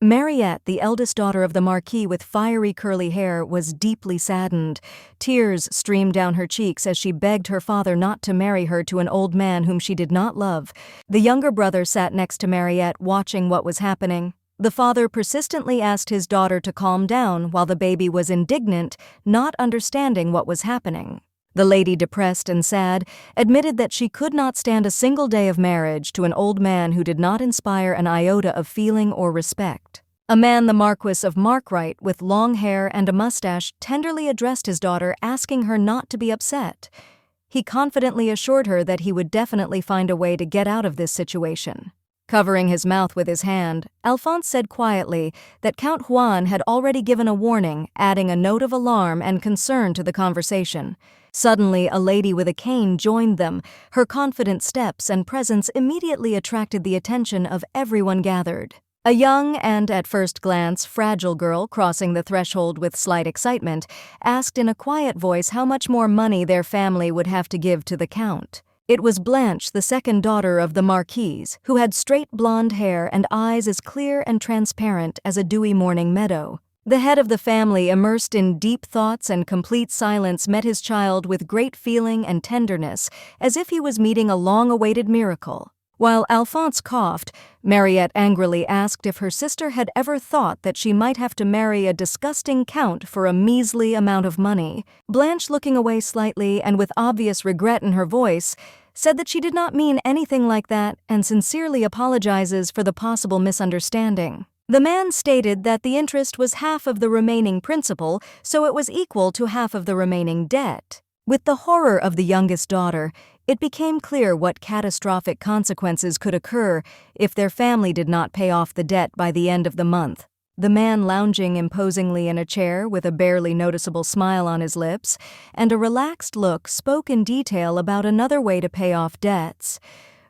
Mariette, the eldest daughter of the Marquis with fiery curly hair, was deeply saddened. Tears streamed down her cheeks as she begged her father not to marry her to an old man whom she did not love. The younger brother sat next to Mariette, watching what was happening. The father persistently asked his daughter to calm down while the baby was indignant, not understanding what was happening. The lady, depressed and sad, admitted that she could not stand a single day of marriage to an old man who did not inspire an iota of feeling or respect. A man, the Marquis of Markwright, with long hair and a mustache, tenderly addressed his daughter, asking her not to be upset. He confidently assured her that he would definitely find a way to get out of this situation. Covering his mouth with his hand, Alphonse said quietly that Count Juan had already given a warning, adding a note of alarm and concern to the conversation. Suddenly, a lady with a cane joined them. Her confident steps and presence immediately attracted the attention of everyone gathered. A young and, at first glance, fragile girl crossing the threshold with slight excitement asked in a quiet voice how much more money their family would have to give to the Count. It was Blanche, the second daughter of the Marquise, who had straight blonde hair and eyes as clear and transparent as a dewy morning meadow. The head of the family, immersed in deep thoughts and complete silence, met his child with great feeling and tenderness, as if he was meeting a long-awaited miracle. While Alphonse coughed, Mariette angrily asked if her sister had ever thought that she might have to marry a disgusting count for a measly amount of money. Blanche, looking away slightly and with obvious regret in her voice, said that she did not mean anything like that and sincerely apologizes for the possible misunderstanding. The man stated that the interest was half of the remaining principal, so it was equal to half of the remaining debt. With the horror of the youngest daughter, it became clear what catastrophic consequences could occur if their family did not pay off the debt by the end of the month. The man, lounging imposingly in a chair with a barely noticeable smile on his lips and a relaxed look, spoke in detail about another way to pay off debts.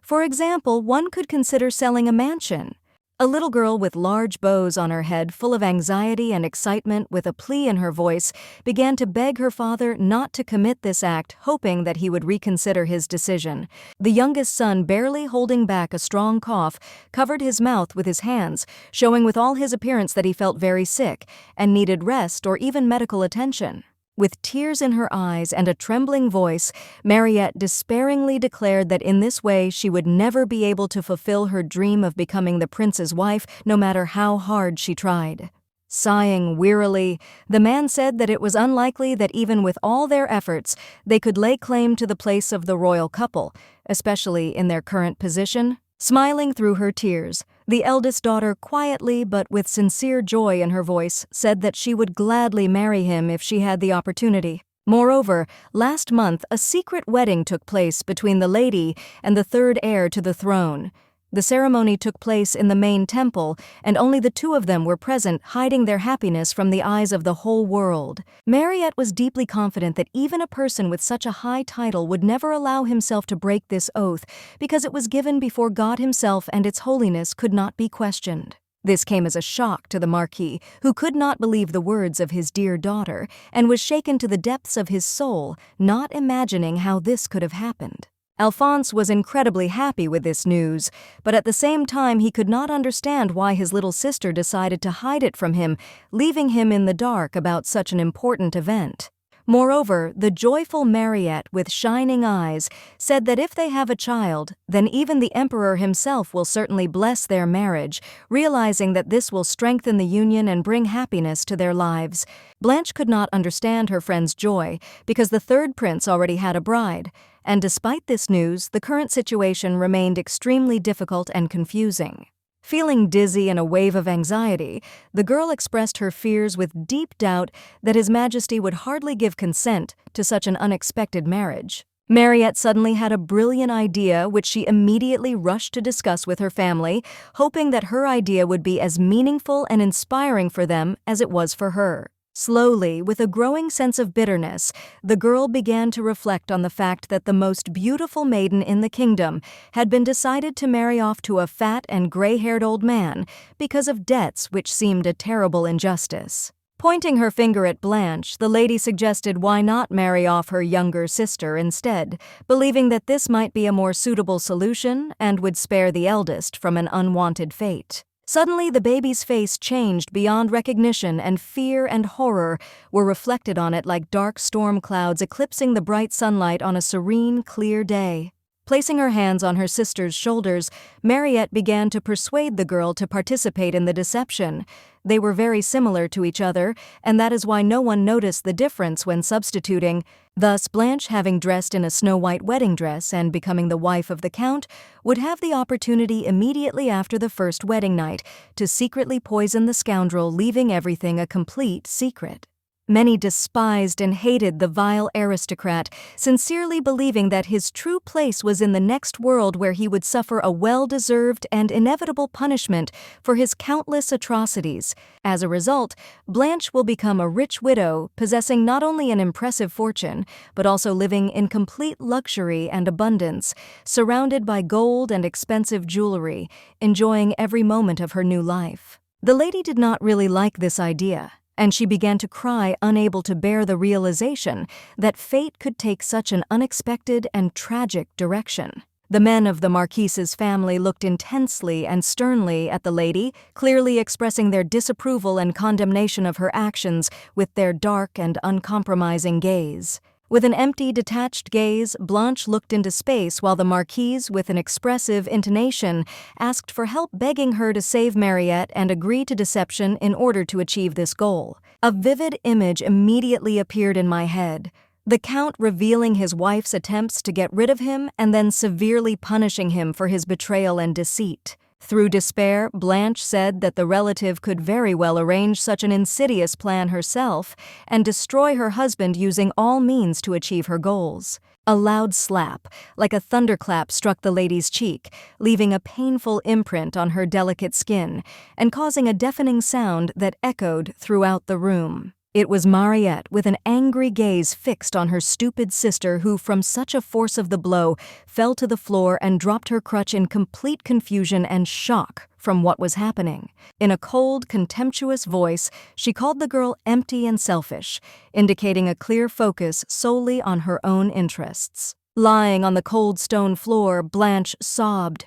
For example, one could consider selling a mansion. A little girl with large bows on her head, full of anxiety and excitement, with a plea in her voice, began to beg her father not to commit this act, hoping that he would reconsider his decision. The youngest son, barely holding back a strong cough, covered his mouth with his hands, showing with all his appearance that he felt very sick and needed rest or even medical attention. With tears in her eyes and a trembling voice, Mariette despairingly declared that in this way she would never be able to fulfill her dream of becoming the prince's wife, no matter how hard she tried. Sighing wearily, the man said that it was unlikely that even with all their efforts, they could lay claim to the place of the royal couple, especially in their current position. Smiling through her tears, the eldest daughter, quietly but with sincere joy in her voice, said that she would gladly marry him if she had the opportunity. Moreover, last month a secret wedding took place between the lady and the third heir to the throne. The ceremony took place in the main temple, and only the two of them were present, hiding their happiness from the eyes of the whole world. Mariette was deeply confident that even a person with such a high title would never allow himself to break this oath, because it was given before God himself and its holiness could not be questioned. This came as a shock to the Marquis, who could not believe the words of his dear daughter, and was shaken to the depths of his soul, not imagining how this could have happened. Alphonse was incredibly happy with this news, but at the same time he could not understand why his little sister decided to hide it from him, leaving him in the dark about such an important event. Moreover, the joyful Mariette, with shining eyes, said that if they have a child, then even the emperor himself will certainly bless their marriage, realizing that this will strengthen the union and bring happiness to their lives. Blanche could not understand her friend's joy, because the third prince already had a bride, and despite this news, the current situation remained extremely difficult and confusing. Feeling dizzy and a wave of anxiety, the girl expressed her fears with deep doubt that His Majesty would hardly give consent to such an unexpected marriage. Mariette suddenly had a brilliant idea which she immediately rushed to discuss with her family, hoping that her idea would be as meaningful and inspiring for them as it was for her. Slowly, with a growing sense of bitterness, the girl began to reflect on the fact that the most beautiful maiden in the kingdom had been decided to marry off to a fat and gray-haired old man because of debts which seemed a terrible injustice. Pointing her finger at Blanche, the lady suggested why not marry off her younger sister instead, believing that this might be a more suitable solution and would spare the eldest from an unwanted fate. Suddenly, the baby's face changed beyond recognition, and fear and horror were reflected on it like dark storm clouds eclipsing the bright sunlight on a serene, clear day. Placing her hands on her sister's shoulders, Mariette began to persuade the girl to participate in the deception. They were very similar to each other, and that is why no one noticed the difference when substituting. Thus, Blanche, having dressed in a snow-white wedding dress and becoming the wife of the Count, would have the opportunity immediately after the first wedding night to secretly poison the scoundrel, leaving everything a complete secret. Many despised and hated the vile aristocrat, sincerely believing that his true place was in the next world, where he would suffer a well-deserved and inevitable punishment for his countless atrocities. As a result, Blanche will become a rich widow, possessing not only an impressive fortune, but also living in complete luxury and abundance, surrounded by gold and expensive jewelry, enjoying every moment of her new life. The lady did not really like this idea, and she began to cry, unable to bear the realization that fate could take such an unexpected and tragic direction. The men of the Marquise's family looked intensely and sternly at the lady, clearly expressing their disapproval and condemnation of her actions with their dark and uncompromising gaze. With an empty, detached gaze, Blanche looked into space while the Marquise, with an expressive intonation, asked for help, begging her to save Mariette and agree to deception in order to achieve this goal. A vivid image immediately appeared in my head. The Count revealing his wife's attempts to get rid of him and then severely punishing him for his betrayal and deceit. Through despair, Blanche said that the relative could very well arrange such an insidious plan herself and destroy her husband using all means to achieve her goals. A loud slap, like a thunderclap, struck the lady's cheek, leaving a painful imprint on her delicate skin and causing a deafening sound that echoed throughout the room. It was Mariette, with an angry gaze fixed on her stupid sister, who, from such a force of the blow, fell to the floor and dropped her crutch in complete confusion and shock from what was happening. In a cold, contemptuous voice, she called the girl empty and selfish, indicating a clear focus solely on her own interests. Lying on the cold stone floor, Blanche sobbed.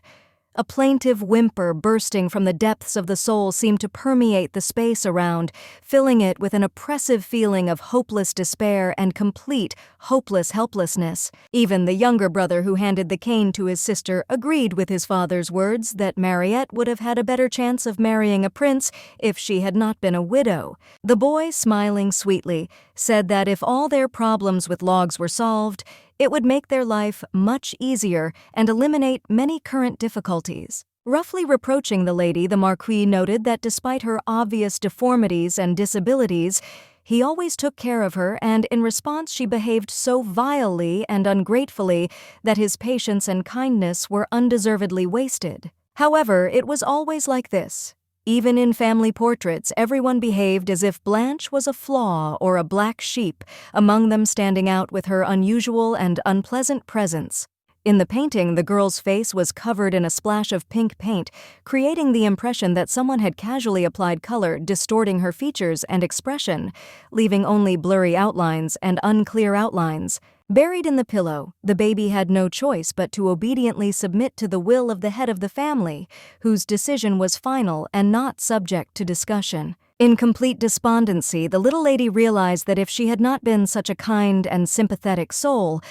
A plaintive whimper bursting from the depths of the soul seemed to permeate the space around, filling it with an oppressive feeling of hopeless despair and complete, hopeless helplessness. Even the younger brother, who handed the cane to his sister, agreed with his father's words that Mariette would have had a better chance of marrying a prince if she had not been a widow. The boy, smiling sweetly, said that if all their problems with logs were solved, it would make their life much easier and eliminate many current difficulties. Roughly reproaching the lady, the Marquis noted that despite her obvious deformities and disabilities, he always took care of her, and in response she behaved so vilely and ungratefully that his patience and kindness were undeservedly wasted. However, it was always like this. Even in family portraits, everyone behaved as if Blanche was a flaw or a black sheep, among them standing out with her unusual and unpleasant presence. In the painting, the girl's face was covered in a splash of pink paint, creating the impression that someone had casually applied color, distorting her features and expression, leaving only blurry outlines and unclear outlines. Buried in the pillow, the baby had no choice but to obediently submit to the will of the head of the family, whose decision was final and not subject to discussion. In complete despondency, the little lady realized that if she had not been such a kind and sympathetic soul,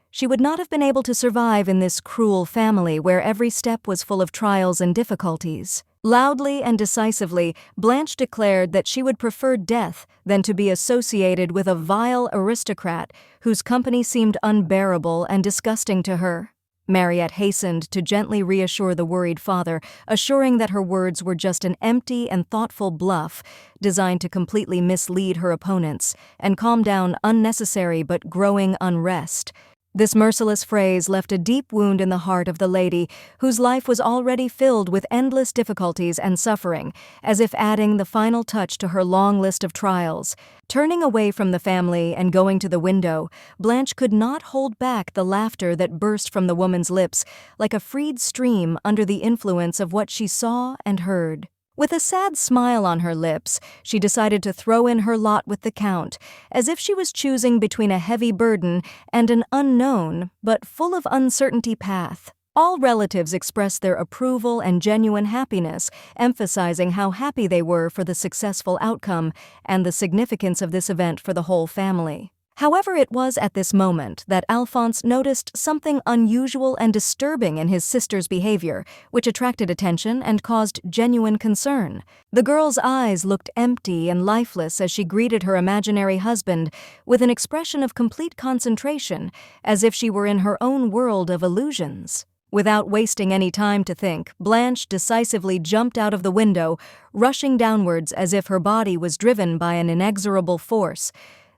she would not have been able to survive in this cruel family where every step was full of trials and difficulties. Loudly and decisively, Blanche declared that she would prefer death than to be associated with a vile aristocrat whose company seemed unbearable and disgusting to her. Mariette hastened to gently reassure the worried father, assuring that her words were just an empty and thoughtful bluff designed to completely mislead her opponents and calm down unnecessary but growing unrest. This merciless phrase left a deep wound in the heart of the lady, whose life was already filled with endless difficulties and suffering, as if adding the final touch to her long list of trials. Turning away from the family and going to the window, Blanche could not hold back the laughter that burst from the woman's lips, like a freed stream under the influence of what she saw and heard. With a sad smile on her lips, she decided to throw in her lot with the Count, as if she was choosing between a heavy burden and an unknown, but full of uncertainty path. All relatives expressed their approval and genuine happiness, emphasizing how happy they were for the successful outcome and the significance of this event for the whole family. However, it was at this moment that Alphonse noticed something unusual and disturbing in his sister's behavior, which attracted attention and caused genuine concern. The girl's eyes looked empty and lifeless as she greeted her imaginary husband with an expression of complete concentration, as if she were in her own world of illusions. Without wasting any time to think, Blanche decisively jumped out of the window, rushing downwards as if her body was driven by an inexorable force.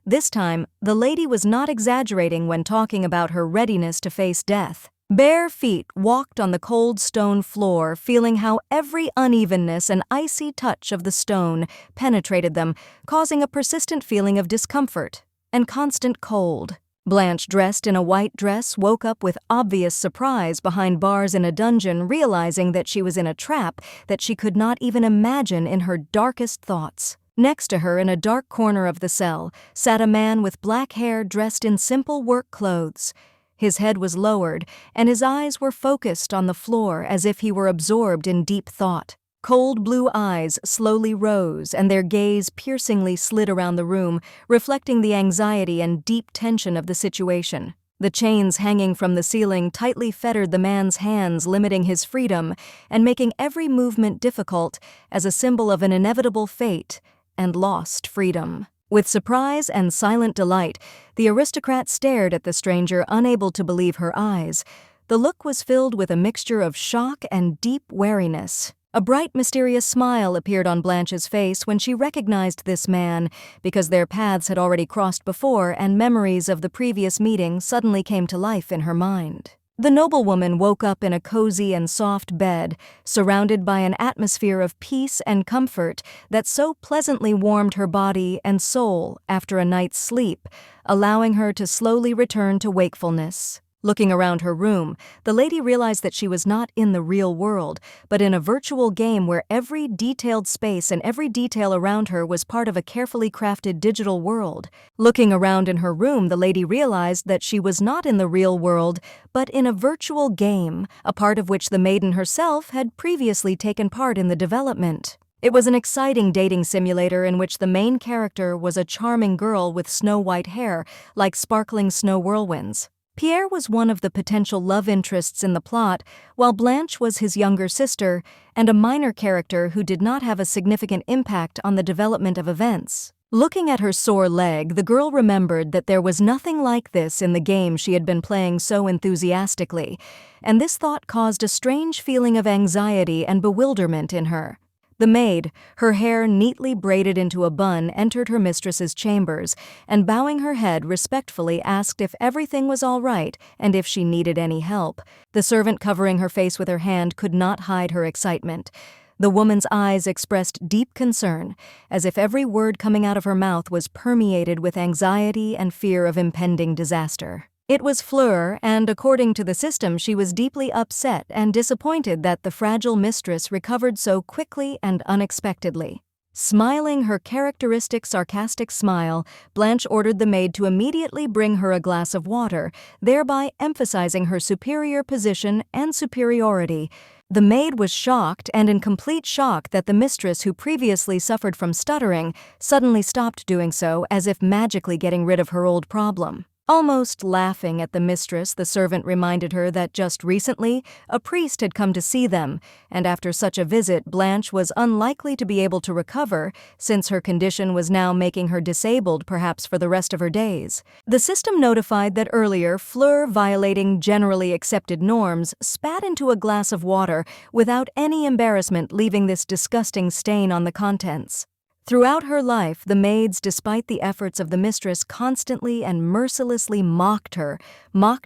This time, the lady was not exaggerating when talking about her readiness to face death. Bare feet walked on the cold stone floor, feeling how every unevenness and icy touch of the stone penetrated them, causing a persistent feeling of discomfort and constant cold. Blanche, dressed in a white dress, woke up with obvious surprise behind bars in a dungeon, realizing that she was in a trap that she could not even imagine in her darkest thoughts. Next to her, in a dark corner of the cell, sat a man with black hair dressed in simple work clothes. His head was lowered, and his eyes were focused on the floor as if he were absorbed in deep thought. Cold blue eyes slowly rose, and their gaze piercingly slid around the room, reflecting the anxiety and deep tension of the situation. The chains hanging from the ceiling tightly fettered the man's hands, limiting his freedom and making every movement difficult as a symbol of an inevitable fate and lost freedom. With surprise and silent delight, the aristocrat stared at the stranger, unable to believe her eyes. The look was filled with a mixture of shock and deep wariness. A bright, mysterious smile appeared on Blanche's face when she recognized this man, because their paths had already crossed before and memories of the previous meeting suddenly came to life in her mind. The noblewoman woke up in a cozy and soft bed, surrounded by an atmosphere of peace and comfort that so pleasantly warmed her body and soul after a night's sleep, allowing her to slowly return to wakefulness. Looking around her room, the lady realized that she was not in the real world, but in a virtual game where every detailed space and every detail around her was part of a carefully crafted digital world. Looking around in her room, the lady realized that she was not in the real world, but in a virtual game, a part of which the maiden herself had previously taken part in the development. It was an exciting dating simulator in which the main character was a charming girl with snow-white hair, like sparkling snow whirlwinds. Pierre was one of the potential love interests in the plot, while Blanche was his younger sister and a minor character who did not have a significant impact on the development of events. Looking at her sore leg, the girl remembered that there was nothing like this in the game she had been playing so enthusiastically, and this thought caused a strange feeling of anxiety and bewilderment in her. The maid, her hair neatly braided into a bun, entered her mistress's chambers and, bowing her head, respectfully asked if everything was all right and if she needed any help. The servant, covering her face with her hand, could not hide her excitement. The woman's eyes expressed deep concern, as if every word coming out of her mouth was permeated with anxiety and fear of impending disaster. It was Fleur, and according to the system, she was deeply upset and disappointed that the fragile mistress recovered so quickly and unexpectedly. Smiling her characteristic sarcastic smile, Blanche ordered the maid to immediately bring her a glass of water, thereby emphasizing her superior position and superiority. The maid was shocked and in complete shock that the mistress, who previously suffered from stuttering, suddenly stopped doing so, as if magically getting rid of her old problem. Almost laughing at the mistress, the servant reminded her that just recently a priest had come to see them, and after such a visit, Blanche was unlikely to be able to recover, since her condition was now making her disabled perhaps for the rest of her days. The system notified that earlier, Fleur, violating generally accepted norms, spat into a glass of water without any embarrassment, leaving this disgusting stain on the contents. Throughout her life, the maids, despite the efforts of the mistress, constantly and mercilessly mocked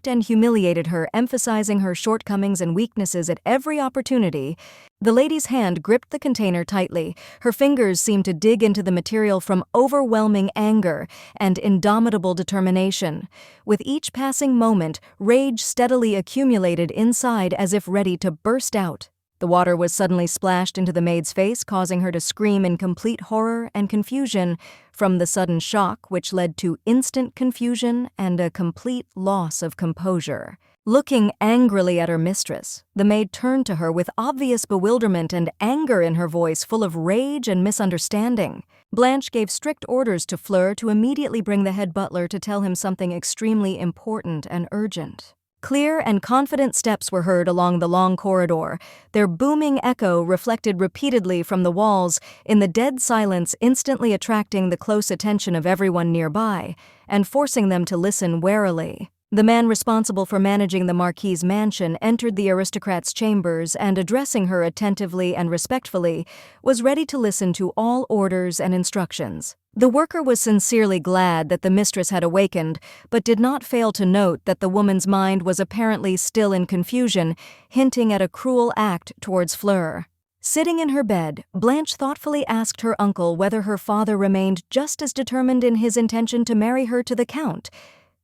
and humiliated her, emphasizing her shortcomings and weaknesses at every opportunity. The lady's hand gripped the container tightly. Her fingers seemed to dig into the material from overwhelming anger and indomitable determination. With each passing moment, rage steadily accumulated inside, as if ready to burst out. The water was suddenly splashed into the maid's face, causing her to scream in complete horror and confusion from the sudden shock, which led to instant confusion and a complete loss of composure. Looking angrily at her mistress, the maid turned to her with obvious bewilderment and anger in her voice, full of rage and misunderstanding. Blanche gave strict orders to Fleur to immediately bring the head butler to tell him something extremely important and urgent. Clear and confident steps were heard along the long corridor, their booming echo reflected repeatedly from the walls in the dead silence, instantly attracting the close attention of everyone nearby and forcing them to listen warily. The man responsible for managing the Marquis's mansion entered the aristocrat's chambers and, addressing her attentively and respectfully, was ready to listen to all orders and instructions. The worker was sincerely glad that the mistress had awakened, but did not fail to note that the woman's mind was apparently still in confusion, hinting at a cruel act towards Fleur. Sitting in her bed, Blanche thoughtfully asked her uncle whether her father remained just as determined in his intention to marry her to the Count.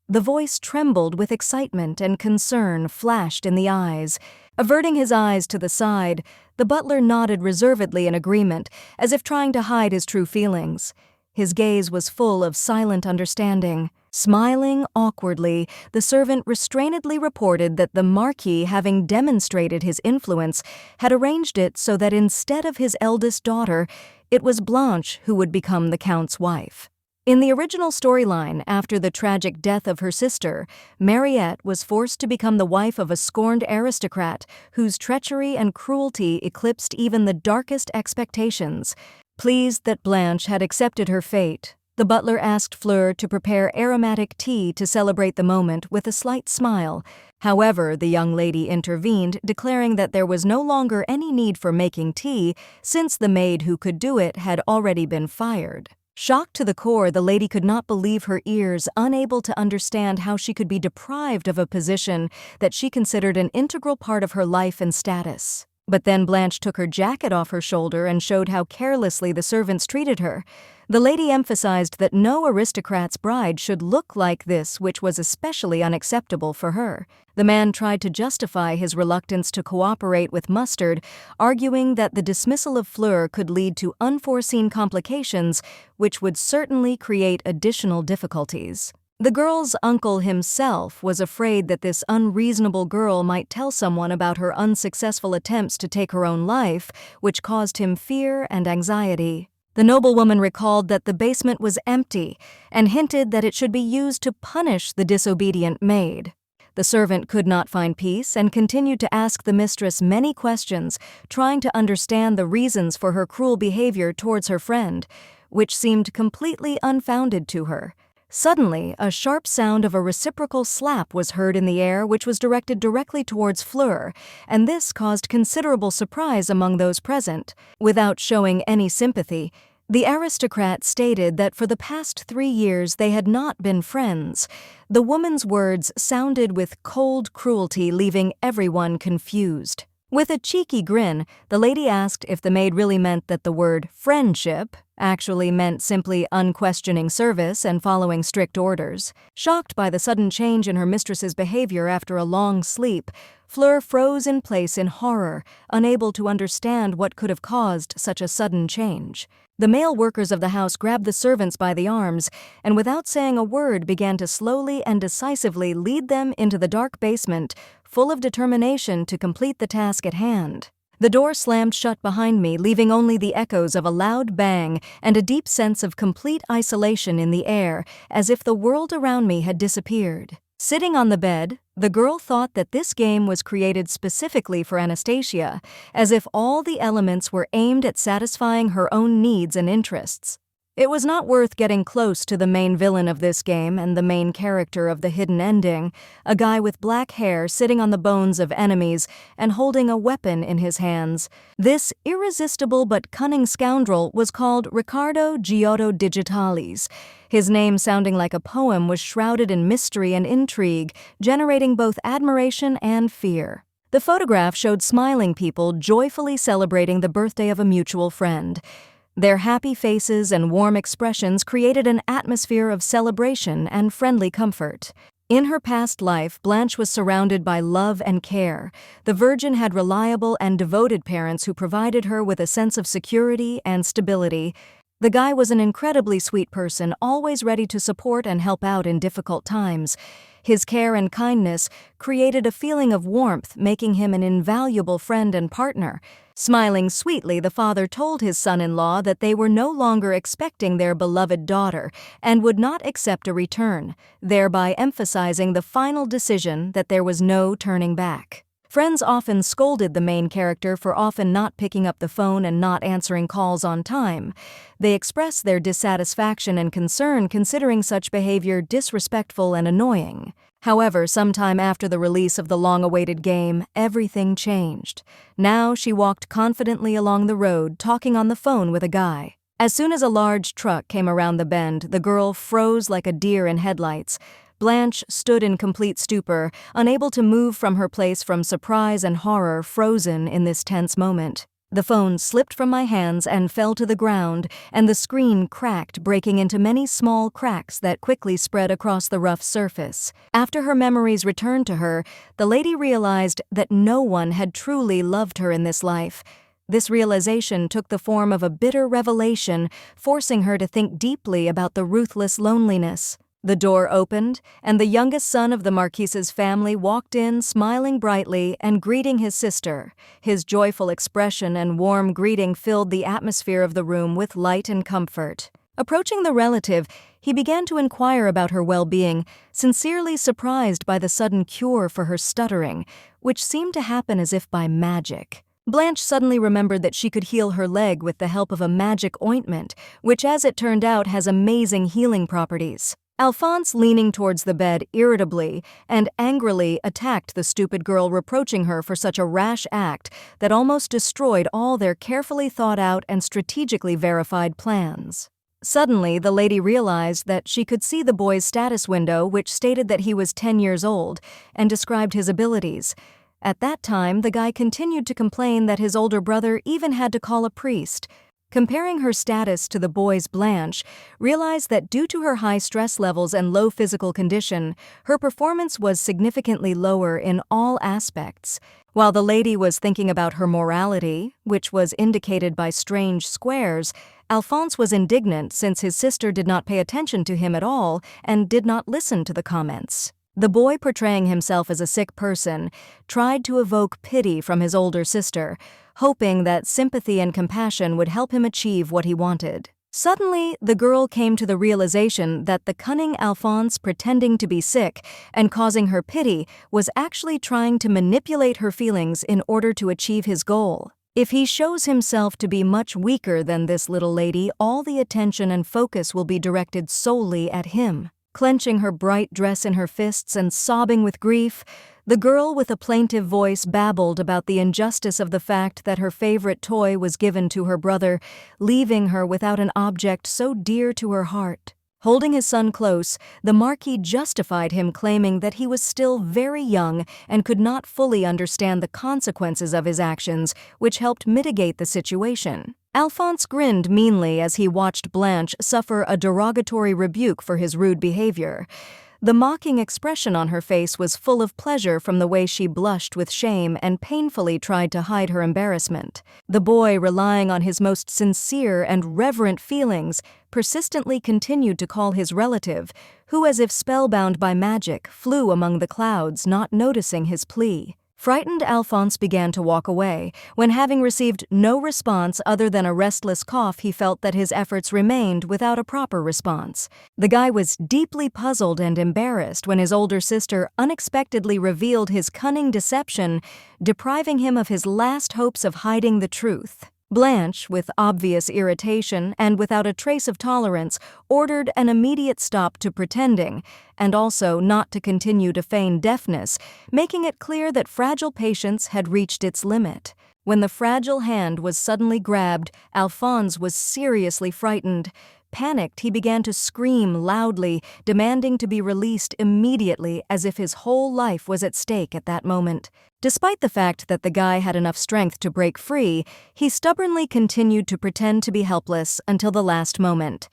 The voice trembled with excitement, and concern flashed in the eyes. Averting his eyes to the side, the butler nodded reservedly in agreement, as if trying to hide his true feelings. His gaze was full of silent understanding. Smiling awkwardly, the servant restrainedly reported that the Marquis, having demonstrated his influence, had arranged it so that instead of his eldest daughter, it was Blanche who would become the Count's wife. In the original storyline, after the tragic death of her sister, Mariette was forced to become the wife of a scorned aristocrat whose treachery and cruelty eclipsed even the darkest expectations. Pleased that Blanche had accepted her fate, the butler asked Fleur to prepare aromatic tea to celebrate the moment with a slight smile. However, the young lady intervened, declaring that there was no longer any need for making tea, since the maid who could do it had already been fired. Shocked to the core, the lady could not believe her ears, unable to understand how she could be deprived of a position that she considered an integral part of her life and status. But then Blanche took her jacket off her shoulder and showed how carelessly the servants treated her. The lady emphasized that no aristocrat's bride should look like this, which was especially unacceptable for her. The man tried to justify his reluctance to cooperate with Mustard, arguing that the dismissal of Fleur could lead to unforeseen complications, which would certainly create additional difficulties. The girl's uncle himself was afraid that this unreasonable girl might tell someone about her unsuccessful attempts to take her own life, which caused him fear and anxiety. The noblewoman recalled that the basement was empty and hinted that it should be used to punish the disobedient maid. The servant could not find peace and continued to ask the mistress many questions, trying to understand the reasons for her cruel behavior towards her friend, which seemed completely unfounded to her. Suddenly, a sharp sound of a reciprocal slap was heard in the air, which was directed directly towards Fleur, and this caused considerable surprise among those present. Without showing any sympathy, the aristocrat stated that for the past 3 years they had not been friends. The woman's words sounded with cold cruelty, leaving everyone confused. With a cheeky grin, the lady asked if the maid really meant that the word friendship actually meant simply unquestioning service and following strict orders. Shocked by the sudden change in her mistress's behavior after a long sleep, Fleur froze in place in horror, unable to understand what could have caused such a sudden change. The male workers of the house grabbed the servants by the arms and, without saying a word, began to slowly and decisively lead them into the dark basement, full of determination to complete the task at hand. The door slammed shut behind me, leaving only the echoes of a loud bang and a deep sense of complete isolation in the air, as if the world around me had disappeared. Sitting on the bed, the girl thought that this game was created specifically for Anastasia, as if all the elements were aimed at satisfying her own needs and interests. It was not worth getting close to the main villain of this game and the main character of the hidden ending, a guy with black hair sitting on the bones of enemies and holding a weapon in his hands. This irresistible but cunning scoundrel was called Riccardo Giotto Digitalis. His name, sounding like a poem, was shrouded in mystery and intrigue, generating both admiration and fear. The photograph showed smiling people joyfully celebrating the birthday of a mutual friend. Their happy faces and warm expressions created an atmosphere of celebration and friendly comfort. In her past life, Blanche was surrounded by love and care. The Virgin had reliable and devoted parents who provided her with a sense of security and stability. The guy was an incredibly sweet person, always ready to support and help out in difficult times. His care and kindness created a feeling of warmth, making him an invaluable friend and partner. Smiling sweetly, the father told his son-in-law that they were no longer expecting their beloved daughter and would not accept a return, thereby emphasizing the final decision that there was no turning back. Friends often scolded the main character for often not picking up the phone and not answering calls on time. They expressed their dissatisfaction and concern considering such behavior disrespectful and annoying. However, sometime after the release of the long-awaited game, everything changed. Now she walked confidently along the road, talking on the phone with a guy. As soon as a large truck came around the bend, the girl froze like a deer in headlights. Blanche stood in complete stupor, unable to move from her place from surprise and horror, frozen in this tense moment. The phone slipped from my hands and fell to the ground, and the screen cracked, breaking into many small cracks that quickly spread across the rough surface. After her memories returned to her, the lady realized that no one had truly loved her in this life. This realization took the form of a bitter revelation, forcing her to think deeply about the ruthless loneliness. The door opened, and the youngest son of the Marquise's family walked in, smiling brightly and greeting his sister. His joyful expression and warm greeting filled the atmosphere of the room with light and comfort. Approaching the relative, he began to inquire about her well-being, sincerely surprised by the sudden cure for her stuttering, which seemed to happen as if by magic. Blanche suddenly remembered that she could heal her leg with the help of a magic ointment, which, as it turned out, has amazing healing properties. Alphonse, leaning towards the bed irritably and angrily, attacked the stupid girl, reproaching her for such a rash act that almost destroyed all their carefully thought-out and strategically verified plans. Suddenly, the lady realized that she could see the boy's status window, which stated that he was 10 years old, and described his abilities. At that time, the guy continued to complain that his older brother even had to call a priest. Comparing her status to the boy's, Blanche realized that due to her high stress levels and low physical condition, her performance was significantly lower in all aspects. While the lady was thinking about her morality, which was indicated by strange squares, Alphonse was indignant since his sister did not pay attention to him at all and did not listen to the comments. The boy, portraying himself as a sick person, tried to evoke pity from his older sister, hoping that sympathy and compassion would help him achieve what he wanted. Suddenly, the girl came to the realization that the cunning Alphonse, pretending to be sick and causing her pity, was actually trying to manipulate her feelings in order to achieve his goal. If he shows himself to be much weaker than this little lady, all the attention and focus will be directed solely at him. Clenching her bright dress in her fists and sobbing with grief, the girl with a plaintive voice babbled about the injustice of the fact that her favorite toy was given to her brother, leaving her without an object so dear to her heart. Holding his son close, the Marquis justified him, claiming that he was still very young and could not fully understand the consequences of his actions, which helped mitigate the situation. Alphonse grinned meanly as he watched Blanche suffer a derogatory rebuke for his rude behavior. The mocking expression on her face was full of pleasure from the way she blushed with shame and painfully tried to hide her embarrassment. The boy, relying on his most sincere and reverent feelings, persistently continued to call his relative, who, as if spellbound by magic, flew among the clouds, not noticing his plea. Frightened, Alphonse began to walk away. When, having received no response other than a restless cough, he felt that his efforts remained without a proper response. The guy was deeply puzzled and embarrassed when his older sister unexpectedly revealed his cunning deception, depriving him of his last hopes of hiding the truth. Blanche, with obvious irritation and without a trace of tolerance, ordered an immediate stop to pretending, and also not to continue to feign deafness, making it clear that fragile patience had reached its limit. When the fragile hand was suddenly grabbed, Alphonse was seriously frightened. Panicked, he began to scream loudly, demanding to be released immediately, as if his whole life was at stake at that moment. Despite the fact that the guy had enough strength to break free, he stubbornly continued to pretend to be helpless until the last moment.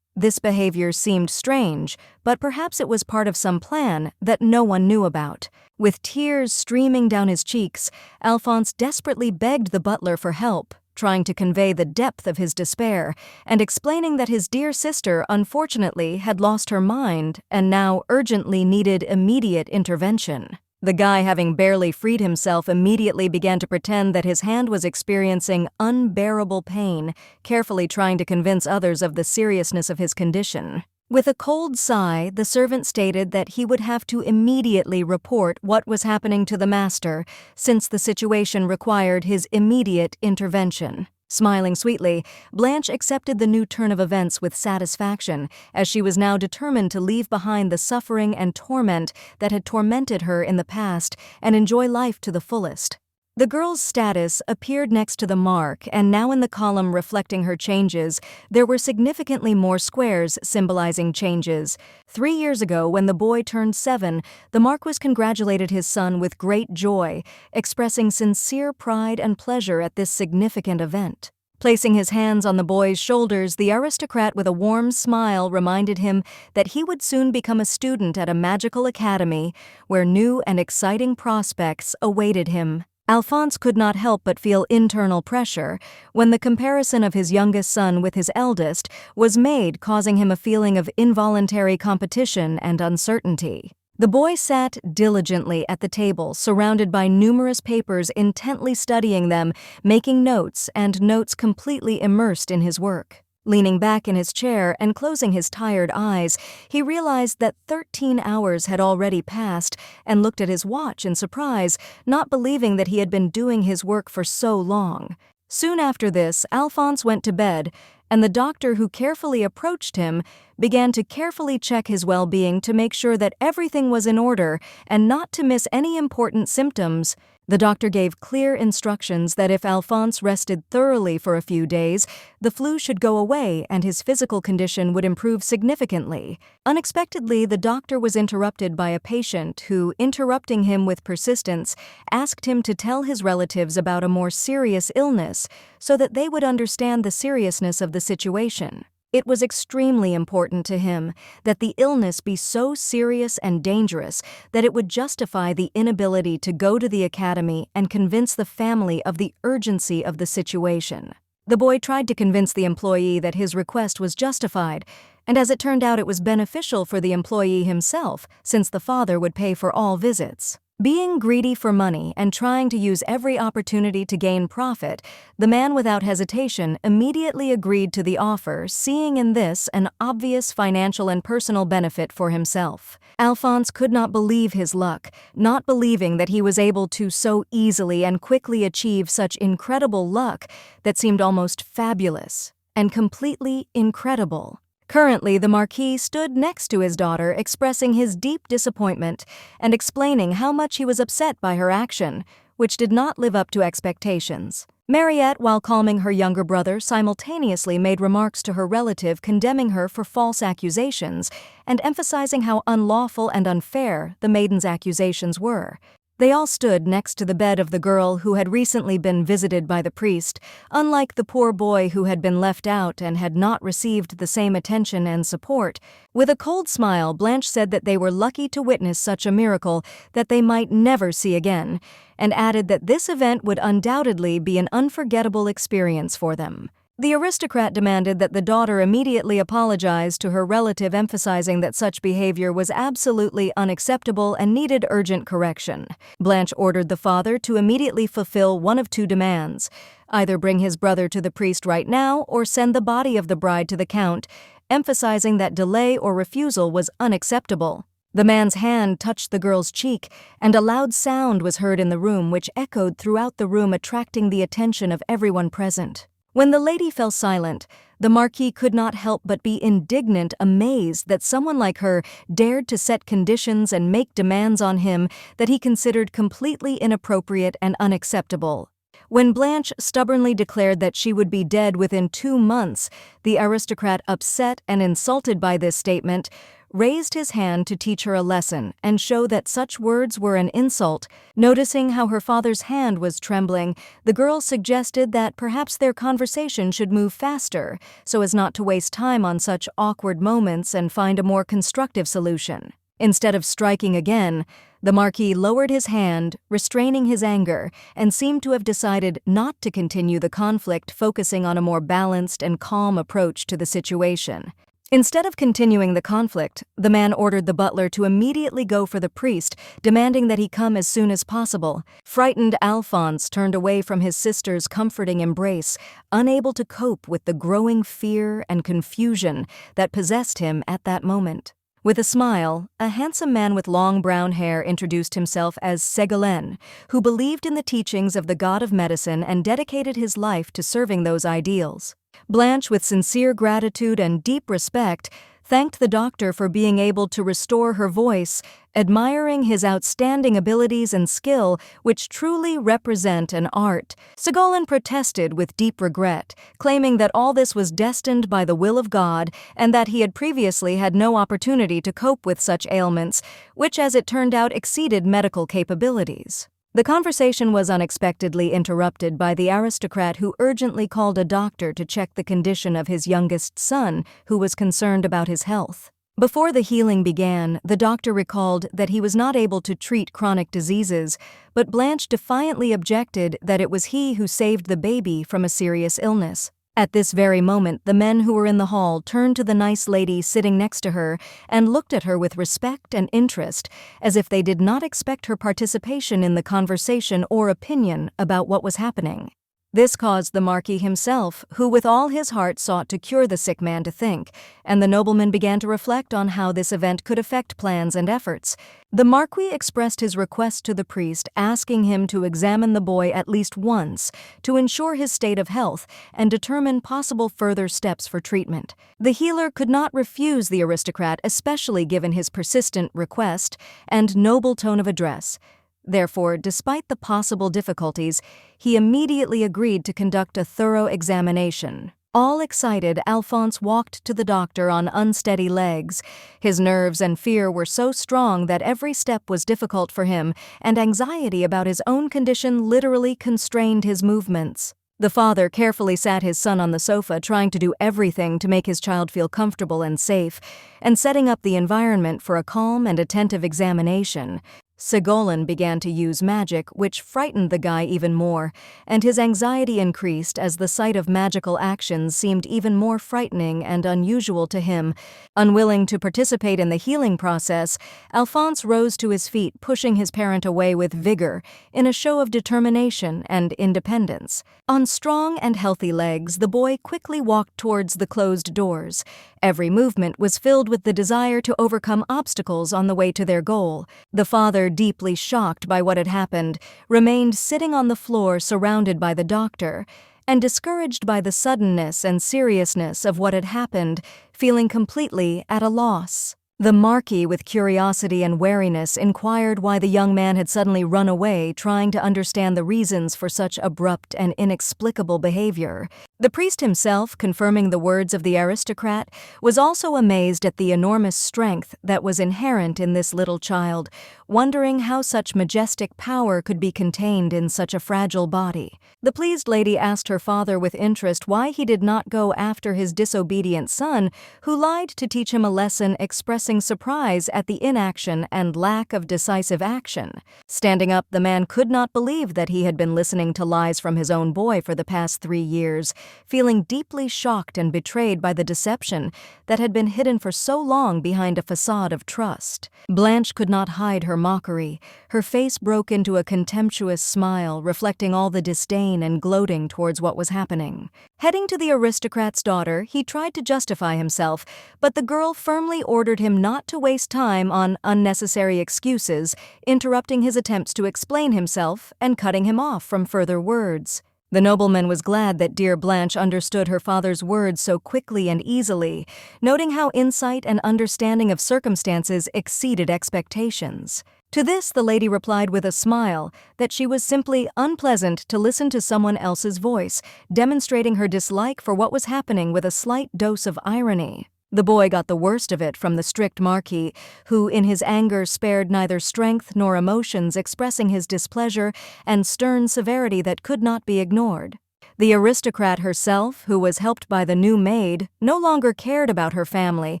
This behavior seemed strange, but perhaps it was part of some plan that no one knew about. With tears streaming down his cheeks, Alphonse desperately begged the butler for help. trying to convey the depth of his despair and explaining that his dear sister unfortunately had lost her mind and now urgently needed immediate intervention. The guy, having barely freed himself, immediately began to pretend that his hand was experiencing unbearable pain, carefully trying to convince others of the seriousness of his condition. With a cold sigh, the servant stated that he would have to immediately report what was happening to the master, since the situation required his immediate intervention. Smiling sweetly, Blanche accepted the new turn of events with satisfaction, as she was now determined to leave behind the suffering and torment that had tormented her in the past and enjoy life to the fullest. The girl's status appeared next to the mark, and now in the column reflecting her changes, there were significantly more squares symbolizing changes. 3 years ago, when the boy turned 7, the Marquis congratulated his son with great joy, expressing sincere pride and pleasure at this significant event. Placing his hands on the boy's shoulders, the aristocrat with a warm smile reminded him that he would soon become a student at a magical academy where new and exciting prospects awaited him. Alphonse could not help but feel internal pressure when the comparison of his youngest son with his eldest was made, causing him a feeling of involuntary competition and uncertainty. The boy sat diligently at the table, surrounded by numerous papers, intently studying them, making notes, and notes completely immersed in his work. Leaning back in his chair and closing his tired eyes, he realized that 13 hours had already passed and looked at his watch in surprise, not believing that he had been doing his work for so long. Soon after this, Alphonse went to bed, and the doctor, who carefully approached him, began to carefully check his well-being to make sure that everything was in order and not to miss any important symptoms. The doctor gave clear instructions that if Alphonse rested thoroughly for a few days, the flu should go away and his physical condition would improve significantly. Unexpectedly, the doctor was interrupted by a patient who, interrupting him with persistence, asked him to tell his relatives about a more serious illness so that they would understand the seriousness of the situation. It was extremely important to him that the illness be so serious and dangerous that it would justify the inability to go to the academy and convince the family of the urgency of the situation. The boy tried to convince the employee that his request was justified, and as it turned out, it was beneficial for the employee himself, since the father would pay for all visits. Being greedy for money and trying to use every opportunity to gain profit, the man without hesitation immediately agreed to the offer, seeing in this an obvious financial and personal benefit for himself. Alphonse could not believe his luck, not believing that he was able to so easily and quickly achieve such incredible luck that seemed almost fabulous and completely incredible. Currently, the Marquis stood next to his daughter, expressing his deep disappointment and explaining how much he was upset by her action, which did not live up to expectations. Mariette, while calming her younger brother, simultaneously made remarks to her relative condemning her for false accusations and emphasizing how unlawful and unfair the maiden's accusations were. They all stood next to the bed of the girl who had recently been visited by the priest, unlike the poor boy who had been left out and had not received the same attention and support. With a cold smile, Blanche said that they were lucky to witness such a miracle that they might never see again, and added that this event would undoubtedly be an unforgettable experience for them. The aristocrat demanded that the daughter immediately apologize to her relative, emphasizing that such behavior was absolutely unacceptable and needed urgent correction. Blanche ordered the father to immediately fulfill one of two demands: either bring his brother to the priest right now or send the body of the bride to the count, emphasizing that delay or refusal was unacceptable. The man's hand touched the girl's cheek, and a loud sound was heard in the room which echoed throughout the room, attracting the attention of everyone present. When the lady fell silent, the Marquis could not help but be indignant, amazed that someone like her dared to set conditions and make demands on him that he considered completely inappropriate and unacceptable. When Blanche stubbornly declared that she would be dead within 2 months, the aristocrat, upset and insulted by this statement, raised his hand to teach her a lesson and show that such words were an insult. Noticing how her father's hand was trembling, the girl suggested that perhaps their conversation should move faster so as not to waste time on such awkward moments and find a more constructive solution. Instead of striking again, The Marquis lowered his hand, restraining his anger, and seemed to have decided not to continue the conflict, focusing on a more balanced and calm approach to the situation. Instead of continuing the conflict, the man ordered the butler to immediately go for the priest, demanding that he come as soon as possible. Frightened Alphonse turned away from his sister's comforting embrace, unable to cope with the growing fear and confusion that possessed him at that moment. With a smile, a handsome man with long brown hair introduced himself as Ségolène, who believed in the teachings of the god of medicine and dedicated his life to serving those ideals. Blanche, with sincere gratitude and deep respect, thanked the doctor for being able to restore her voice, admiring his outstanding abilities and skill, which truly represent an art. Ségolène protested with deep regret, claiming that all this was destined by the will of God and that he had previously had no opportunity to cope with such ailments, which, as it turned out, exceeded medical capabilities. The conversation was unexpectedly interrupted by the aristocrat, who urgently called a doctor to check the condition of his youngest son, who was concerned about his health. Before the healing began, the doctor recalled that he was not able to treat chronic diseases, but Blanche defiantly objected that it was he who saved the baby from a serious illness. At this very moment, the men who were in the hall turned to the nice lady sitting next to her and looked at her with respect and interest, as if they did not expect her participation in the conversation or opinion about what was happening. This caused the Marquis himself, who with all his heart sought to cure the sick man, to think, and the nobleman began to reflect on how this event could affect plans and efforts. The Marquis expressed his request to the priest, asking him to examine the boy at least once to ensure his state of health and determine possible further steps for treatment. The healer could not refuse the aristocrat, especially given his persistent request and noble tone of address. Therefore, despite the possible difficulties, he immediately agreed to conduct a thorough examination. All excited, Alphonse walked to the doctor on unsteady legs. His nerves and fear were so strong that every step was difficult for him, and anxiety about his own condition literally constrained his movements. The father carefully sat his son on the sofa, trying to do everything to make his child feel comfortable and safe, and setting up the environment for a calm and attentive examination. Ségolène began to use magic, which frightened the guy even more, and his anxiety increased as the sight of magical actions seemed even more frightening and unusual to him. Unwilling to participate in the healing process, Alphonse rose to his feet, pushing his parent away with vigor, in a show of determination and independence. On strong and healthy legs, the boy quickly walked towards the closed doors. Every movement was filled with the desire to overcome obstacles on the way to their goal. The father, deeply shocked by what had happened, remained sitting on the floor surrounded by the doctor, and discouraged by the suddenness and seriousness of what had happened, feeling completely at a loss. The Marquis, with curiosity and wariness, inquired why the young man had suddenly run away, trying to understand the reasons for such abrupt and inexplicable behavior. The priest himself, confirming the words of the aristocrat, was also amazed at the enormous strength that was inherent in this little child, wondering how such majestic power could be contained in such a fragile body. The pleased lady asked her father with interest why he did not go after his disobedient son, who lied to teach him a lesson, expressing surprise at the inaction and lack of decisive action. Standing up, the man could not believe that he had been listening to lies from his own boy for the past 3 years, feeling deeply shocked and betrayed by the deception that had been hidden for so long behind a facade of trust. Blanche could not hide her mockery. Her face broke into a contemptuous smile, reflecting all the disdain and gloating towards what was happening. Heading to the aristocrat's daughter, he tried to justify himself, but the girl firmly ordered him not to waste time on unnecessary excuses, interrupting his attempts to explain himself and cutting him off from further words. The nobleman was glad that dear Blanche understood her father's words so quickly and easily, noting how insight and understanding of circumstances exceeded expectations. To this, the lady replied with a smile that she was simply unpleasant to listen to someone else's voice, demonstrating her dislike for what was happening with a slight dose of irony. The boy got the worst of it from the strict Marquis, who in his anger spared neither strength nor emotions, expressing his displeasure and stern severity that could not be ignored. The aristocrat herself, who was helped by the new maid, no longer cared about her family,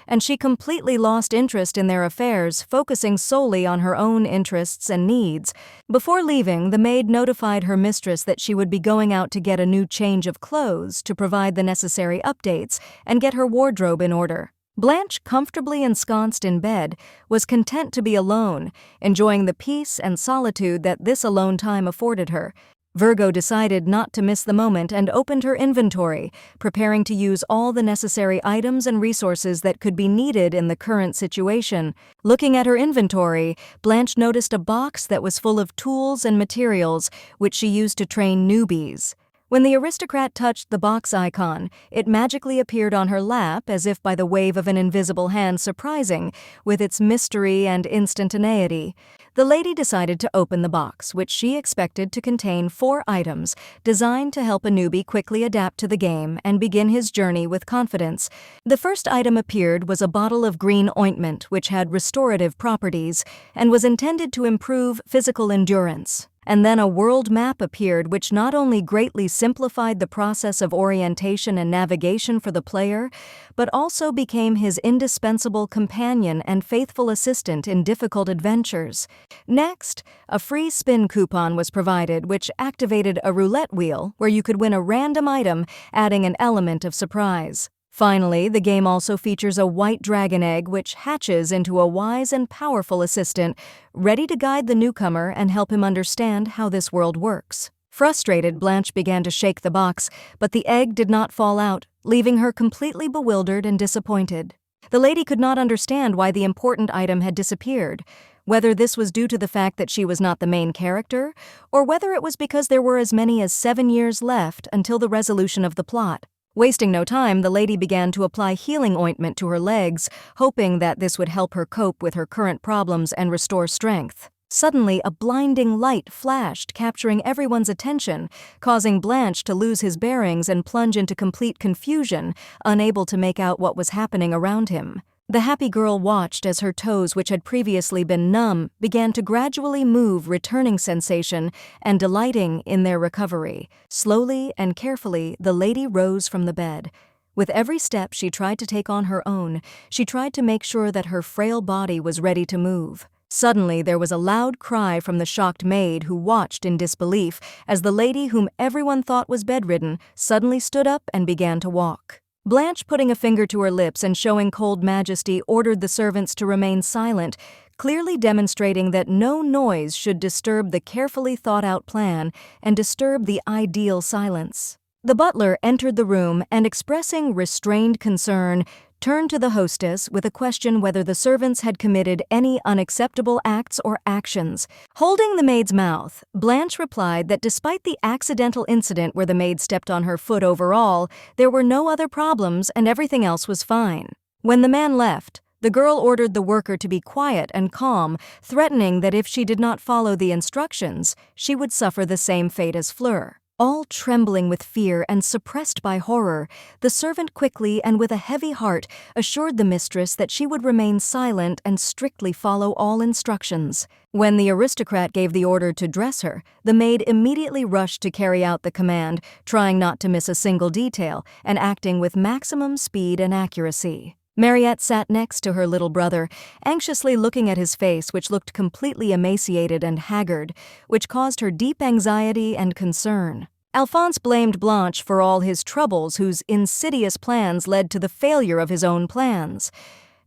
and she completely lost interest in their affairs, focusing solely on her own interests and needs. Before leaving, the maid notified her mistress that she would be going out to get a new change of clothes to provide the necessary updates and get her wardrobe in order. Blanche, comfortably ensconced in bed, was content to be alone, enjoying the peace and solitude that this alone time afforded her. Virgo decided not to miss the moment and opened her inventory, preparing to use all the necessary items and resources that could be needed in the current situation. Looking at her inventory, Blanche noticed a box that was full of tools and materials which she used to train newbies. When the aristocrat touched the box icon, it magically appeared on her lap as if by the wave of an invisible hand, surprising with its mystery and instantaneity. The lady decided to open the box, which she expected to contain 4 items designed to help a newbie quickly adapt to the game and begin his journey with confidence. The first item appeared was a bottle of green ointment, which had restorative properties and was intended to improve physical endurance. And then a world map appeared which not only greatly simplified the process of orientation and navigation for the player, but also became his indispensable companion and faithful assistant in difficult adventures. Next, a free spin coupon was provided which activated a roulette wheel where you could win a random item, adding an element of surprise. Finally, the game also features a white dragon egg which hatches into a wise and powerful assistant, ready to guide the newcomer and help him understand how this world works. Frustrated, Blanche began to shake the box, but the egg did not fall out, leaving her completely bewildered and disappointed. The lady could not understand why the important item had disappeared, whether this was due to the fact that she was not the main character, or whether it was because there were as many as 7 years left until the resolution of the plot. Wasting no time, the lady began to apply healing ointment to her legs, hoping that this would help her cope with her current problems and restore strength. Suddenly, a blinding light flashed, capturing everyone's attention, causing Blanche to lose his bearings and plunge into complete confusion, unable to make out what was happening around him. The happy girl watched as her toes, which had previously been numb, began to gradually move, returning sensation and delighting in their recovery. Slowly and carefully, the lady rose from the bed. With every step she tried to take on her own, she tried to make sure that her frail body was ready to move. Suddenly, there was a loud cry from the shocked maid who watched in disbelief as the lady, whom everyone thought was bedridden, suddenly stood up and began to walk. Blanche, putting a finger to her lips and showing cold majesty, ordered the servants to remain silent, clearly demonstrating that no noise should disturb the carefully thought-out plan and disturb the ideal silence. The butler entered the room and, expressing restrained concern, turned to the hostess with a question whether the servants had committed any unacceptable acts or actions. Holding the maid's mouth, Blanche replied that despite the accidental incident where the maid stepped on her foot overall, there were no other problems and everything else was fine. When the man left, the girl ordered the worker to be quiet and calm, threatening that if she did not follow the instructions, she would suffer the same fate as Fleur. All trembling with fear and suppressed by horror, the servant quickly and with a heavy heart assured the mistress that she would remain silent and strictly follow all instructions. When the aristocrat gave the order to dress her, the maid immediately rushed to carry out the command, trying not to miss a single detail and acting with maximum speed and accuracy. Mariette sat next to her little brother, anxiously looking at his face, which looked completely emaciated and haggard, which caused her deep anxiety and concern. Alphonse blamed Blanche for all his troubles, whose insidious plans led to the failure of his own plans.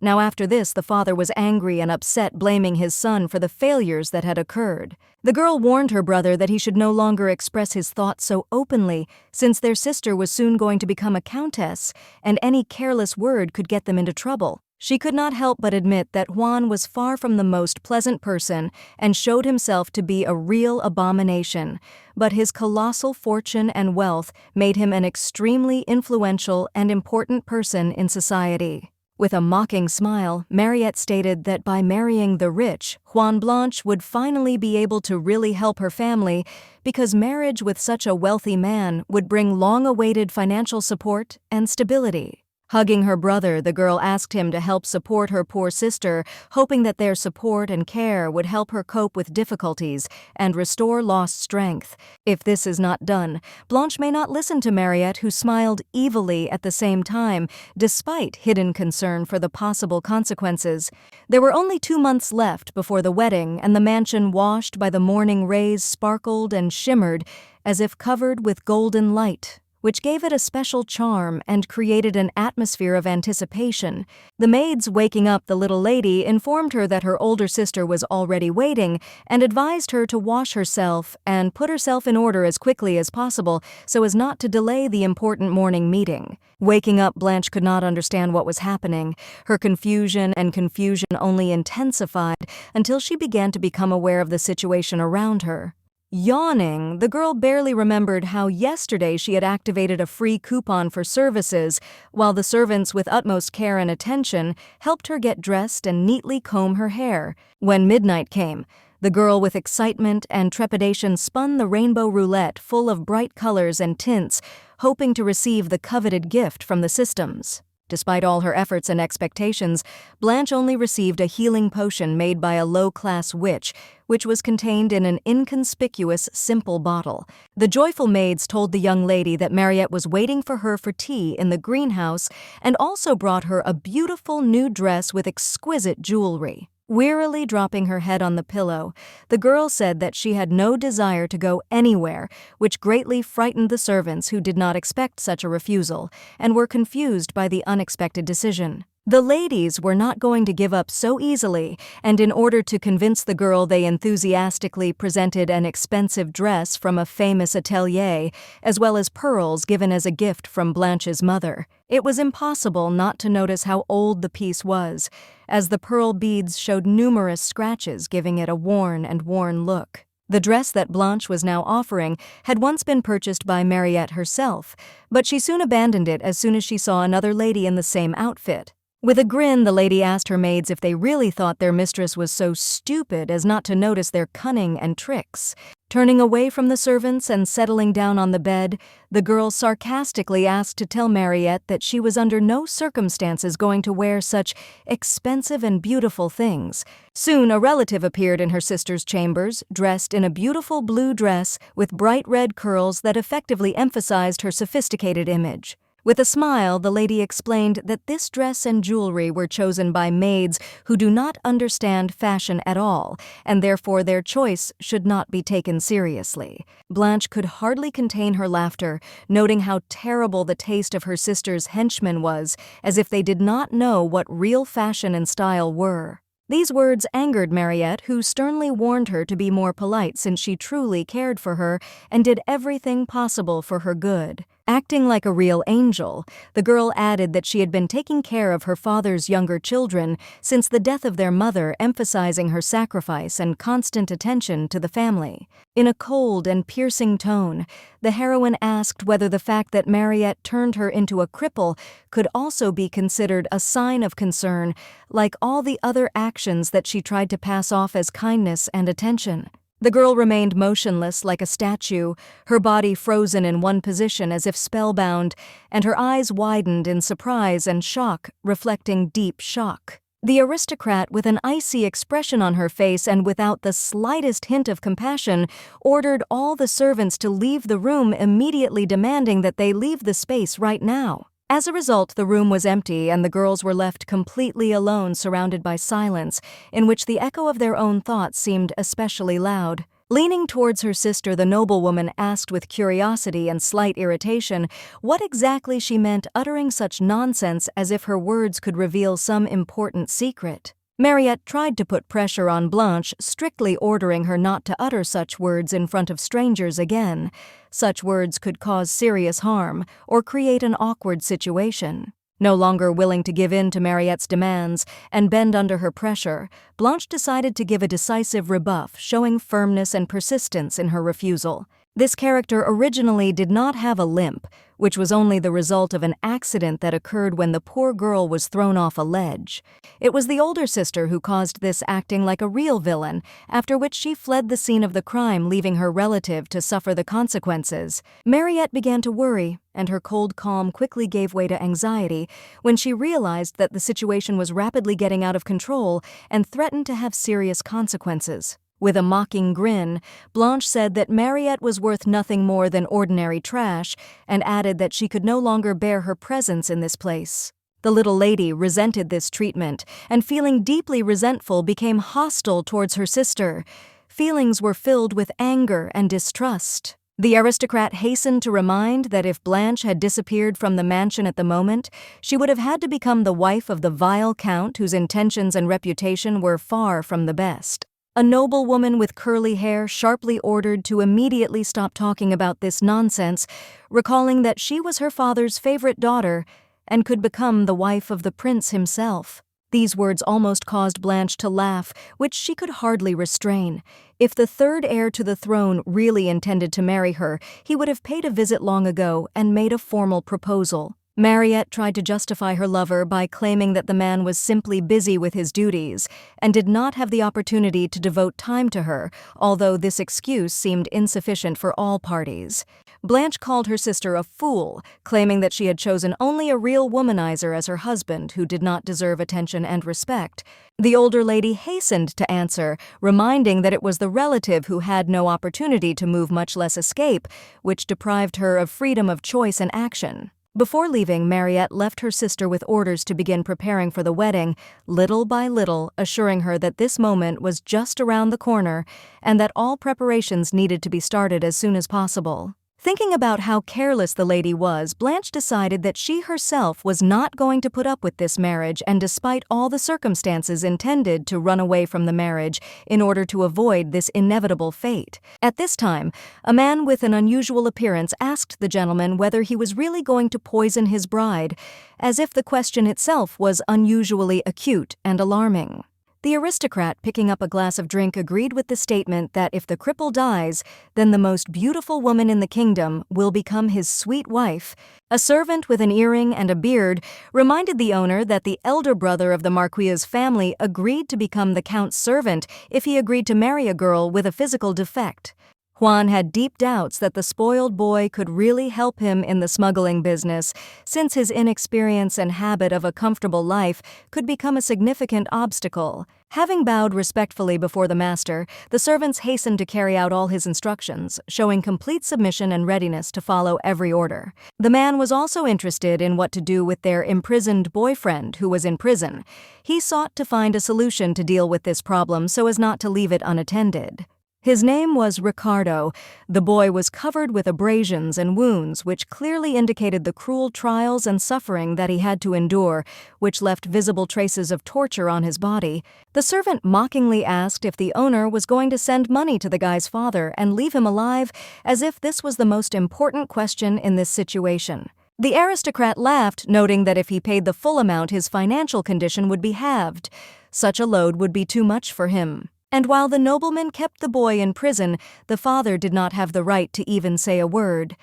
Now after this, the father was angry and upset, blaming his son for the failures that had occurred. The girl warned her brother that he should no longer express his thoughts so openly, since their sister was soon going to become a countess, and any careless word could get them into trouble. She could not help but admit that Juan was far from the most pleasant person and showed himself to be a real abomination, but his colossal fortune and wealth made him an extremely influential and important person in society. With a mocking smile, Mariette stated that by marrying the rich, Juan Blanche would finally be able to really help her family because marriage with such a wealthy man would bring long-awaited financial support and stability. Hugging her brother, the girl asked him to help support her poor sister, hoping that their support and care would help her cope with difficulties and restore lost strength. If this is not done, Blanche may not listen to Mariette, who smiled evilly at the same time, despite hidden concern for the possible consequences. There were only 2 months left before the wedding, and the mansion, washed by the morning rays, sparkled and shimmered as if covered with golden light, which gave it a special charm and created an atmosphere of anticipation. The maids, waking up the little lady, informed her that her older sister was already waiting and advised her to wash herself and put herself in order as quickly as possible so as not to delay the important morning meeting. Waking up, Blanche could not understand what was happening. Her confusion only intensified until she began to become aware of the situation around her. Yawning, the girl barely remembered how yesterday she had activated a free coupon for services, while the servants, with utmost care and attention, helped her get dressed and neatly comb her hair. When midnight came, the girl, with excitement and trepidation, spun the rainbow roulette full of bright colors and tints, hoping to receive the coveted gift from the systems. Despite all her efforts and expectations, Blanche only received a healing potion made by a low-class witch, which was contained in an inconspicuous, simple bottle. The joyful maids told the young lady that Mariette was waiting for her for tea in the greenhouse and also brought her a beautiful new dress with exquisite jewelry. Wearily dropping her head on the pillow, the girl said that she had no desire to go anywhere, which greatly frightened the servants, who did not expect such a refusal and were confused by the unexpected decision. The ladies were not going to give up so easily, and in order to convince the girl, they enthusiastically presented an expensive dress from a famous atelier, as well as pearls given as a gift from Blanche's mother. It was impossible not to notice how old the piece was, as the pearl beads showed numerous scratches, giving it a worn look. The dress that Blanche was now offering had once been purchased by Mariette herself, but she soon abandoned it as soon as she saw another lady in the same outfit. With a grin, the lady asked her maids if they really thought their mistress was so stupid as not to notice their cunning and tricks. Turning away from the servants and settling down on the bed, the girl sarcastically asked to tell Mariette that she was under no circumstances going to wear such expensive and beautiful things. Soon a relative appeared in her sister's chambers, dressed in a beautiful blue dress with bright red curls that effectively emphasized her sophisticated image. With a smile, the lady explained that this dress and jewelry were chosen by maids who do not understand fashion at all, and therefore their choice should not be taken seriously. Blanche could hardly contain her laughter, noting how terrible the taste of her sister's henchmen was, as if they did not know what real fashion and style were. These words angered Mariette, who sternly warned her to be more polite, since she truly cared for her and did everything possible for her good. Acting like a real angel, the girl added that she had been taking care of her father's younger children since the death of their mother, emphasizing her sacrifice and constant attention to the family. In a cold and piercing tone, the heroine asked whether the fact that Mariette turned her into a cripple could also be considered a sign of concern, like all the other actions that she tried to pass off as kindness and attention. The girl remained motionless like a statue, her body frozen in one position as if spellbound, and her eyes widened in surprise and shock, reflecting deep shock. The aristocrat, with an icy expression on her face and without the slightest hint of compassion, ordered all the servants to leave the room, immediately demanding that they leave the space right now. As a result, the room was empty and the girls were left completely alone, surrounded by silence, in which the echo of their own thoughts seemed especially loud. Leaning towards her sister, the noblewoman asked with curiosity and slight irritation what exactly she meant, uttering such nonsense as if her words could reveal some important secret. Mariette tried to put pressure on Blanche, strictly ordering her not to utter such words in front of strangers again. Such words could cause serious harm or create an awkward situation. No longer willing to give in to Mariette's demands and bend under her pressure, Blanche decided to give a decisive rebuff, showing firmness and persistence in her refusal. This character originally did not have a limp, which was only the result of an accident that occurred when the poor girl was thrown off a ledge. It was the older sister who caused this, acting like a real villain, after which she fled the scene of the crime, leaving her relative to suffer the consequences. Mariette began to worry, and her cold calm quickly gave way to anxiety when she realized that the situation was rapidly getting out of control and threatened to have serious consequences. With a mocking grin, Blanche said that Mariette was worth nothing more than ordinary trash and added that she could no longer bear her presence in this place. The little lady resented this treatment and, feeling deeply resentful, became hostile towards her sister. Feelings were filled with anger and distrust. The aristocrat hastened to remind that if Blanche had disappeared from the mansion at the moment, she would have had to become the wife of the vile count whose intentions and reputation were far from the best. A noble woman with curly hair sharply ordered to immediately stop talking about this nonsense, recalling that she was her father's favorite daughter and could become the wife of the prince himself. These words almost caused Blanche to laugh, which she could hardly restrain. If the third heir to the throne really intended to marry her, he would have paid a visit long ago and made a formal proposal. Mariette tried to justify her lover by claiming that the man was simply busy with his duties and did not have the opportunity to devote time to her, although this excuse seemed insufficient for all parties. Blanche called her sister a fool, claiming that she had chosen only a real womanizer as her husband who did not deserve attention and respect. The older lady hastened to answer, reminding that it was the relative who had no opportunity to move, much less escape, which deprived her of freedom of choice and action. Before leaving, Mariette left her sister with orders to begin preparing for the wedding, little by little assuring her that this moment was just around the corner and that all preparations needed to be started as soon as possible. Thinking about how careless the lady was, Blanche decided that she herself was not going to put up with this marriage, and despite all the circumstances, intended to run away from the marriage in order to avoid this inevitable fate. At this time, a man with an unusual appearance asked the gentleman whether he was really going to poison his bride, as if the question itself was unusually acute and alarming. The aristocrat, picking up a glass of drink, agreed with the statement that if the cripple dies, then the most beautiful woman in the kingdom will become his sweet wife. A servant with an earring and a beard reminded the owner that the elder brother of the Marquis's family agreed to become the count's servant if he agreed to marry a girl with a physical defect. Juan had deep doubts that the spoiled boy could really help him in the smuggling business, since his inexperience and habit of a comfortable life could become a significant obstacle. Having bowed respectfully before the master, the servants hastened to carry out all his instructions, showing complete submission and readiness to follow every order. The man was also interested in what to do with their imprisoned boyfriend, who was in prison. He sought to find a solution to deal with this problem so as not to leave it unattended. His name was Ricardo. The boy was covered with abrasions and wounds, which clearly indicated the cruel trials and suffering that he had to endure, which left visible traces of torture on his body. The servant mockingly asked if the owner was going to send money to the guy's father and leave him alive, as if this was the most important question in this situation. The aristocrat laughed, noting that if he paid the full amount, his financial condition would be halved. Such a load would be too much for him. And while the nobleman kept the boy in prison, the father did not have the right to even say a word.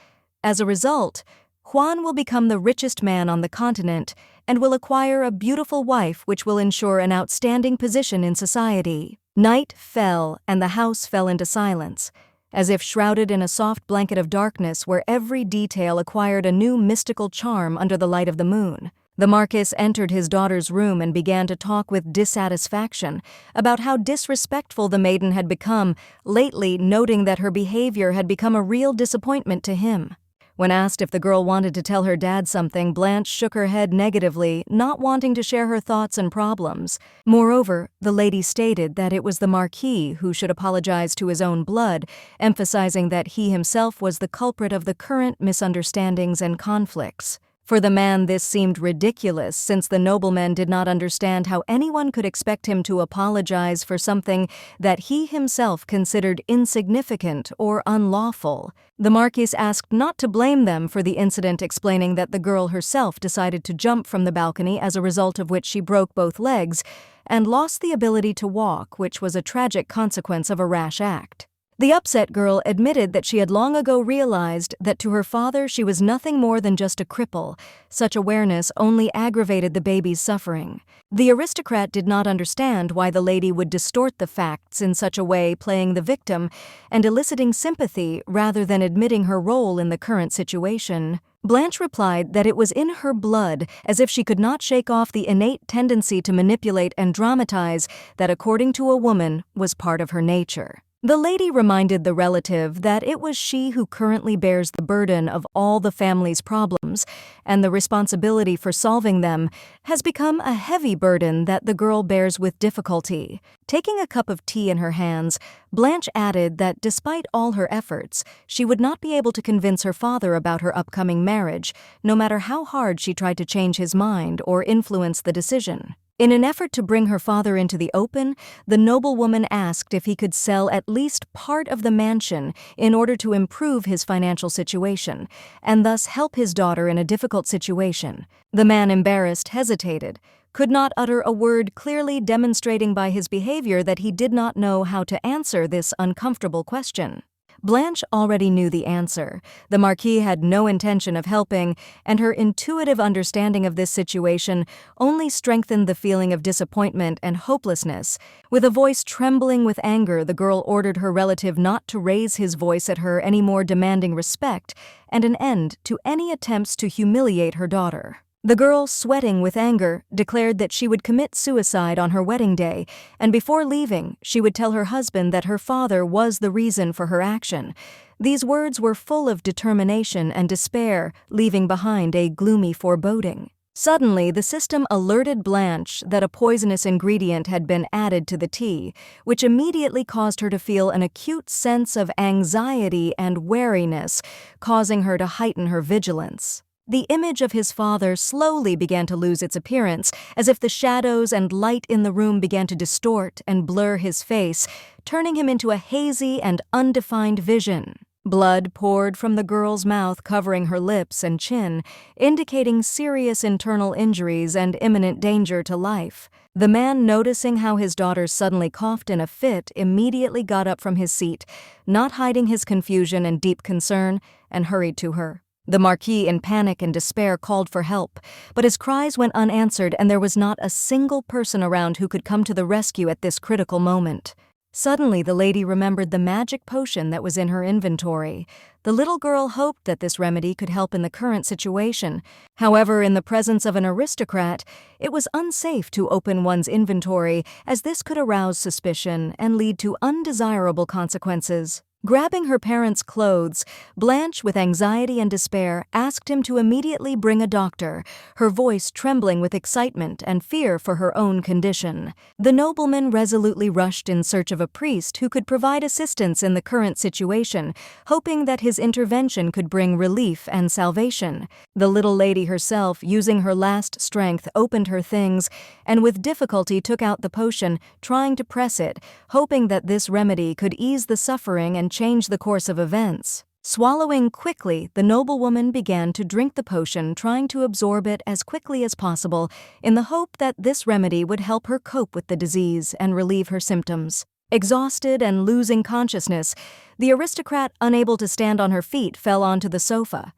As a result, Juan will become the richest man on the continent and will acquire a beautiful wife which will ensure an outstanding position in society. Night fell, and the house fell into silence, as if shrouded in a soft blanket of darkness where every detail acquired a new mystical charm under the light of the moon. The Marquis entered his daughter's room and began to talk with dissatisfaction about how disrespectful the maiden had become lately, noting that her behavior had become a real disappointment to him. When asked if the girl wanted to tell her dad something, Blanche shook her head negatively, not wanting to share her thoughts and problems. Moreover, the lady stated that it was the Marquis who should apologize to his own blood, emphasizing that he himself was the culprit of the current misunderstandings and conflicts. For the man, this seemed ridiculous, since the nobleman did not understand how anyone could expect him to apologize for something that he himself considered insignificant or unlawful. The Marquis asked not to blame them for the incident, explaining that the girl herself decided to jump from the balcony, as a result of which she broke both legs and lost the ability to walk, which was a tragic consequence of a rash act. The upset girl admitted that she had long ago realized that to her father she was nothing more than just a cripple. Such awareness only aggravated the baby's suffering. The aristocrat did not understand why the lady would distort the facts in such a way, playing the victim and eliciting sympathy rather than admitting her role in the current situation. Blanche replied that it was in her blood, as if she could not shake off the innate tendency to manipulate and dramatize that, according to a woman, was part of her nature. The lady reminded the relative that it was she who currently bears the burden of all the family's problems, and the responsibility for solving them has become a heavy burden that the girl bears with difficulty. Taking a cup of tea in her hands, Blanche added that despite all her efforts, she would not be able to convince her father about her upcoming marriage, no matter how hard she tried to change his mind or influence the decision. In an effort to bring her father into the open, the noblewoman asked if he could sell at least part of the mansion in order to improve his financial situation, and thus help his daughter in a difficult situation. The man, embarrassed, hesitated, could not utter a word, clearly demonstrating by his behavior that he did not know how to answer this uncomfortable question. Blanche already knew the answer. The Marquis had no intention of helping, and her intuitive understanding of this situation only strengthened the feeling of disappointment and hopelessness. With a voice trembling with anger, the girl ordered her relative not to raise his voice at her anymore, demanding respect and an end to any attempts to humiliate her daughter. The girl, sweating with anger, declared that she would commit suicide on her wedding day, and before leaving, she would tell her husband that her father was the reason for her action. These words were full of determination and despair, leaving behind a gloomy foreboding. Suddenly, the system alerted Blanche that a poisonous ingredient had been added to the tea, which immediately caused her to feel an acute sense of anxiety and wariness, causing her to heighten her vigilance. The image of his father slowly began to lose its appearance, as if the shadows and light in the room began to distort and blur his face, turning him into a hazy and undefined vision. Blood poured from the girl's mouth, covering her lips and chin, indicating serious internal injuries and imminent danger to life. The man, noticing how his daughter suddenly coughed in a fit, immediately got up from his seat, not hiding his confusion and deep concern, and hurried to her. The Marquis, in panic and despair, called for help, but his cries went unanswered, and there was not a single person around who could come to the rescue at this critical moment. Suddenly, the lady remembered the magic potion that was in her inventory. The little girl hoped that this remedy could help in the current situation. However, in the presence of an aristocrat, it was unsafe to open one's inventory, as this could arouse suspicion and lead to undesirable consequences. Grabbing her parents' clothes, Blanche, with anxiety and despair, asked him to immediately bring a doctor, her voice trembling with excitement and fear for her own condition. The nobleman resolutely rushed in search of a priest who could provide assistance in the current situation, hoping that his intervention could bring relief and salvation. The little lady herself, using her last strength, opened her things and with difficulty took out the potion, trying to press it, hoping that this remedy could ease the suffering and change the course of events. Swallowing quickly, the noblewoman began to drink the potion, trying to absorb it as quickly as possible, in the hope that this remedy would help her cope with the disease and relieve her symptoms. Exhausted and losing consciousness, the aristocrat, unable to stand on her feet, fell onto the sofa.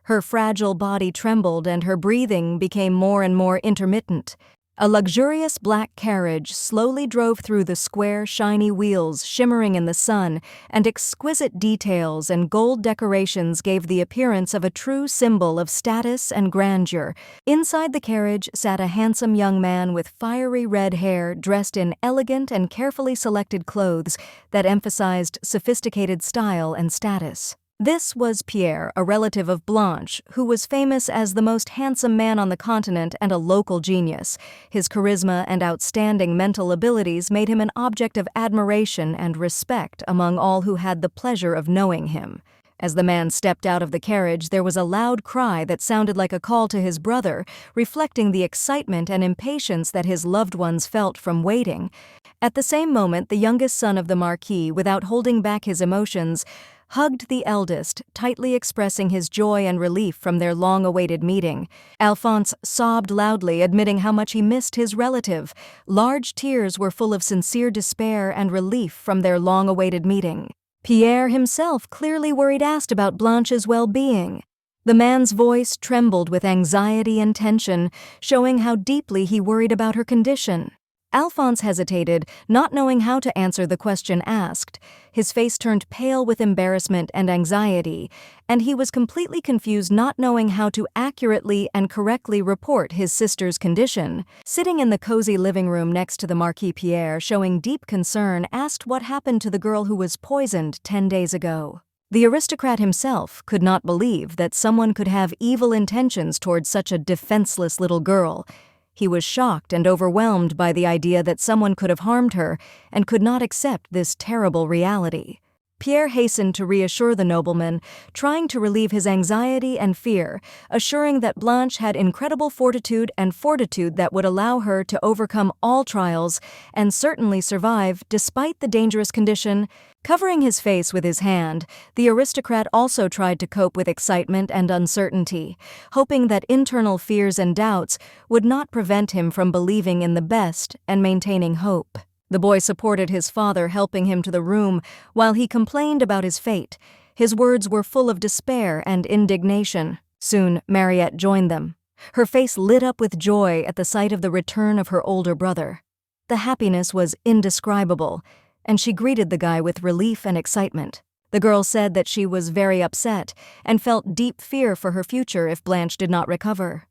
Her fragile body trembled and her breathing became more and more intermittent. A luxurious black carriage slowly drove through the square, shiny wheels shimmering in the sun, and exquisite details and gold decorations gave the appearance of a true symbol of status and grandeur. Inside the carriage sat a handsome young man with fiery red hair, dressed in elegant and carefully selected clothes that emphasized sophisticated style and status. This was Pierre, a relative of Blanche, who was famous as the most handsome man on the continent and a local genius. His charisma and outstanding mental abilities made him an object of admiration and respect among all who had the pleasure of knowing him. As the man stepped out of the carriage, there was a loud cry that sounded like a call to his brother, reflecting the excitement and impatience that his loved ones felt from waiting. At the same moment, the youngest son of the Marquis, without holding back his emotions, hugged the eldest, tightly expressing his joy and relief from their long-awaited meeting. Alphonse sobbed loudly, admitting how much he missed his relative. Large tears were full of sincere despair and relief from their long-awaited meeting. Pierre himself, clearly worried, asked about Blanche's well-being. The man's voice trembled with anxiety and tension, showing how deeply he worried about her condition. Alphonse hesitated, not knowing how to answer the question asked. His face turned pale with embarrassment and anxiety, and he was completely confused, not knowing how to accurately and correctly report his sister's condition. Sitting in the cozy living room next to the Marquis, Pierre, showing deep concern, asked what happened to the girl who was poisoned 10 days ago. The aristocrat himself could not believe that someone could have evil intentions towards such a defenseless little girl. He was shocked and overwhelmed by the idea that someone could have harmed her and could not accept this terrible reality. Pierre hastened to reassure the nobleman, trying to relieve his anxiety and fear, assuring that Blanche had incredible fortitude and fortitude that would allow her to overcome all trials and certainly survive despite the dangerous condition. Covering his face with his hand, the aristocrat also tried to cope with excitement and uncertainty, hoping that internal fears and doubts would not prevent him from believing in the best and maintaining hope. The boy supported his father, helping him to the room while he complained about his fate. His words were full of despair and indignation. Soon, Mariette joined them. Her face lit up with joy at the sight of the return of her older brother. The happiness was indescribable, and she greeted the guy with relief and excitement. The girl said that she was very upset and felt deep fear for her future if Blanche did not recover.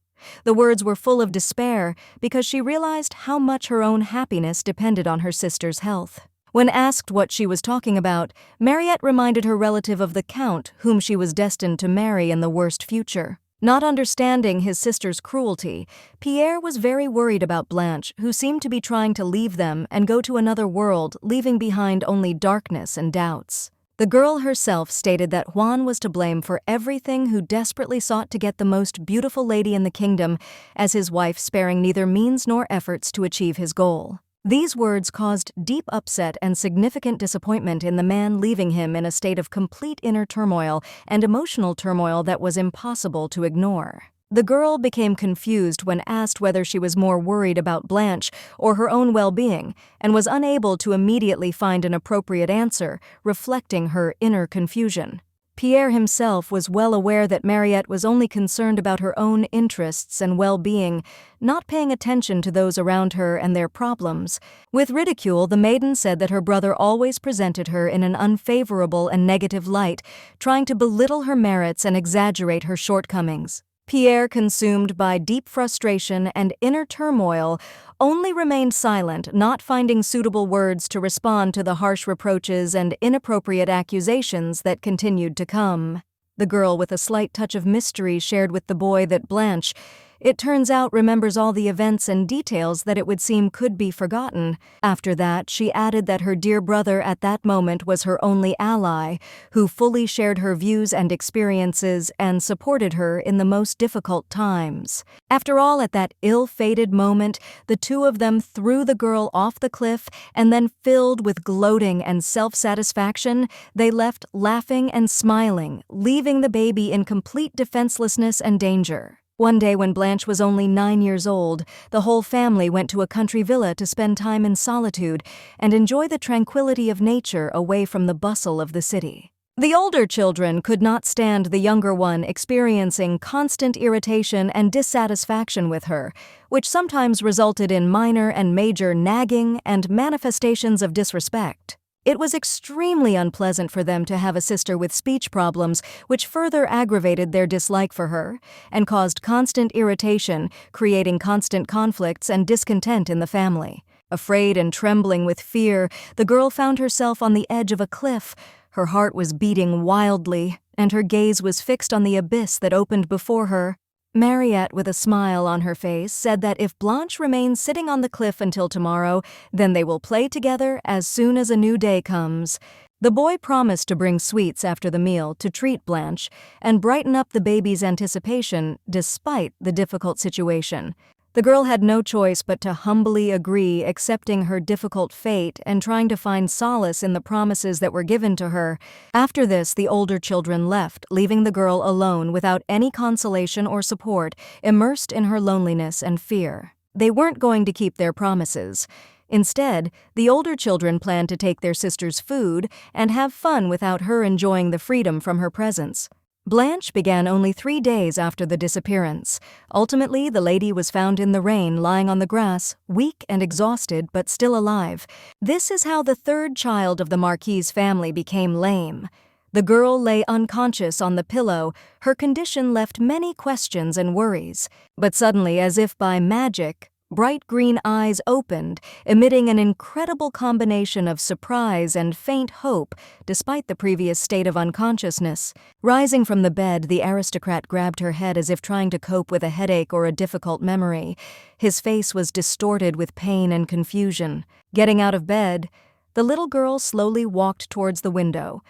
The words were full of despair because she realized how much her own happiness depended on her sister's health. When asked what she was talking about, Mariette reminded her relative of the Count whom she was destined to marry in the worst future. Not understanding his sister's cruelty, Pierre was very worried about Blanche, who seemed to be trying to leave them and go to another world, leaving behind only darkness and doubts. The girl herself stated that Juan was to blame for everything, who desperately sought to get the most beautiful lady in the kingdom as his wife, sparing neither means nor efforts to achieve his goal. These words caused deep upset and significant disappointment in the man, leaving him in a state of complete inner turmoil and emotional turmoil that was impossible to ignore. The girl became confused when asked whether she was more worried about Blanche or her own well-being, and was unable to immediately find an appropriate answer, reflecting her inner confusion. Pierre himself was well aware that Mariette was only concerned about her own interests and well-being, not paying attention to those around her and their problems. With ridicule, the maiden said that her brother always presented her in an unfavorable and negative light, trying to belittle her merits and exaggerate her shortcomings. Pierre, consumed by deep frustration and inner turmoil, only remained silent, not finding suitable words to respond to the harsh reproaches and inappropriate accusations that continued to come. The girl, with a slight touch of mystery, shared with the boy that Blanche, it turns out, remembers all the events and details that it would seem could be forgotten. After that, she added that her dear brother at that moment was her only ally, who fully shared her views and experiences and supported her in the most difficult times. After all, at that ill-fated moment, the two of them threw the girl off the cliff, and then, filled with gloating and self-satisfaction, they left laughing and smiling, leaving the baby in complete defenselessness and danger. One day, when Blanche was only 9 years old, the whole family went to a country villa to spend time in solitude and enjoy the tranquility of nature away from the bustle of the city. The older children could not stand the younger one experiencing constant irritation and dissatisfaction with her, which sometimes resulted in minor and major nagging and manifestations of disrespect. It was extremely unpleasant for them to have a sister with speech problems, which further aggravated their dislike for her and caused constant irritation, creating constant conflicts and discontent in the family. Afraid and trembling with fear, the girl found herself on the edge of a cliff. Her heart was beating wildly, and her gaze was fixed on the abyss that opened before her. Mariette, with a smile on her face, said that if Blanche remains sitting on the cliff until tomorrow, then they will play together as soon as a new day comes. The boy promised to bring sweets after the meal to treat Blanche and brighten up the baby's anticipation despite the difficult situation. The girl had no choice but to humbly agree, accepting her difficult fate and trying to find solace in the promises that were given to her. After this, the older children left, leaving the girl alone without any consolation or support, immersed in her loneliness and fear. They weren't going to keep their promises. Instead, the older children planned to take their sister's food and have fun without her enjoying the freedom from her presence. Blanche began only 3 days after the disappearance. Ultimately, the lady was found in the rain, lying on the grass, weak and exhausted, but still alive. This is how the third child of the Marquis family became lame. The girl lay unconscious on the pillow. Her condition left many questions and worries. But suddenly, as if by magic, bright green eyes opened, emitting an incredible combination of surprise and faint hope, despite the previous state of unconsciousness. Rising from the bed, the aristocrat grabbed her head as if trying to cope with a headache or a difficult memory. His face was distorted with pain and confusion. Getting out of bed, the little girl slowly walked towards the window.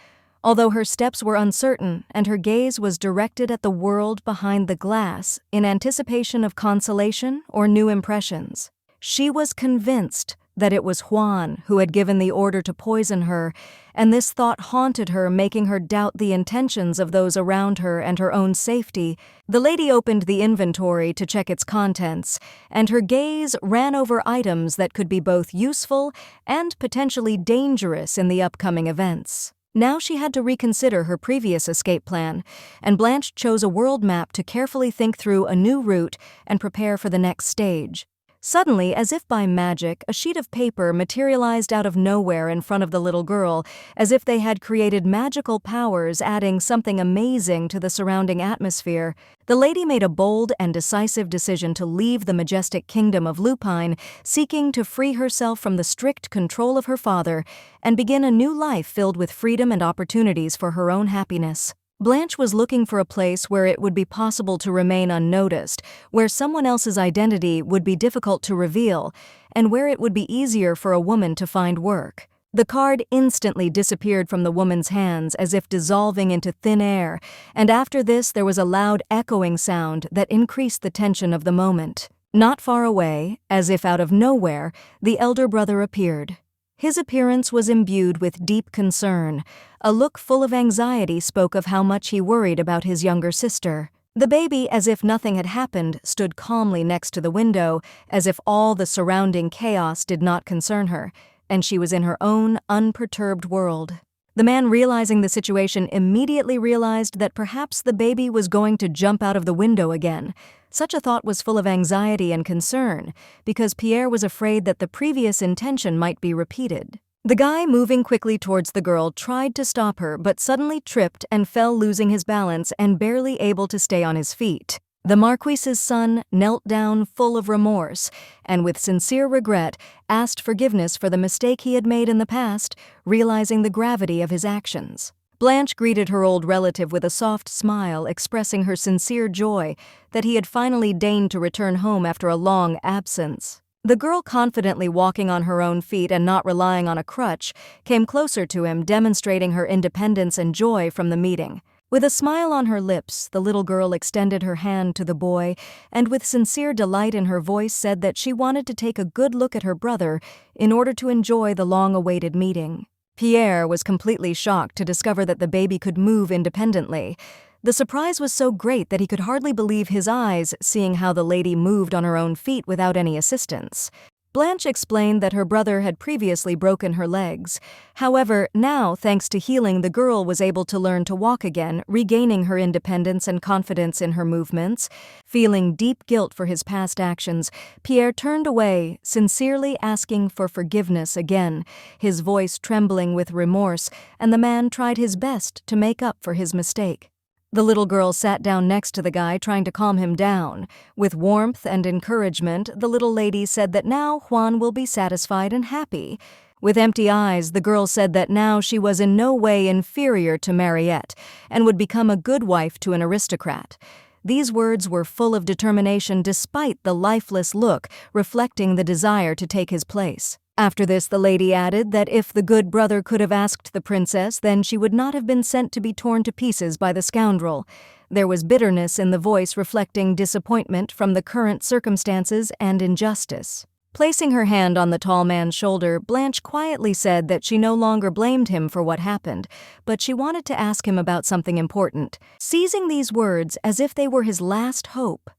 Although her steps were uncertain and her gaze was directed at the world behind the glass in anticipation of consolation or new impressions, she was convinced that it was Juan who had given the order to poison her, and this thought haunted her, making her doubt the intentions of those around her and her own safety. The lady opened the inventory to check its contents, and her gaze ran over items that could be both useful and potentially dangerous in the upcoming events. Now she had to reconsider her previous escape plan, and Blanche chose a world map to carefully think through a new route and prepare for the next stage. Suddenly, as if by magic, a sheet of paper materialized out of nowhere in front of the little girl, as if they had created magical powers, adding something amazing to the surrounding atmosphere. The lady made a bold and decisive decision to leave the majestic kingdom of Lupine, seeking to free herself from the strict control of her father and begin a new life filled with freedom and opportunities for her own happiness. Blanche was looking for a place where it would be possible to remain unnoticed, where someone else's identity would be difficult to reveal, and where it would be easier for a woman to find work. The card instantly disappeared from the woman's hands as if dissolving into thin air, and after this there was a loud echoing sound that increased the tension of the moment. Not far away, as if out of nowhere, the elder brother appeared. His appearance was imbued with deep concern. A look full of anxiety spoke of how much he worried about his younger sister. The baby, as if nothing had happened, stood calmly next to the window, as if all the surrounding chaos did not concern her, and she was in her own unperturbed world. The man, realizing the situation, immediately realized that perhaps the baby was going to jump out of the window again. Such a thought was full of anxiety and concern, because Pierre was afraid that the previous intention might be repeated. The guy, moving quickly towards the girl, tried to stop her, but suddenly tripped and fell, losing his balance and barely able to stay on his feet. The Marquis's son knelt down full of remorse, and with sincere regret asked forgiveness for the mistake he had made in the past, realizing the gravity of his actions. Blanche greeted her old relative with a soft smile, expressing her sincere joy that he had finally deigned to return home after a long absence. The girl, confidently walking on her own feet and not relying on a crutch, came closer to him, demonstrating her independence and joy from the meeting. With a smile on her lips, the little girl extended her hand to the boy and with sincere delight in her voice said that she wanted to take a good look at her brother in order to enjoy the long-awaited meeting. Pierre was completely shocked to discover that the baby could move independently. The surprise was so great that he could hardly believe his eyes, seeing how the lady moved on her own feet without any assistance. Blanche explained that her brother had previously broken her legs. However, now, thanks to healing, the girl was able to learn to walk again, regaining her independence and confidence in her movements. Feeling deep guilt for his past actions, Pierre turned away, sincerely asking for forgiveness again, his voice trembling with remorse, and the man tried his best to make up for his mistake. The little girl sat down next to the guy, trying to calm him down. With warmth and encouragement, the little lady said that now Juan will be satisfied and happy. With empty eyes, the girl said that now she was in no way inferior to Mariette and would become a good wife to an aristocrat. These words were full of determination despite the lifeless look, reflecting the desire to take his place. After this, the lady added that if the good brother could have asked the princess, then she would not have been sent to be torn to pieces by the scoundrel. There was bitterness in the voice, reflecting disappointment from the current circumstances and injustice. Placing her hand on the tall man's shoulder, Blanche quietly said that she no longer blamed him for what happened, but she wanted to ask him about something important. Seizing these words as if they were his last hope,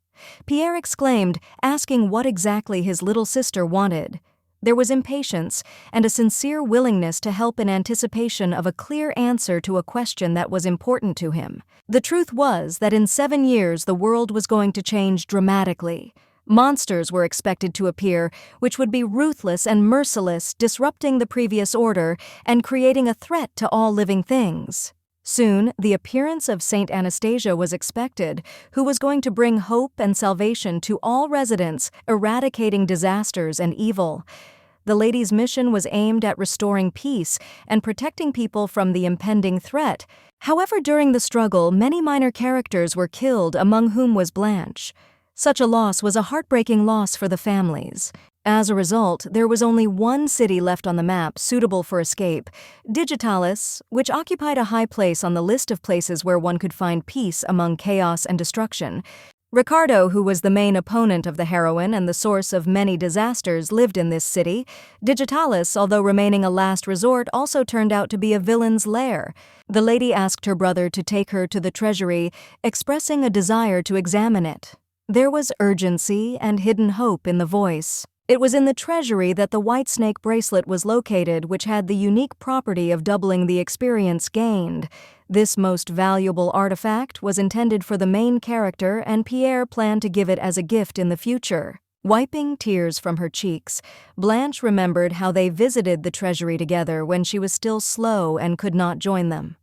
Pierre exclaimed, asking what exactly his little sister wanted. There was impatience and a sincere willingness to help in anticipation of a clear answer to a question that was important to him. The truth was that in 7 years the world was going to change dramatically. Monsters were expected to appear, which would be ruthless and merciless, disrupting the previous order and creating a threat to all living things. Soon, the appearance of Saint Anastasia was expected, who was going to bring hope and salvation to all residents, eradicating disasters and evil. The lady's mission was aimed at restoring peace and protecting people from the impending threat. However, during the struggle, many minor characters were killed, among whom was Blanche. Such a loss was a heartbreaking loss for the families. As a result, there was only one city left on the map suitable for escape, Digitalis, which occupied a high place on the list of places where one could find peace among chaos and destruction. Ricardo, who was the main opponent of the heroine and the source of many disasters, lived in this city. Digitalis, although remaining a last resort, also turned out to be a villain's lair. The lady asked her brother to take her to the treasury, expressing a desire to examine it. There was urgency and hidden hope in the voice. It was in the treasury that the white snake bracelet was located, which had the unique property of doubling the experience gained. This most valuable artifact was intended for the main character, and Pierre planned to give it as a gift in the future. Wiping tears from her cheeks, Blanche remembered how they visited the treasury together when she was still slow and could not join them.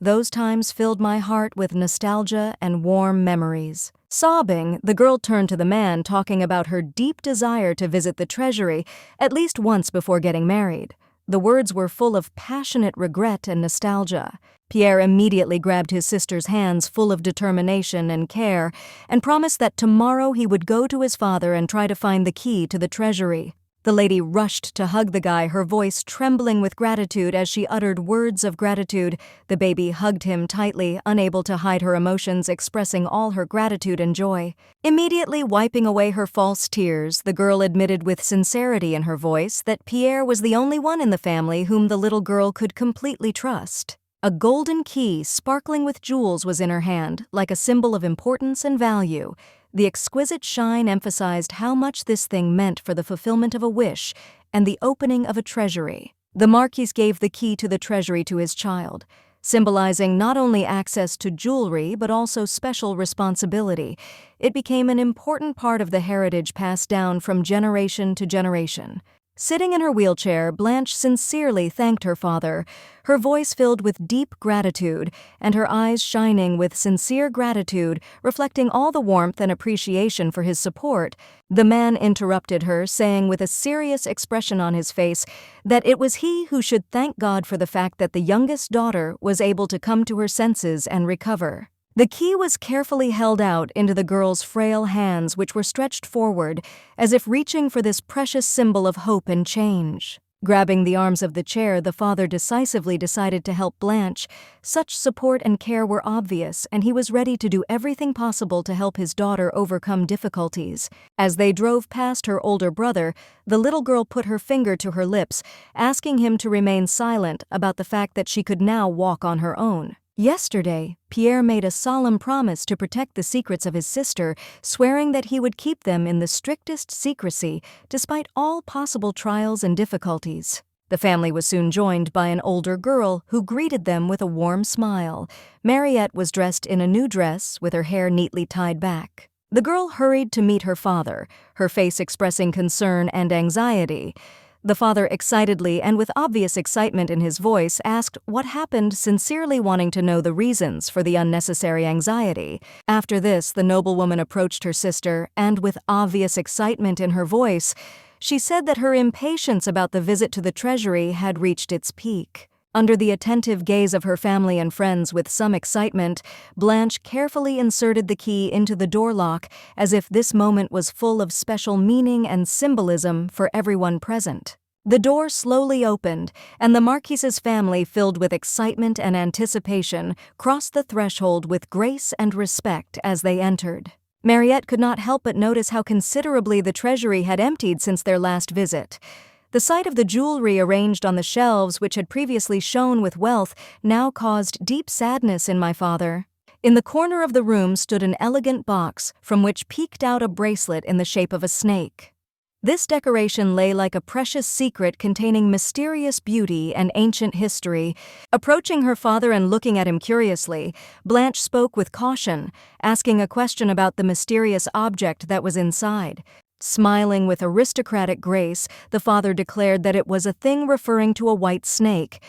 Those times filled my heart with nostalgia and warm memories. Sobbing, the girl turned to the man, talking about her deep desire to visit the treasury at least once before getting married. The words were full of passionate regret and nostalgia. Pierre immediately grabbed his sister's hands, full of determination and care, and promised that tomorrow he would go to his father and try to find the key to the treasury. The lady rushed to hug the guy, her voice trembling with gratitude as she uttered words of gratitude. The baby hugged him tightly, unable to hide her emotions, expressing all her gratitude and joy. Immediately wiping away her false tears, the girl admitted with sincerity in her voice that Pierre was the only one in the family whom the little girl could completely trust. A golden key, sparkling with jewels, was in her hand, like a symbol of importance and value. The exquisite shine emphasized how much this thing meant for the fulfillment of a wish and the opening of a treasury. The Marquis gave the key to the treasury to his child, symbolizing not only access to jewelry but also special responsibility. It became an important part of the heritage passed down from generation to generation. Sitting in her wheelchair, Blanche sincerely thanked her father, her voice filled with deep gratitude and her eyes shining with sincere gratitude, reflecting all the warmth and appreciation for his support. The man interrupted her, saying with a serious expression on his face that it was he who should thank God for the fact that the youngest daughter was able to come to her senses and recover. The key was carefully held out into the girl's frail hands, which were stretched forward, as if reaching for this precious symbol of hope and change. Grabbing the arms of the chair, the father decisively decided to help Blanche. Such support and care were obvious, and he was ready to do everything possible to help his daughter overcome difficulties. As they drove past her older brother, the little girl put her finger to her lips, asking him to remain silent about the fact that she could now walk on her own. Yesterday, Pierre made a solemn promise to protect the secrets of his sister, swearing that he would keep them in the strictest secrecy, despite all possible trials and difficulties. The family was soon joined by an older girl who greeted them with a warm smile. Mariette was dressed in a new dress, with her hair neatly tied back. The girl hurried to meet her father, her face expressing concern and anxiety. The father excitedly and with obvious excitement in his voice asked what happened, sincerely wanting to know the reasons for the unnecessary anxiety. After this, the noblewoman approached her sister, and with obvious excitement in her voice, she said that her impatience about the visit to the treasury had reached its peak. Under the attentive gaze of her family and friends with some excitement, Blanche carefully inserted the key into the door lock as if this moment was full of special meaning and symbolism for everyone present. The door slowly opened, and the Marquis's family, filled with excitement and anticipation, crossed the threshold with grace and respect as they entered. Mariette could not help but notice how considerably the treasury had emptied since their last visit. The sight of the jewelry arranged on the shelves, which had previously shone with wealth, now caused deep sadness in my father. In the corner of the room stood an elegant box from which peeked out a bracelet in the shape of a snake. This decoration lay like a precious secret containing mysterious beauty and ancient history. Approaching her father and looking at him curiously, Blanche spoke with caution, asking a question about the mysterious object that was inside. Smiling with aristocratic grace, the father declared that it was a thing referring to a white snake.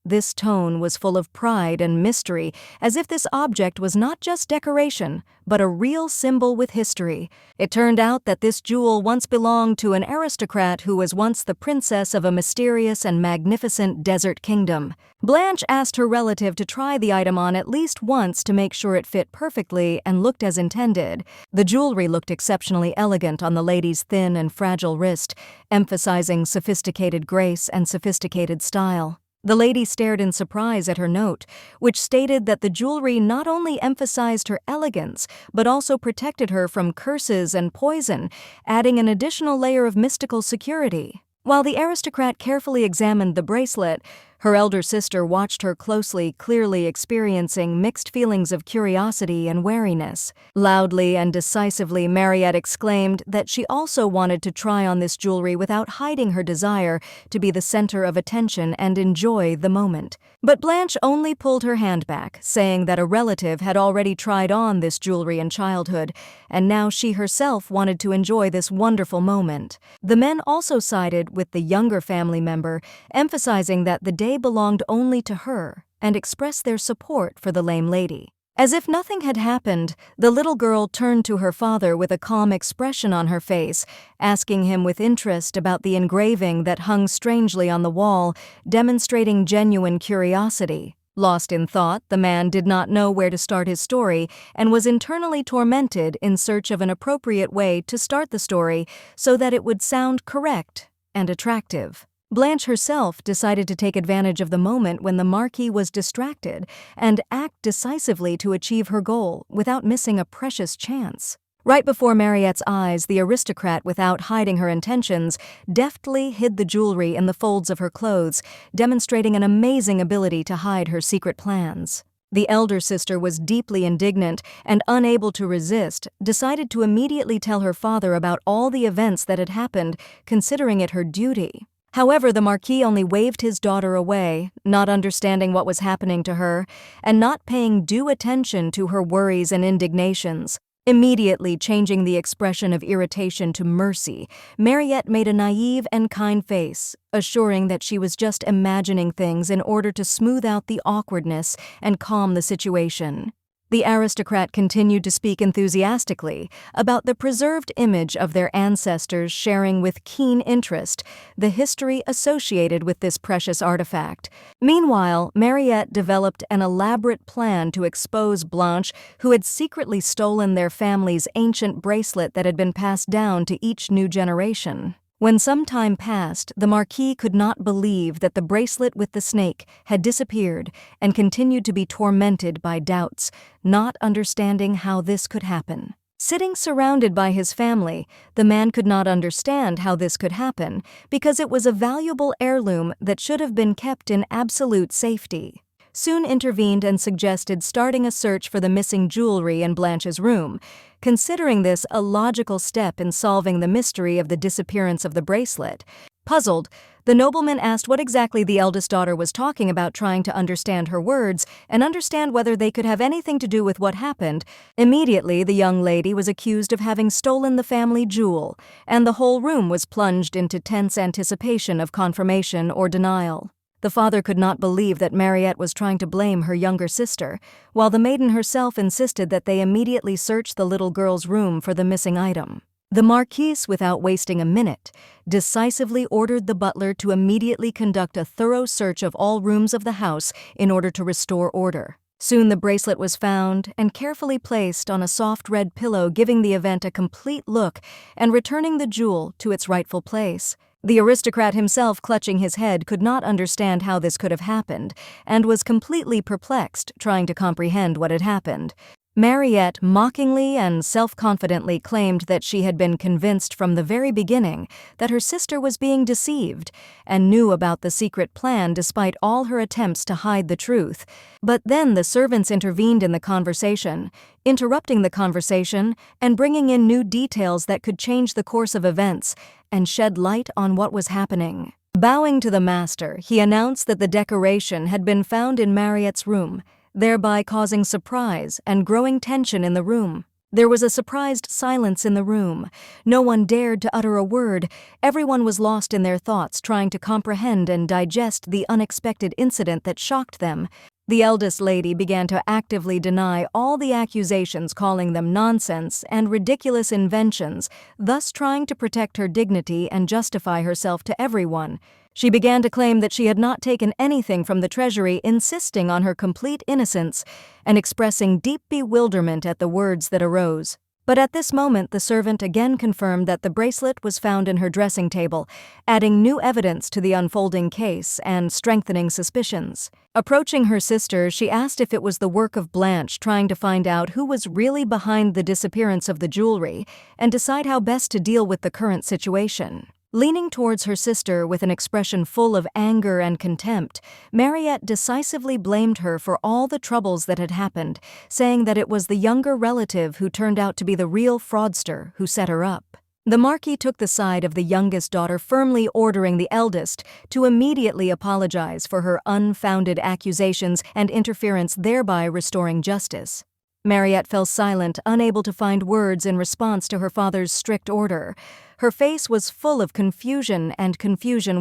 This tone was full of pride and mystery, as if this object was not just decoration, but a real symbol with history. It turned out that this jewel once belonged to an aristocrat who was once the princess of a mysterious and magnificent desert kingdom. Blanche asked her relative to try the item on at least once to make sure it fit perfectly and looked as intended. The jewelry looked exceptionally elegant on the lady's thin and fragile wrist, emphasizing sophisticated grace and sophisticated style. The lady stared in surprise at her note, which stated that the jewelry not only emphasized her elegance, but also protected her from curses and poison, adding an additional layer of mystical security. While the aristocrat carefully examined the bracelet, her elder sister watched her closely, clearly experiencing mixed feelings of curiosity and wariness. Loudly and decisively, Mariette exclaimed that she also wanted to try on this jewelry without hiding her desire to be the center of attention and enjoy the moment. But Blanche only pulled her hand back, saying that a relative had already tried on this jewelry in childhood, and now she herself wanted to enjoy this wonderful moment. The men also sided with the younger family member, emphasizing that the day belonged only to her, and expressed their support for the lame lady. As if nothing had happened, the little girl turned to her father with a calm expression on her face, asking him with interest about the engraving that hung strangely on the wall, demonstrating genuine curiosity. Lost in thought, the man did not know where to start his story and was internally tormented in search of an appropriate way to start the story so that it would sound correct and attractive. Blanche herself decided to take advantage of the moment when the Marquis was distracted and act decisively to achieve her goal without missing a precious chance. Right before Mariette's eyes, the aristocrat, without hiding her intentions, deftly hid the jewelry in the folds of her clothes, demonstrating an amazing ability to hide her secret plans. The elder sister was deeply indignant and, unable to resist, decided to immediately tell her father about all the events that had happened, considering it her duty. However, the Marquis only waved his daughter away, not understanding what was happening to her, and not paying due attention to her worries and indignations. Immediately changing the expression of irritation to mercy, Mariette made a naive and kind face, assuring that she was just imagining things in order to smooth out the awkwardness and calm the situation. The aristocrat continued to speak enthusiastically about the preserved image of their ancestors, sharing with keen interest the history associated with this precious artifact. Meanwhile, Mariette developed an elaborate plan to expose Blanche, who had secretly stolen their family's ancient bracelet that had been passed down to each new generation. When some time passed, the Marquis could not believe that the bracelet with the snake had disappeared and continued to be tormented by doubts, not understanding how this could happen. Sitting surrounded by his family, the man could not understand how this could happen because it was a valuable heirloom that should have been kept in absolute safety. Soon intervened and suggested starting a search for the missing jewelry in Blanche's room, considering this a logical step in solving the mystery of the disappearance of the bracelet. Puzzled, the nobleman asked what exactly the eldest daughter was talking about, trying to understand her words and understand whether they could have anything to do with what happened. Immediately, the young lady was accused of having stolen the family jewel, and the whole room was plunged into tense anticipation of confirmation or denial. The father could not believe that Mariette was trying to blame her younger sister, while the maiden herself insisted that they immediately search the little girl's room for the missing item. The Marquise, without wasting a minute, decisively ordered the butler to immediately conduct a thorough search of all rooms of the house in order to restore order. Soon the bracelet was found and carefully placed on a soft red pillow, giving the event a complete look and returning the jewel to its rightful place. The aristocrat himself, clutching his head, could not understand how this could have happened and was completely perplexed, trying to comprehend what had happened. Mariette mockingly and self-confidently claimed that she had been convinced from the very beginning that her sister was being deceived and knew about the secret plan despite all her attempts to hide the truth. But then the servants intervened in the conversation, interrupting the conversation and bringing in new details that could change the course of events and shed light on what was happening. Bowing to the master, he announced that the decoration had been found in Mariette's room, thereby causing surprise and growing tension in the room. There was a surprised silence in the room. No one dared to utter a word. Everyone was lost in their thoughts, trying to comprehend and digest the unexpected incident that shocked them. The eldest lady began to actively deny all the accusations, calling them nonsense and ridiculous inventions, thus trying to protect her dignity and justify herself to everyone. She began to claim that she had not taken anything from the treasury, insisting on her complete innocence and expressing deep bewilderment at the words that arose. But at this moment, the servant again confirmed that the bracelet was found in her dressing table, adding new evidence to the unfolding case and strengthening suspicions. Approaching her sister, she asked if it was the work of Blanche, trying to find out who was really behind the disappearance of the jewelry and decide how best to deal with the current situation. Leaning towards her sister with an expression full of anger and contempt, Mariette decisively blamed her for all the troubles that had happened, saying that it was the younger relative who turned out to be the real fraudster who set her up. The Marquis took the side of the youngest daughter, firmly ordering the eldest to immediately apologize for her unfounded accusations and interference, thereby restoring justice. Mariette fell silent, unable to find words in response to her father's strict order. Her face was full of confusion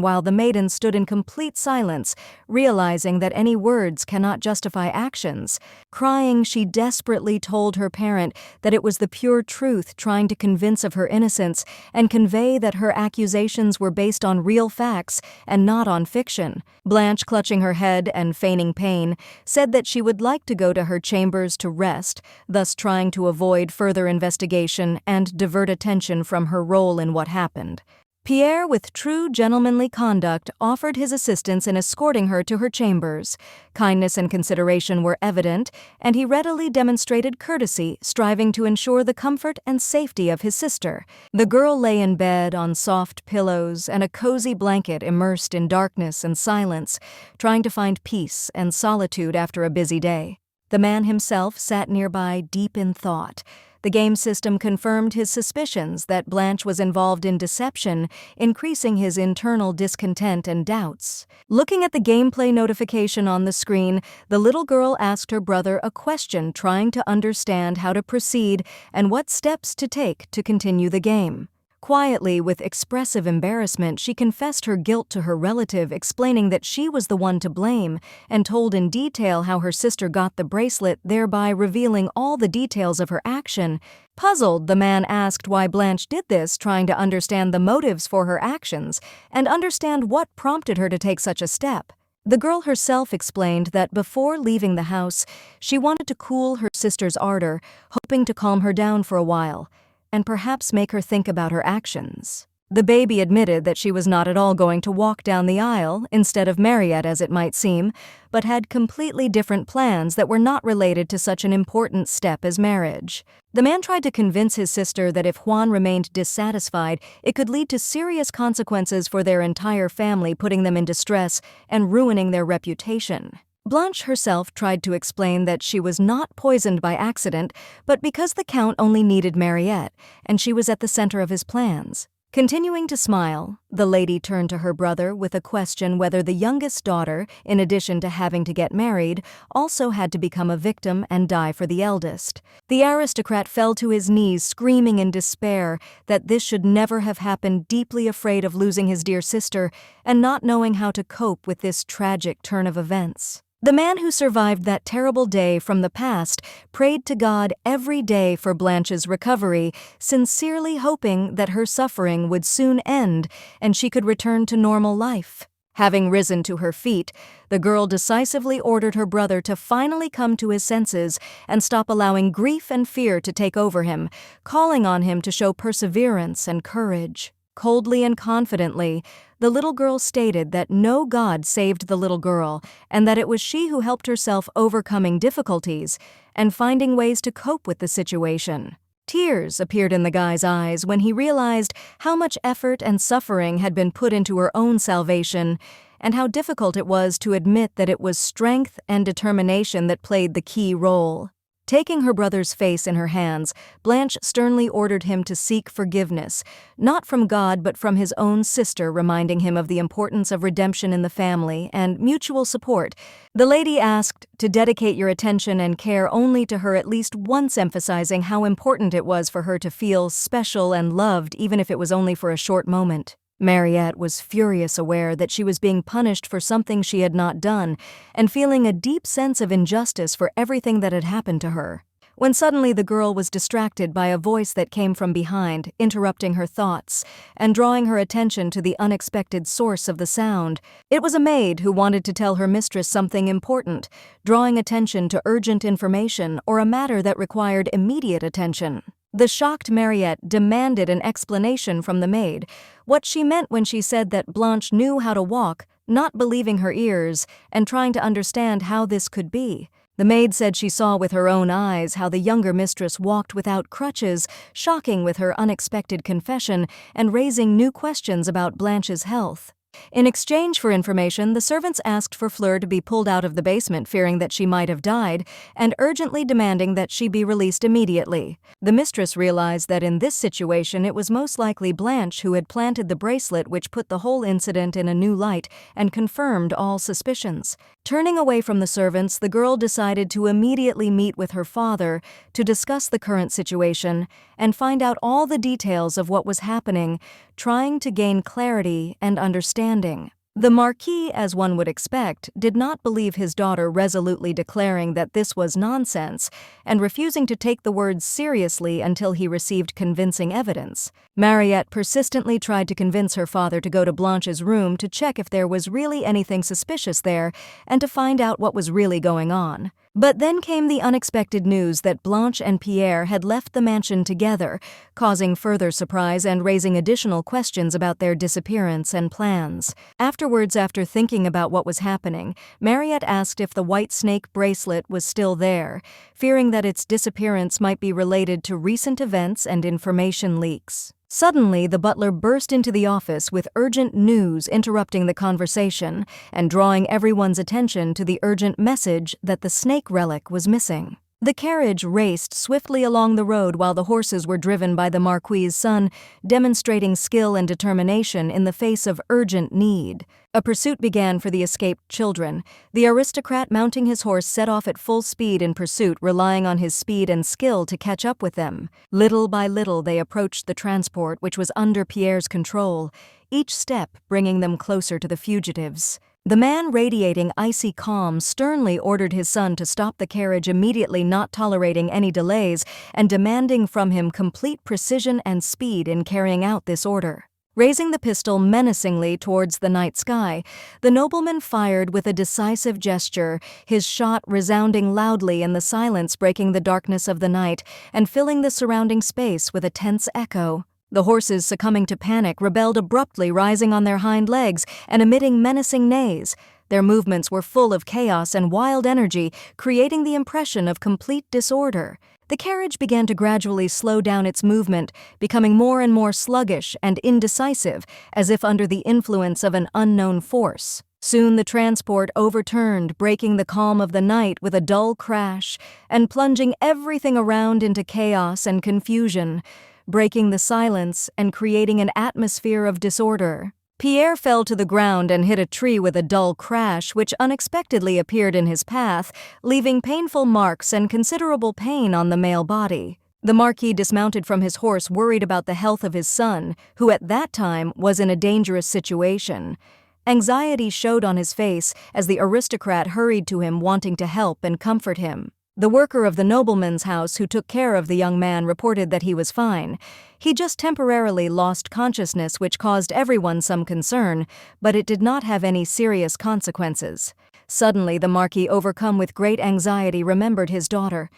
while the maiden stood in complete silence, realizing that any words cannot justify actions. Crying, she desperately told her parent that it was the pure truth, trying to convince of her innocence and convey that her accusations were based on real facts and not on fiction. Blanche, clutching her head and feigning pain, said that she would like to go to her chambers to rest, thus trying to avoid further investigation and divert attention from her role in what happened. Pierre, with true gentlemanly conduct, offered his assistance in escorting her to her chambers. Kindness and consideration were evident, and he readily demonstrated courtesy, striving to ensure the comfort and safety of his sister. The girl lay in bed on soft pillows and a cozy blanket, immersed in darkness and silence, trying to find peace and solitude after a busy day. The man himself sat nearby, deep in thought. The game system confirmed his suspicions that Blanche was involved in deception, increasing his internal discontent and doubts. Looking at the gameplay notification on the screen, the little girl asked her brother a question, trying to understand how to proceed and what steps to take to continue the game. Quietly, with expressive embarrassment, she confessed her guilt to her relative, explaining that she was the one to blame, and told in detail how her sister got the bracelet, thereby revealing all the details of her action. Puzzled, the man asked why Blanche did this, trying to understand the motives for her actions and understand what prompted her to take such a step. The girl herself explained that before leaving the house, she wanted to cool her sister's ardor, hoping to calm her down for a while and perhaps make her think about her actions. The baby admitted that she was not at all going to walk down the aisle instead of Mariette, as it might seem, but had completely different plans that were not related to such an important step as marriage. The man tried to convince his sister that if Juan remained dissatisfied, it could lead to serious consequences for their entire family, putting them in distress and ruining their reputation. Blanche herself tried to explain that she was not poisoned by accident, but because the Count only needed Mariette, and she was at the center of his plans. Continuing to smile, the lady turned to her brother with a question whether the youngest daughter, in addition to having to get married, also had to become a victim and die for the eldest. The aristocrat fell to his knees, screaming in despair that this should never have happened, deeply afraid of losing his dear sister and not knowing how to cope with this tragic turn of events. The man who survived that terrible day from the past prayed to God every day for Blanche's recovery, sincerely hoping that her suffering would soon end and she could return to normal life. Having risen to her feet, the girl decisively ordered her brother to finally come to his senses and stop allowing grief and fear to take over him, calling on him to show perseverance and courage. Coldly and confidently, the little girl stated that no god saved the little girl and that it was she who helped herself overcoming difficulties and finding ways to cope with the situation. Tears appeared in the guy's eyes when he realized how much effort and suffering had been put into her own salvation and how difficult it was to admit that it was strength and determination that played the key role. Taking her brother's face in her hands, Blanche sternly ordered him to seek forgiveness, not from God but from his own sister, reminding him of the importance of redemption in the family and mutual support. The lady asked to dedicate your attention and care only to her, at least once emphasizing how important it was for her to feel special and loved, even if it was only for a short moment. Mariette was furious, aware that she was being punished for something she had not done, and feeling a deep sense of injustice for everything that had happened to her. When suddenly the girl was distracted by a voice that came from behind, interrupting her thoughts and drawing her attention to the unexpected source of the sound. It was a maid who wanted to tell her mistress something important, drawing attention to urgent information or a matter that required immediate attention. The shocked Mariette demanded an explanation from the maid, what she meant when she said that Blanche knew how to walk, not believing her ears, and trying to understand how this could be. The maid said she saw with her own eyes how the younger mistress walked without crutches, shocking with her unexpected confession and raising new questions about Blanche's health. In exchange for information, the servants asked for Fleur to be pulled out of the basement, fearing that she might have died, and urgently demanding that she be released immediately. The mistress realized that in this situation it was most likely Blanche who had planted the bracelet, which put the whole incident in a new light and confirmed all suspicions. Turning away from the servants, the girl decided to immediately meet with her father to discuss the current situation and find out all the details of what was happening, trying to gain clarity and understanding. The Marquis, as one would expect, did not believe his daughter, resolutely declaring that this was nonsense and refusing to take the words seriously until he received convincing evidence. Mariette persistently tried to convince her father to go to Blanche's room to check if there was really anything suspicious there and to find out what was really going on. But then came the unexpected news that Blanche and Pierre had left the mansion together, causing further surprise and raising additional questions about their disappearance and plans. Afterwards, after thinking about what was happening, Mariette asked if the white snake bracelet was still there, fearing that its disappearance might be related to recent events and information leaks. Suddenly, the butler burst into the office with urgent news, interrupting the conversation and drawing everyone's attention to the urgent message that the snake relic was missing. The carriage raced swiftly along the road while the horses were driven by the Marquis's son, demonstrating skill and determination in the face of urgent need. A pursuit began for the escaped children. The aristocrat, mounting his horse, set off at full speed in pursuit, relying on his speed and skill to catch up with them. Little by little they approached the transport, which was under Pierre's control, each step bringing them closer to the fugitives. The man, radiating icy calm, sternly ordered his son to stop the carriage immediately, not tolerating any delays and demanding from him complete precision and speed in carrying out this order. Raising the pistol menacingly towards the night sky, the nobleman fired with a decisive gesture, his shot resounding loudly in the silence, breaking the darkness of the night and filling the surrounding space with a tense echo. The horses, succumbing to panic, rebelled abruptly, rising on their hind legs and emitting menacing neighs. Their movements were full of chaos and wild energy, creating the impression of complete disorder. The carriage began to gradually slow down its movement, becoming more and more sluggish and indecisive, as if under the influence of an unknown force. Soon the transport overturned, breaking the calm of the night with a dull crash and plunging everything around into chaos and confusion, breaking the silence and creating an atmosphere of disorder. Pierre fell to the ground and hit a tree with a dull crash, which unexpectedly appeared in his path, leaving painful marks and considerable pain on the male body. The Marquis dismounted from his horse, worried about the health of his son, who at that time was in a dangerous situation. Anxiety showed on his face as the aristocrat hurried to him, wanting to help and comfort him. The worker of the nobleman's house who took care of the young man reported that he was fine. He just temporarily lost consciousness, which caused everyone some concern, but it did not have any serious consequences. Suddenly, the Marquis, overcome with great anxiety, remembered his daughter.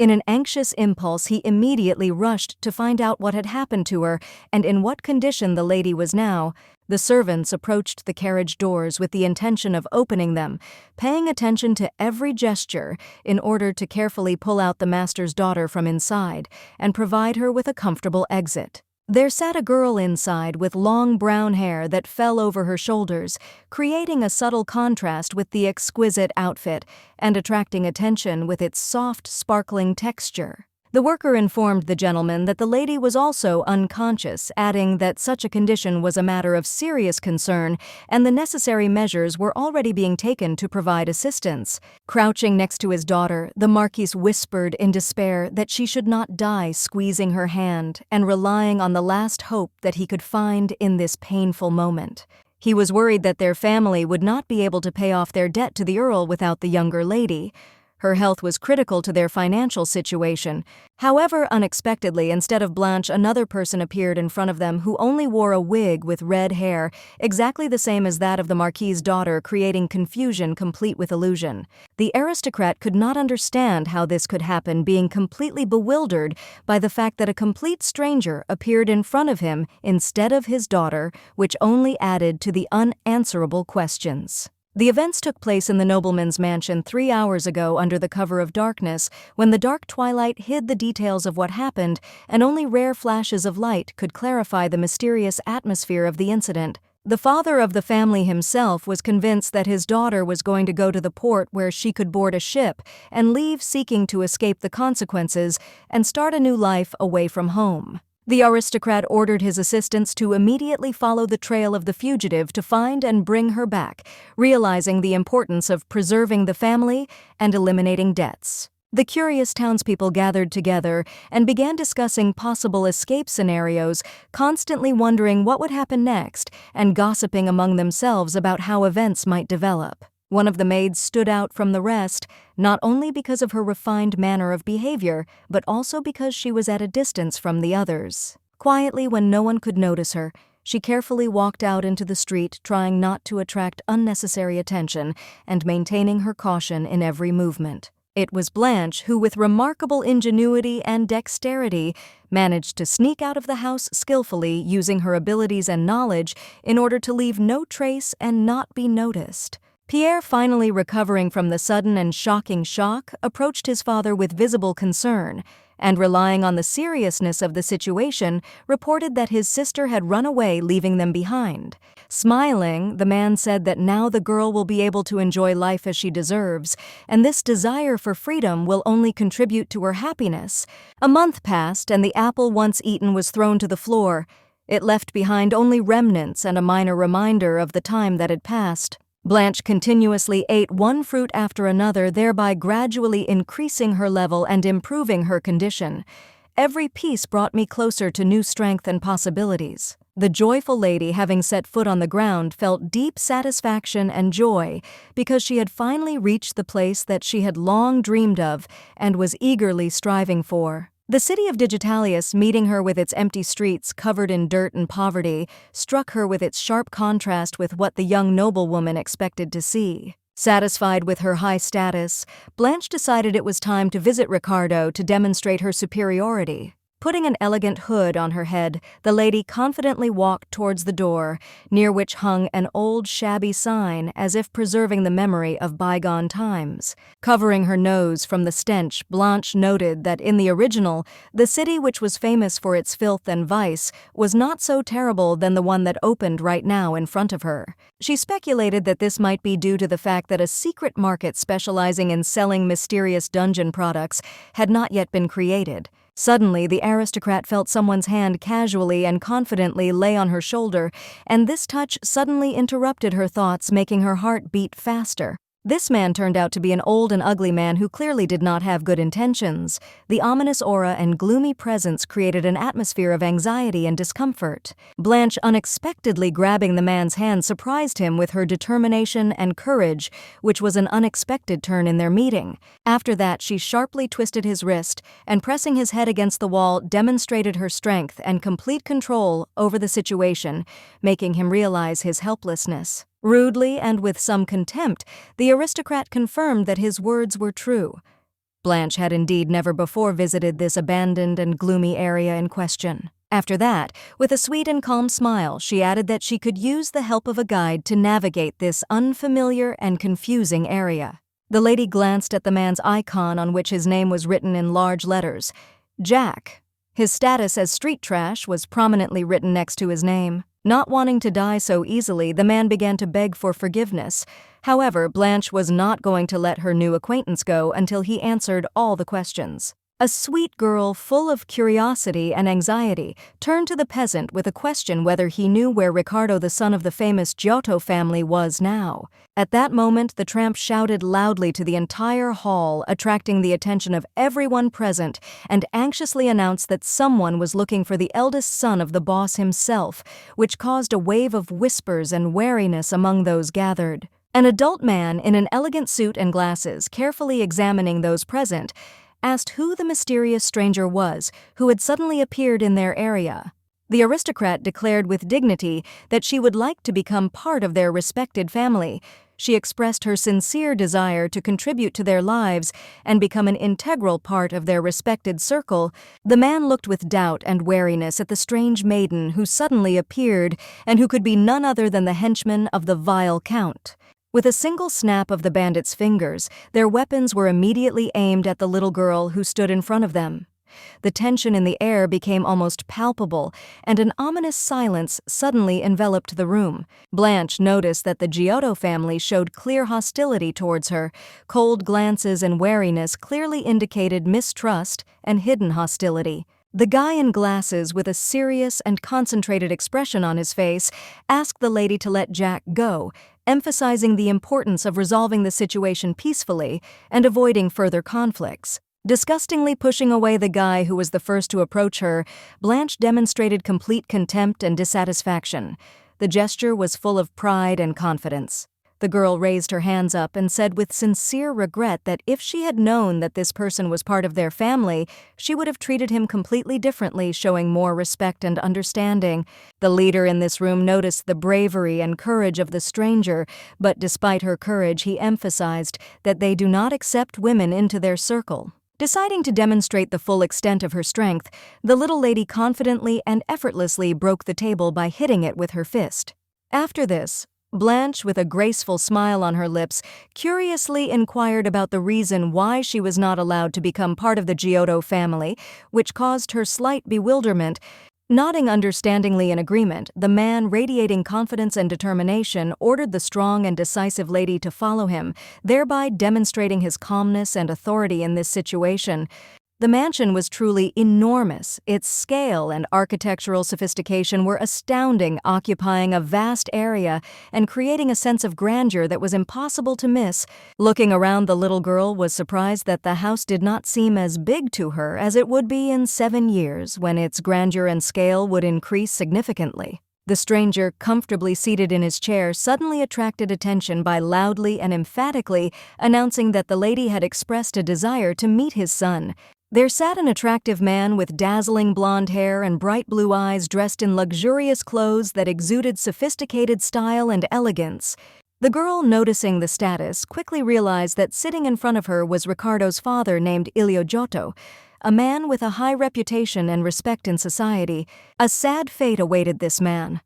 In an anxious impulse, he immediately rushed to find out what had happened to her and in what condition the lady was now. The servants approached the carriage doors with the intention of opening them, paying attention to every gesture in order to carefully pull out the master's daughter from inside and provide her with a comfortable exit. There sat a girl inside with long brown hair that fell over her shoulders, creating a subtle contrast with the exquisite outfit and attracting attention with its soft, sparkling texture. The worker informed the gentleman that the lady was also unconscious, adding that such a condition was a matter of serious concern and the necessary measures were already being taken to provide assistance. Crouching next to his daughter, the Marquis whispered in despair that she should not die, squeezing her hand and relying on the last hope that he could find in this painful moment. He was worried that their family would not be able to pay off their debt to the Earl without the younger lady. Her health was critical to their financial situation. However, unexpectedly, instead of Blanche, another person appeared in front of them who only wore a wig with red hair, exactly the same as that of the Marquis's daughter, creating confusion complete with illusion. The aristocrat could not understand how this could happen, being completely bewildered by the fact that a complete stranger appeared in front of him instead of his daughter, which only added to the unanswerable questions. The events took place in the nobleman's mansion 3 hours ago under the cover of darkness, when the dark twilight hid the details of what happened, and only rare flashes of light could clarify the mysterious atmosphere of the incident. The father of the family himself was convinced that his daughter was going to go to the port where she could board a ship and leave, seeking to escape the consequences and start a new life away from home. The aristocrat ordered his assistants to immediately follow the trail of the fugitive to find and bring her back, realizing the importance of preserving the family and eliminating debts. The curious townspeople gathered together and began discussing possible escape scenarios, constantly wondering what would happen next and gossiping among themselves about how events might develop. One of the maids stood out from the rest, not only because of her refined manner of behavior, but also because she was at a distance from the others. Quietly, when no one could notice her, she carefully walked out into the street, trying not to attract unnecessary attention and maintaining her caution in every movement. It was Blanche who, with remarkable ingenuity and dexterity, managed to sneak out of the house skillfully, using her abilities and knowledge in order to leave no trace and not be noticed. Pierre, finally recovering from the sudden and shocking shock, approached his father with visible concern and, relying on the seriousness of the situation, reported that his sister had run away, leaving them behind. Smiling, the man said that now the girl will be able to enjoy life as she deserves, and this desire for freedom will only contribute to her happiness. A month passed, and the apple once eaten was thrown to the floor. It left behind only remnants and a minor reminder of the time that had passed. Blanche continuously ate one fruit after another, thereby gradually increasing her level and improving her condition. Every piece brought me closer to new strength and possibilities. The joyful lady, having set foot on the ground, felt deep satisfaction and joy because she had finally reached the place that she had long dreamed of and was eagerly striving for. The city of Digitalius, meeting her with its empty streets covered in dirt and poverty, struck her with its sharp contrast with what the young noblewoman expected to see. Satisfied with her high status, Blanche decided it was time to visit Ricardo to demonstrate her superiority. Putting an elegant hood on her head, the lady confidently walked towards the door, near which hung an old shabby sign, as if preserving the memory of bygone times. Covering her nose from the stench, Blanche noted that in the original, the city, which was famous for its filth and vice, was not so terrible than the one that opened right now in front of her. She speculated that this might be due to the fact that a secret market specializing in selling mysterious dungeon products had not yet been created. Suddenly, the aristocrat felt someone's hand casually and confidently lay on her shoulder, and this touch suddenly interrupted her thoughts, making her heart beat faster. This man turned out to be an old and ugly man who clearly did not have good intentions. The ominous aura and gloomy presence created an atmosphere of anxiety and discomfort. Blanche, unexpectedly grabbing the man's hand, surprised him with her determination and courage, which was an unexpected turn in their meeting. After that, she sharply twisted his wrist and, pressing his head against the wall, demonstrated her strength and complete control over the situation, making him realize his helplessness. Rudely and with some contempt, the aristocrat confirmed that his words were true. Blanche had indeed never before visited this abandoned and gloomy area in question. After that, with a sweet and calm smile, she added that she could use the help of a guide to navigate this unfamiliar and confusing area. The lady glanced at the man's icon on which his name was written in large letters, Jack. His status as street trash was prominently written next to his name. Not wanting to die so easily, the man began to beg for forgiveness. However, Blanche was not going to let her new acquaintance go until he answered all the questions. A sweet girl full of curiosity and anxiety turned to the peasant with a question whether he knew where Ricardo, the son of the famous Giotto family, was now. At that moment, the tramp shouted loudly to the entire hall, attracting the attention of everyone present, and anxiously announced that someone was looking for the eldest son of the boss himself, which caused a wave of whispers and wariness among those gathered. An adult man in an elegant suit and glasses, carefully examining those present, asked who the mysterious stranger was who had suddenly appeared in their area. The aristocrat declared with dignity that she would like to become part of their respected family. She expressed her sincere desire to contribute to their lives and become an integral part of their respected circle. The man looked with doubt and wariness at the strange maiden who suddenly appeared and who could be none other than the henchman of the vile count. With a single snap of the bandits' fingers, their weapons were immediately aimed at the little girl who stood in front of them. The tension in the air became almost palpable, and an ominous silence suddenly enveloped the room. Blanche noticed that the Giotto family showed clear hostility towards her. Cold glances and wariness clearly indicated mistrust and hidden hostility. The guy in glasses, with a serious and concentrated expression on his face, asked the lady to let Jack go, emphasizing the importance of resolving the situation peacefully and avoiding further conflicts. Disgustingly pushing away the guy who was the first to approach her, Blanche demonstrated complete contempt and dissatisfaction. The gesture was full of pride and confidence. The girl raised her hands up and said with sincere regret that if she had known that this person was part of their family, she would have treated him completely differently, showing more respect and understanding. The leader in this room noticed the bravery and courage of the stranger, but despite her courage, he emphasized that they do not accept women into their circle. Deciding to demonstrate the full extent of her strength, the little lady confidently and effortlessly broke the table by hitting it with her fist. After this, Blanche, with a graceful smile on her lips, curiously inquired about the reason why she was not allowed to become part of the Giotto family, which caused her slight bewilderment. Nodding understandingly in agreement, the man, radiating confidence and determination, ordered the strong and decisive lady to follow him, thereby demonstrating his calmness and authority in this situation. The mansion was truly enormous. Its scale and architectural sophistication were astounding, occupying a vast area and creating a sense of grandeur that was impossible to miss. Looking around, the little girl was surprised that the house did not seem as big to her as it would be in 7 years, when its grandeur and scale would increase significantly. The stranger, comfortably seated in his chair, suddenly attracted attention by loudly and emphatically announcing that the lady had expressed a desire to meet his son. There sat an attractive man with dazzling blonde hair and bright blue eyes, dressed in luxurious clothes that exuded sophisticated style and elegance. The girl, noticing the status, quickly realized that sitting in front of her was Ricardo's father, named Ilio Giotto, a man with a high reputation and respect in society. A sad fate awaited this man.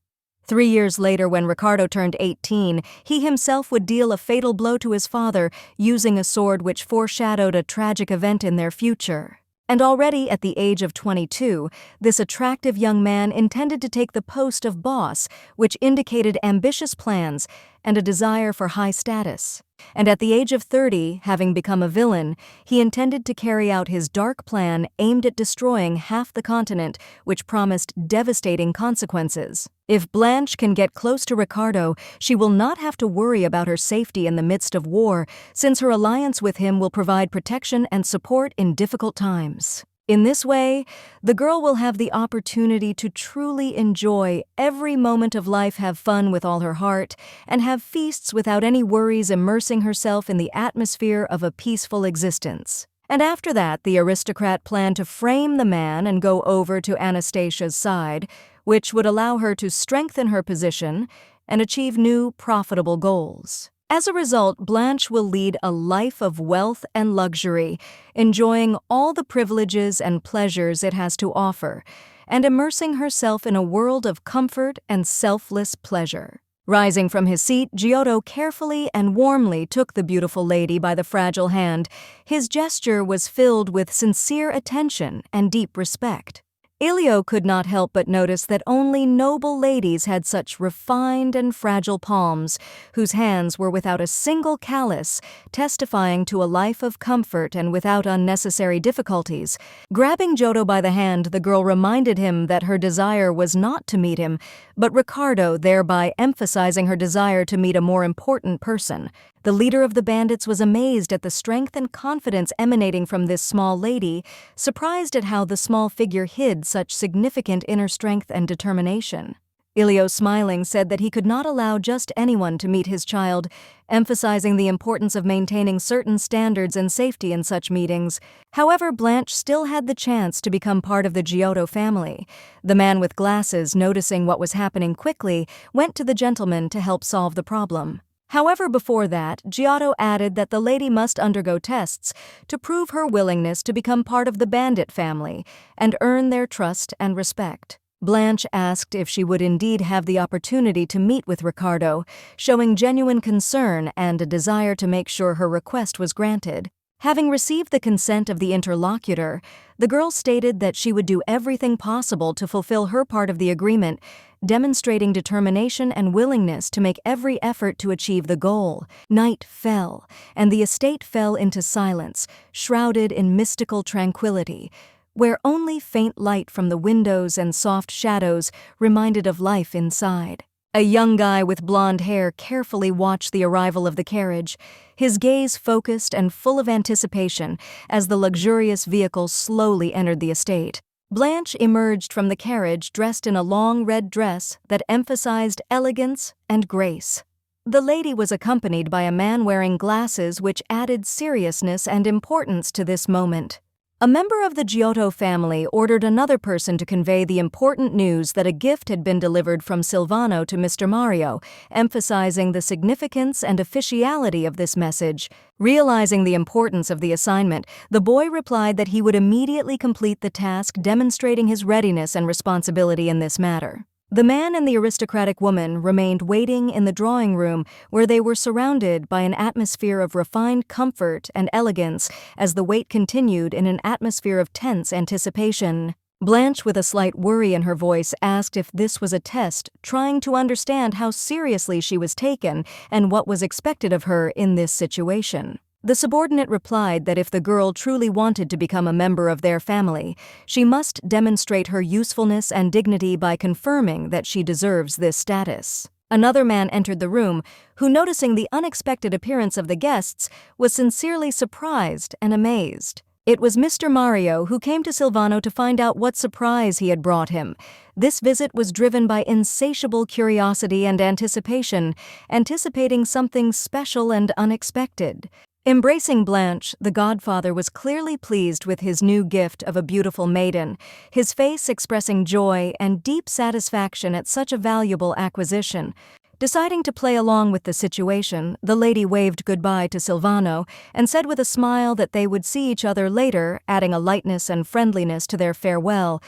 3 years later, when Ricardo turned 18, he himself would deal a fatal blow to his father, using a sword which foreshadowed a tragic event in their future. And already at the age of 22, this attractive young man intended to take the post of boss, which indicated ambitious plans and a desire for high status. And at the age of 30, having become a villain, he intended to carry out his dark plan aimed at destroying half the continent, which promised devastating consequences. If Blanche can get close to Ricardo, she will not have to worry about her safety in the midst of war, since her alliance with him will provide protection and support in difficult times. In this way, the girl will have the opportunity to truly enjoy every moment of life, have fun with all her heart, and have feasts without any worries, immersing herself in the atmosphere of a peaceful existence. And after that, the aristocrat planned to frame the man and go over to Anastasia's side, which would allow her to strengthen her position and achieve new, profitable goals. As a result, Blanche will lead a life of wealth and luxury, enjoying all the privileges and pleasures it has to offer, and immersing herself in a world of comfort and selfless pleasure. Rising from his seat, Giotto carefully and warmly took the beautiful lady by the fragile hand. His gesture was filled with sincere attention and deep respect. Elio could not help but notice that only noble ladies had such refined and fragile palms, whose hands were without a single callus, testifying to a life of comfort and without unnecessary difficulties. Grabbing Giotto by the hand, the girl reminded him that her desire was not to meet him, but Riccardo, thereby emphasizing her desire to meet a more important person. The leader of the bandits was amazed at the strength and confidence emanating from this small lady, surprised at how the small figure hid such significant inner strength and determination. Elio, smiling, said that he could not allow just anyone to meet his child, emphasizing the importance of maintaining certain standards and safety in such meetings. However, Blanche still had the chance to become part of the Giotto family. The man with glasses, noticing what was happening quickly, went to the gentleman to help solve the problem. However, before that, Giotto added that the lady must undergo tests to prove her willingness to become part of the bandit family and earn their trust and respect. Blanche asked if she would indeed have the opportunity to meet with Riccardo, showing genuine concern and a desire to make sure her request was granted. Having received the consent of the interlocutor, the girl stated that she would do everything possible to fulfill her part of the agreement, demonstrating determination and willingness to make every effort to achieve the goal. Night fell, and the estate fell into silence, shrouded in mystical tranquility, where only faint light from the windows and soft shadows reminded of life inside. A young guy with blonde hair carefully watched the arrival of the carriage, his gaze focused and full of anticipation as the luxurious vehicle slowly entered the estate. Blanche emerged from the carriage dressed in a long red dress that emphasized elegance and grace. The lady was accompanied by a man wearing glasses which added seriousness and importance to this moment. A member of the Giotto family ordered another person to convey the important news that a gift had been delivered from Silvano to Mr. Mario, emphasizing the significance and officiality of this message. Realizing the importance of the assignment, the boy replied that he would immediately complete the task, demonstrating his readiness and responsibility in this matter. The man and the aristocratic woman remained waiting in the drawing room, where they were surrounded by an atmosphere of refined comfort and elegance as the wait continued in an atmosphere of tense anticipation. Blanche, with a slight worry in her voice, asked if this was a test, trying to understand how seriously she was taken and what was expected of her in this situation. The subordinate replied that if the girl truly wanted to become a member of their family, she must demonstrate her usefulness and dignity by confirming that she deserves this status. Another man entered the room, who, noticing the unexpected appearance of the guests, was sincerely surprised and amazed. It was Mr. Mario, who came to Silvano to find out what surprise he had brought him. This visit was driven by insatiable curiosity and anticipation, anticipating something special and unexpected. Embracing Blanche, the godfather was clearly pleased with his new gift of a beautiful maiden, his face expressing joy and deep satisfaction at such a valuable acquisition. Deciding to play along with the situation, the lady waved goodbye to Silvano and said with a smile that they would see each other later, adding a lightness and friendliness to their farewell.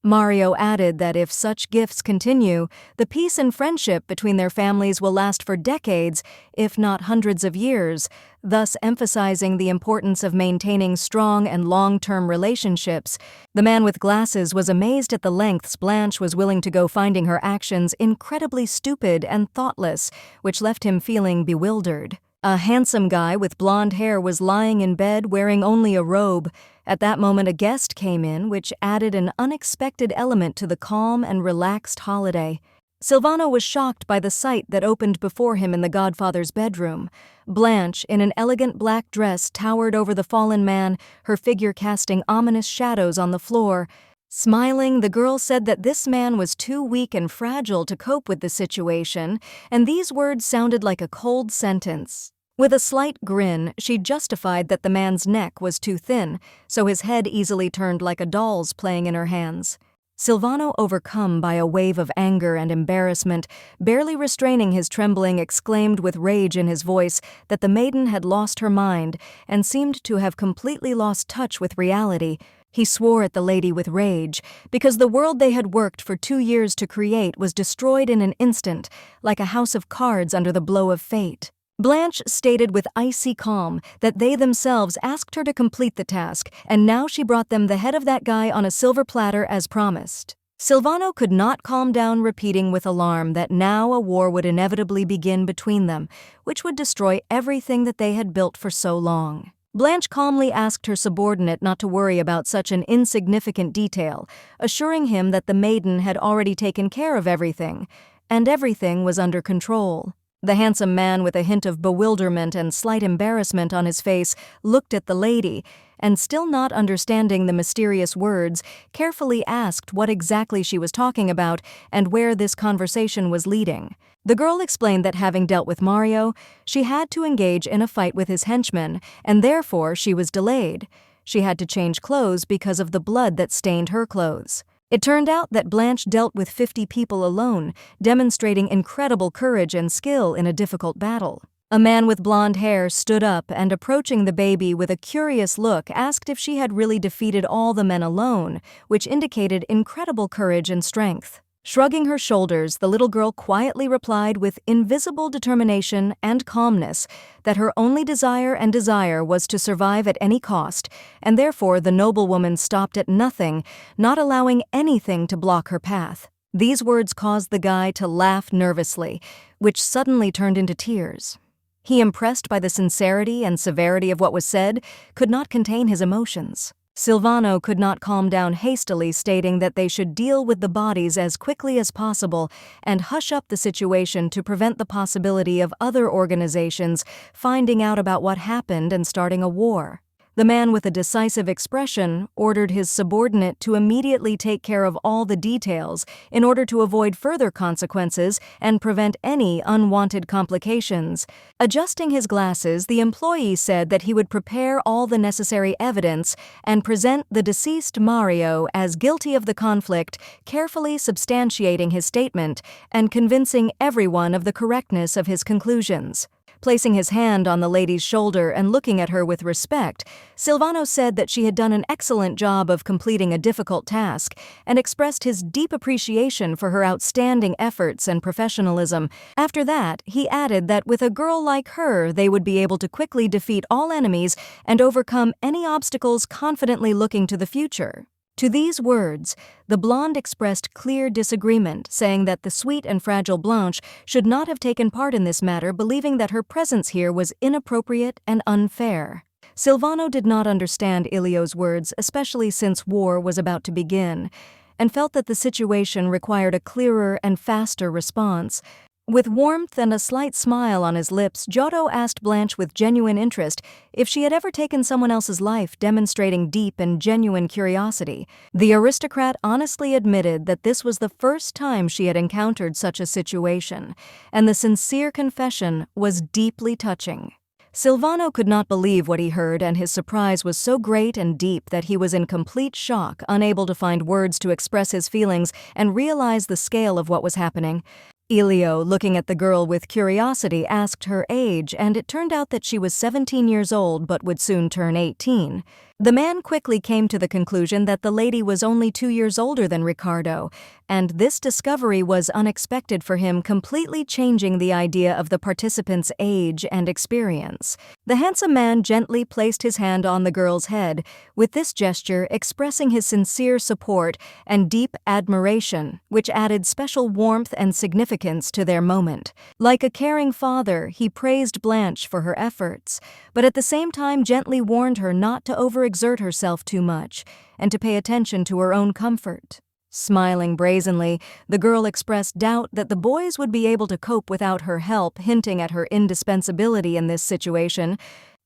Mario added that if such gifts continue, the peace and friendship between their families will last for decades, if not hundreds of years, thus emphasizing the importance of maintaining strong and long-term relationships. The man with glasses was amazed at the lengths Blanche was willing to go, finding her actions incredibly stupid and thoughtless, which left him feeling bewildered. A handsome guy with blonde hair was lying in bed wearing only a robe. At that moment, a guest came in, which added an unexpected element to the calm and relaxed holiday. Silvano was shocked by the sight that opened before him in the godfather's bedroom. Blanche, in an elegant black dress, towered over the fallen man, her figure casting ominous shadows on the floor. Smiling, the girl said that this man was too weak and fragile to cope with the situation, and these words sounded like a cold sentence. With a slight grin, she justified that the man's neck was too thin, so his head easily turned like a doll's playing in her hands. Silvano, overcome by a wave of anger and embarrassment, barely restraining his trembling, exclaimed with rage in his voice that the maiden had lost her mind and seemed to have completely lost touch with reality. He swore at the lady with rage, because the world they had worked for 2 years to create was destroyed in an instant, like a house of cards under the blow of fate. Blanche stated with icy calm that they themselves asked her to complete the task, and now she brought them the head of that guy on a silver platter as promised. Silvano could not calm down, repeating with alarm that now a war would inevitably begin between them, which would destroy everything that they had built for so long. Blanche calmly asked her subordinate not to worry about such an insignificant detail, assuring him that the maiden had already taken care of everything, and everything was under control. The handsome man, with a hint of bewilderment and slight embarrassment on his face, looked at the lady, and still not understanding the mysterious words, carefully asked what exactly she was talking about and where this conversation was leading. The girl explained that having dealt with Mario, she had to engage in a fight with his henchmen, and therefore she was delayed. She had to change clothes because of the blood that stained her clothes. It turned out that Blanche dealt with 50 people alone, demonstrating incredible courage and skill in a difficult battle. A man with blonde hair stood up and, approaching the baby with a curious look, asked if she had really defeated all the men alone, which indicated incredible courage and strength. Shrugging her shoulders, the little girl quietly replied with invisible determination and calmness that her only desire was to survive at any cost, and therefore the noblewoman stopped at nothing, not allowing anything to block her path. These words caused the guy to laugh nervously, which suddenly turned into tears. He, impressed by the sincerity and severity of what was said, could not contain his emotions. Silvano could not calm down, hastily stating that they should deal with the bodies as quickly as possible and hush up the situation to prevent the possibility of other organizations finding out about what happened and starting a war. The man, with a decisive expression, ordered his subordinate to immediately take care of all the details in order to avoid further consequences and prevent any unwanted complications. Adjusting his glasses, the employee said that he would prepare all the necessary evidence and present the deceased Mario as guilty of the conflict, carefully substantiating his statement and convincing everyone of the correctness of his conclusions. Placing his hand on the lady's shoulder and looking at her with respect, Silvano said that she had done an excellent job of completing a difficult task and expressed his deep appreciation for her outstanding efforts and professionalism. After that, he added that with a girl like her, they would be able to quickly defeat all enemies and overcome any obstacles, confidently looking to the future. To these words, the blonde expressed clear disagreement, saying that the sweet and fragile Blanche should not have taken part in this matter, believing that her presence here was inappropriate and unfair. Silvano did not understand Ilio's words, especially since war was about to begin, and felt that the situation required a clearer and faster response. With warmth and a slight smile on his lips, Giotto asked Blanche with genuine interest if she had ever taken someone else's life, demonstrating deep and genuine curiosity. The aristocrat honestly admitted that this was the first time she had encountered such a situation, and the sincere confession was deeply touching. Silvano could not believe what he heard, and his surprise was so great and deep that he was in complete shock, unable to find words to express his feelings and realize the scale of what was happening. Ilio, looking at the girl with curiosity, asked her age, and it turned out that she was 17 years old but would soon turn 18. The man quickly came to the conclusion that the lady was only 2 years older than Ricardo, and this discovery was unexpected for him, completely changing the idea of the participant's age and experience. The handsome man gently placed his hand on the girl's head, with this gesture expressing his sincere support and deep admiration, which added special warmth and significance to their moment. Like a caring father, he praised Blanche for her efforts, but at the same time gently warned her not to overexert herself too much and to pay attention to her own comfort. Smiling brazenly, the girl expressed doubt that the boys would be able to cope without her help, hinting at her indispensability in this situation.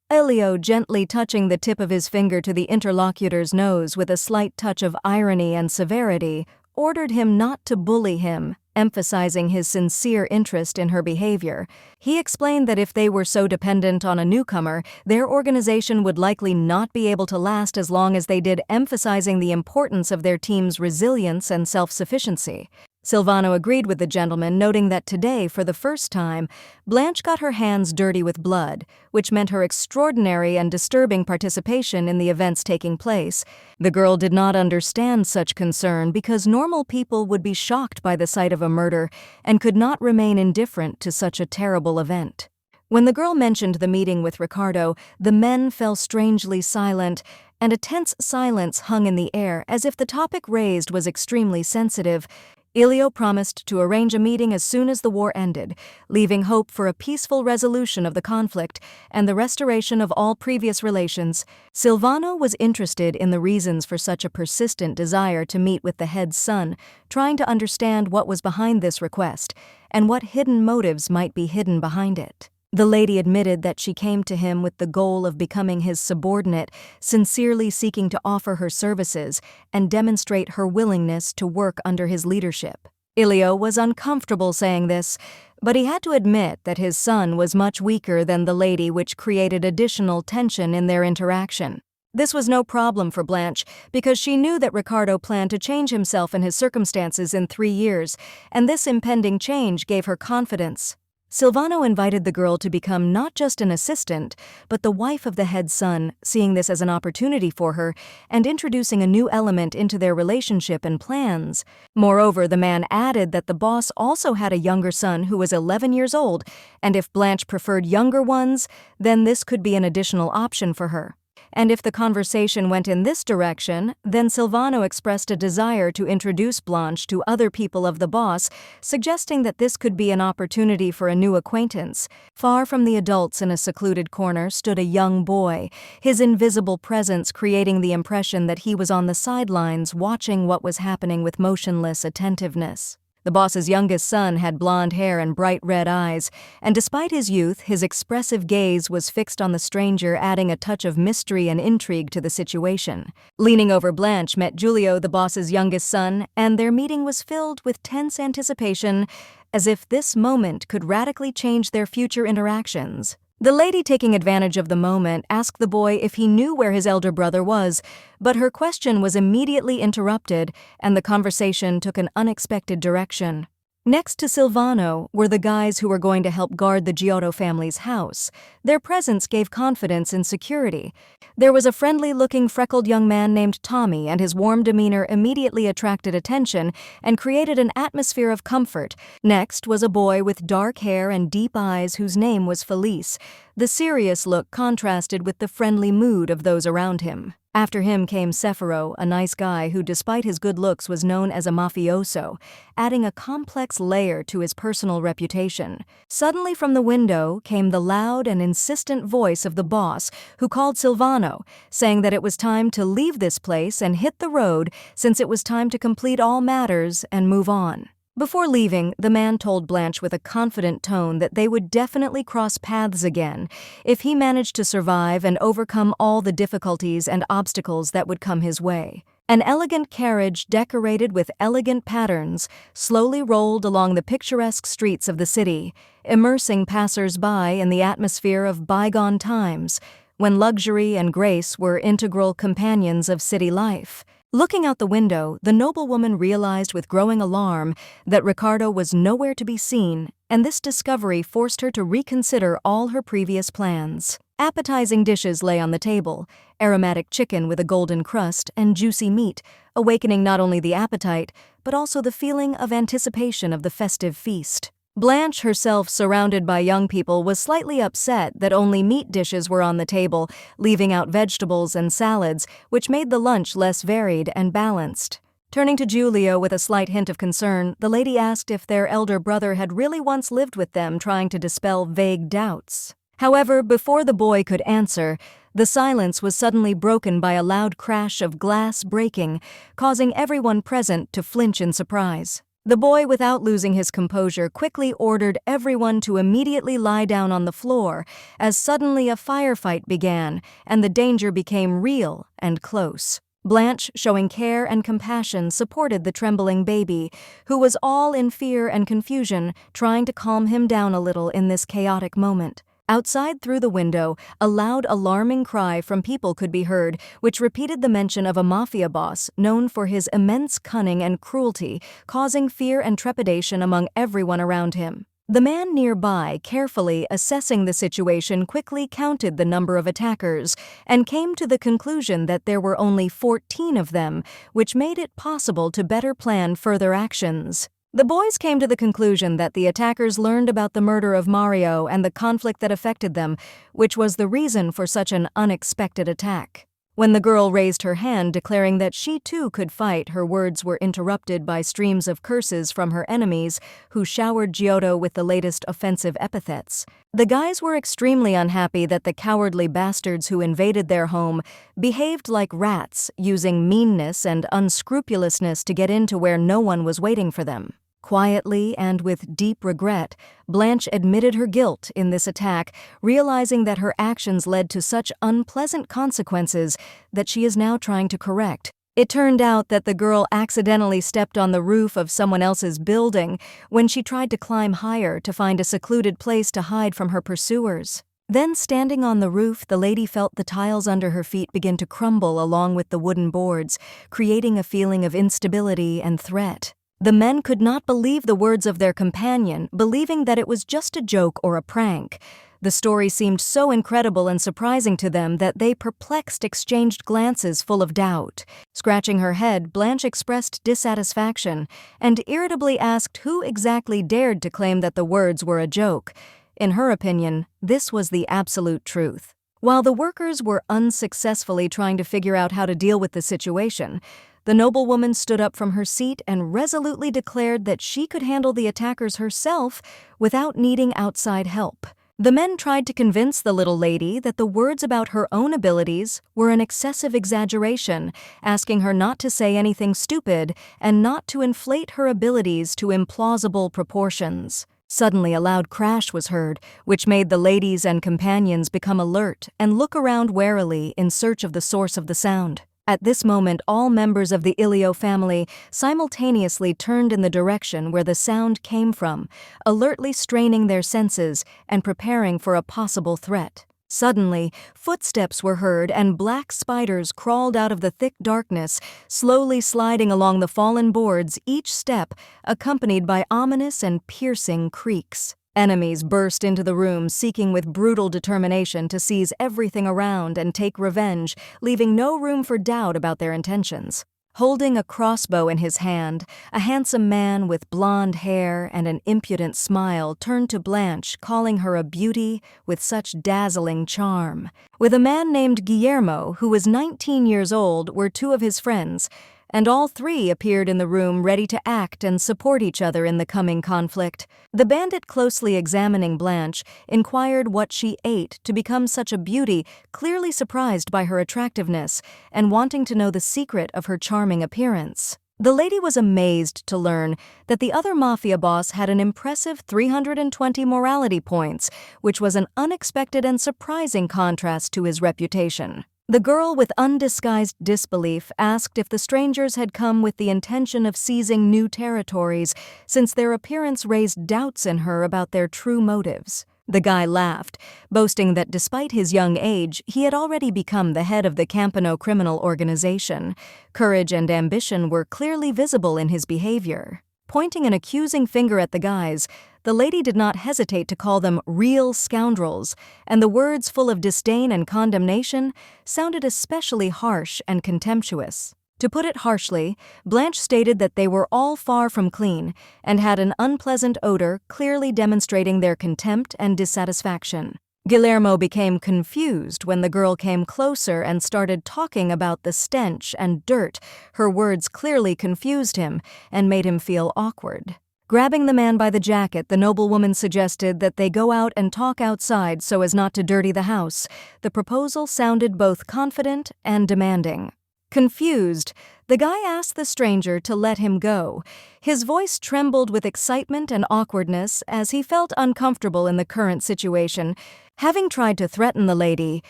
Elio, gently touching the tip of his finger to the interlocutor's nose with a slight touch of irony and severity, ordered him not to bully him emphasizing his sincere interest in her behavior. He explained that if they were so dependent on a newcomer, their organization would likely not be able to last as long as they did, emphasizing the importance of their team's resilience and self-sufficiency. Silvano agreed with the gentleman, noting that today, for the first time, Blanche got her hands dirty with blood, which meant her extraordinary and disturbing participation in the events taking place. The girl did not understand such concern because normal people would be shocked by the sight of a murder and could not remain indifferent to such a terrible event. When the girl mentioned the meeting with Ricardo, the men fell strangely silent, and a tense silence hung in the air as if the topic raised was extremely sensitive. Elio promised to arrange a meeting as soon as the war ended, leaving hope for a peaceful resolution of the conflict and the restoration of all previous relations. Silvano was interested in the reasons for such a persistent desire to meet with the head's son, trying to understand what was behind this request and what hidden motives might be hidden behind it. The lady admitted that she came to him with the goal of becoming his subordinate, sincerely seeking to offer her services and demonstrate her willingness to work under his leadership. Elio was uncomfortable saying this, but he had to admit that his son was much weaker than the lady, which created additional tension in their interaction. This was no problem for Blanche, because she knew that Ricardo planned to change himself and his circumstances in 3 years, and this impending change gave her confidence. Silvano invited the girl to become not just an assistant, but the wife of the head's son, seeing this as an opportunity for her and introducing a new element into their relationship and plans. Moreover, the man added that the boss also had a younger son who was 11 years old, and if Blanche preferred younger ones, then this could be an additional option for her. And if the conversation went in this direction, then Silvano expressed a desire to introduce Blanche to other people of the boss, suggesting that this could be an opportunity for a new acquaintance. Far from the adults in a secluded corner stood a young boy, his invisible presence creating the impression that he was on the sidelines watching what was happening with motionless attentiveness. The boss's youngest son had blonde hair and bright red eyes, and despite his youth, his expressive gaze was fixed on the stranger, adding a touch of mystery and intrigue to the situation. Leaning over, Blanche met Giulio, the boss's youngest son, and their meeting was filled with tense anticipation, as if this moment could radically change their future interactions. The lady, taking advantage of the moment, asked the boy if he knew where his elder brother was, but her question was immediately interrupted, and the conversation took an unexpected direction. Next to Silvano were the guys who were going to help guard the Giotto family's house. Their presence gave confidence and security. There was a friendly-looking, freckled young man named Tommy, and his warm demeanor immediately attracted attention and created an atmosphere of comfort. Next was a boy with dark hair and deep eyes whose name was Felice. The serious look contrasted with the friendly mood of those around him. After him came Sefero, a nice guy who, despite his good looks, was known as a mafioso, adding a complex layer to his personal reputation. Suddenly from the window came the loud and insistent voice of the boss, who called Silvano, saying that it was time to leave this place and hit the road, since it was time to complete all matters and move on. Before leaving, the man told Blanche with a confident tone that they would definitely cross paths again if he managed to survive and overcome all the difficulties and obstacles that would come his way. An elegant carriage decorated with elegant patterns slowly rolled along the picturesque streets of the city, immersing passers-by in the atmosphere of bygone times, when luxury and grace were integral companions of city life. Looking out the window, the noblewoman realized with growing alarm that Ricardo was nowhere to be seen, and this discovery forced her to reconsider all her previous plans. Appetizing dishes lay on the table, aromatic chicken with a golden crust and juicy meat, awakening not only the appetite, but also the feeling of anticipation of the festive feast. Blanche, herself surrounded by young people, was slightly upset that only meat dishes were on the table, leaving out vegetables and salads, which made the lunch less varied and balanced. Turning to Giulio with a slight hint of concern, the lady asked if their elder brother had really once lived with them, trying to dispel vague doubts. However, before the boy could answer, the silence was suddenly broken by a loud crash of glass breaking, causing everyone present to flinch in surprise. The boy, without losing his composure, quickly ordered everyone to immediately lie down on the floor, as suddenly a firefight began, and the danger became real and close. Blanche, showing care and compassion, supported the trembling baby, who was all in fear and confusion, trying to calm him down a little in this chaotic moment. Outside through the window, a loud alarming cry from people could be heard, which repeated the mention of a mafia boss known for his immense cunning and cruelty, causing fear and trepidation among everyone around him. The man nearby, carefully assessing the situation, quickly counted the number of attackers and came to the conclusion that there were only 14 of them, which made it possible to better plan further actions. The boys came to the conclusion that the attackers learned about the murder of Mario and the conflict that affected them, which was the reason for such an unexpected attack. When the girl raised her hand declaring that she too could fight, her words were interrupted by streams of curses from her enemies, who showered Giotto with the latest offensive epithets. The guys were extremely unhappy that the cowardly bastards who invaded their home behaved like rats, using meanness and unscrupulousness to get into where no one was waiting for them. Quietly and with deep regret, Blanche admitted her guilt in this attack, realizing that her actions led to such unpleasant consequences that she is now trying to correct. It turned out that the girl accidentally stepped on the roof of someone else's building when she tried to climb higher to find a secluded place to hide from her pursuers. Then, standing on the roof, the lady felt the tiles under her feet begin to crumble along with the wooden boards, creating a feeling of instability and threat. The men could not believe the words of their companion, believing that it was just a joke or a prank. The story seemed so incredible and surprising to them that they, perplexed, exchanged glances full of doubt. Scratching her head, Blanche expressed dissatisfaction and irritably asked who exactly dared to claim that the words were a joke. In her opinion, this was the absolute truth. While the workers were unsuccessfully trying to figure out how to deal with the situation, the noblewoman stood up from her seat and resolutely declared that she could handle the attackers herself without needing outside help. The men tried to convince the little lady that the words about her own abilities were an excessive exaggeration, asking her not to say anything stupid and not to inflate her abilities to implausible proportions. Suddenly, a loud crash was heard, which made the ladies and companions become alert and look around warily in search of the source of the sound. At this moment, all members of the Ilio family simultaneously turned in the direction where the sound came from, alertly straining their senses and preparing for a possible threat. Suddenly, footsteps were heard and black spiders crawled out of the thick darkness, slowly sliding along the fallen boards, each step accompanied by ominous and piercing creaks. Enemies burst into the room, seeking with brutal determination to seize everything around and take revenge, leaving no room for doubt about their intentions. Holding a crossbow in his hand, a handsome man with blonde hair and an impudent smile turned to Blanche, calling her a beauty with such dazzling charm. With a man named Guillermo, who was 19 years old, were two of his friends, and all three appeared in the room ready to act and support each other in the coming conflict. The bandit, closely examining Blanche, inquired what she ate to become such a beauty, clearly surprised by her attractiveness and wanting to know the secret of her charming appearance. The lady was amazed to learn that the other mafia boss had an impressive 320 morality points, which was an unexpected and surprising contrast to his reputation. The girl, with undisguised disbelief, asked if the strangers had come with the intention of seizing new territories, since their appearance raised doubts in her about their true motives. The guy laughed, boasting that despite his young age, he had already become the head of the Campano criminal organization. Courage and ambition were clearly visible in his behavior. Pointing an accusing finger at the guys, the lady did not hesitate to call them real scoundrels, and the words, full of disdain and condemnation, sounded especially harsh and contemptuous. To put it harshly, Blanche stated that they were all far from clean and had an unpleasant odor, clearly demonstrating their contempt and dissatisfaction. Guillermo became confused when the girl came closer and started talking about the stench and dirt. Her words clearly confused him and made him feel awkward. Grabbing the man by the jacket, the noblewoman suggested that they go out and talk outside so as not to dirty the house. The proposal sounded both confident and demanding. Confused, the guy asked the stranger to let him go. His voice trembled with excitement and awkwardness as he felt uncomfortable in the current situation. Having tried to threaten the lady,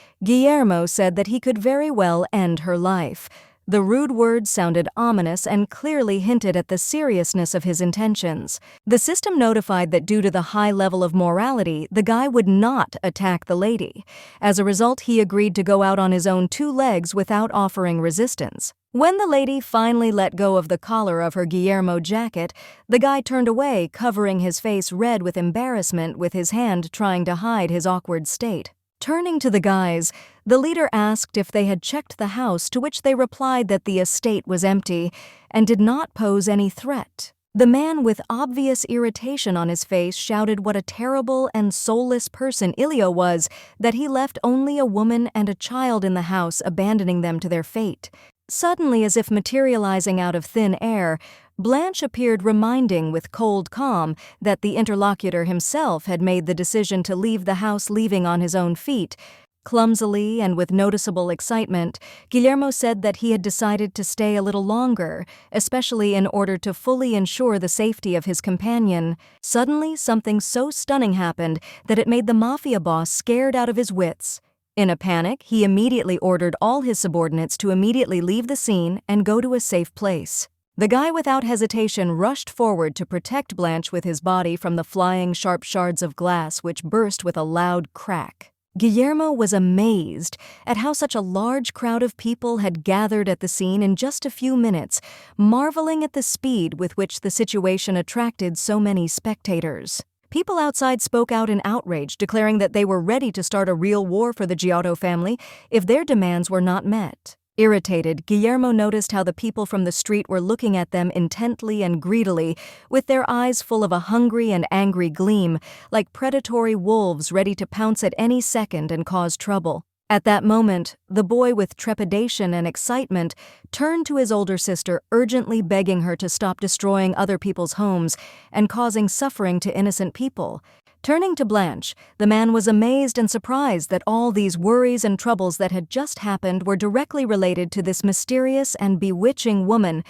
Guillermo said that he could very well end her life. The rude words sounded ominous and clearly hinted at the seriousness of his intentions. The system notified that due to the high level of morality, the guy would not attack the lady. As a result, he agreed to go out on his own two legs without offering resistance. When the lady finally let go of the collar of her Guillermo jacket, the guy turned away, covering his face red with embarrassment, with his hand trying to hide his awkward state. Turning to the guys, the leader asked if they had checked the house, to which they replied that the estate was empty and did not pose any threat. The man, with obvious irritation on his face, shouted what a terrible and soulless person Ilio was, that he left only a woman and a child in the house, abandoning them to their fate. Suddenly, as if materializing out of thin air, Blanche appeared, reminding with cold calm that the interlocutor himself had made the decision to leave the house, leaving on his own feet. Clumsily and with noticeable excitement, Guillermo said that he had decided to stay a little longer, especially in order to fully ensure the safety of his companion. Suddenly, something so stunning happened that it made the mafia boss scared out of his wits. In a panic, he immediately ordered all his subordinates to immediately leave the scene and go to a safe place. The guy, without hesitation, rushed forward to protect Blanche with his body from the flying sharp shards of glass which burst with a loud crack. Guillermo was amazed at how such a large crowd of people had gathered at the scene in just a few minutes, marveling at the speed with which the situation attracted so many spectators. People outside spoke out in outrage, declaring that they were ready to start a real war for the Giotto family if their demands were not met. Irritated, Guillermo noticed how the people from the street were looking at them intently and greedily, with their eyes full of a hungry and angry gleam, like predatory wolves ready to pounce at any second and cause trouble. At that moment, the boy, with trepidation and excitement, turned to his older sister, urgently begging her to stop destroying other people's homes and causing suffering to innocent people. Turning to Blanche, the man was amazed and surprised that all these worries and troubles that had just happened were directly related to this mysterious and bewitching woman.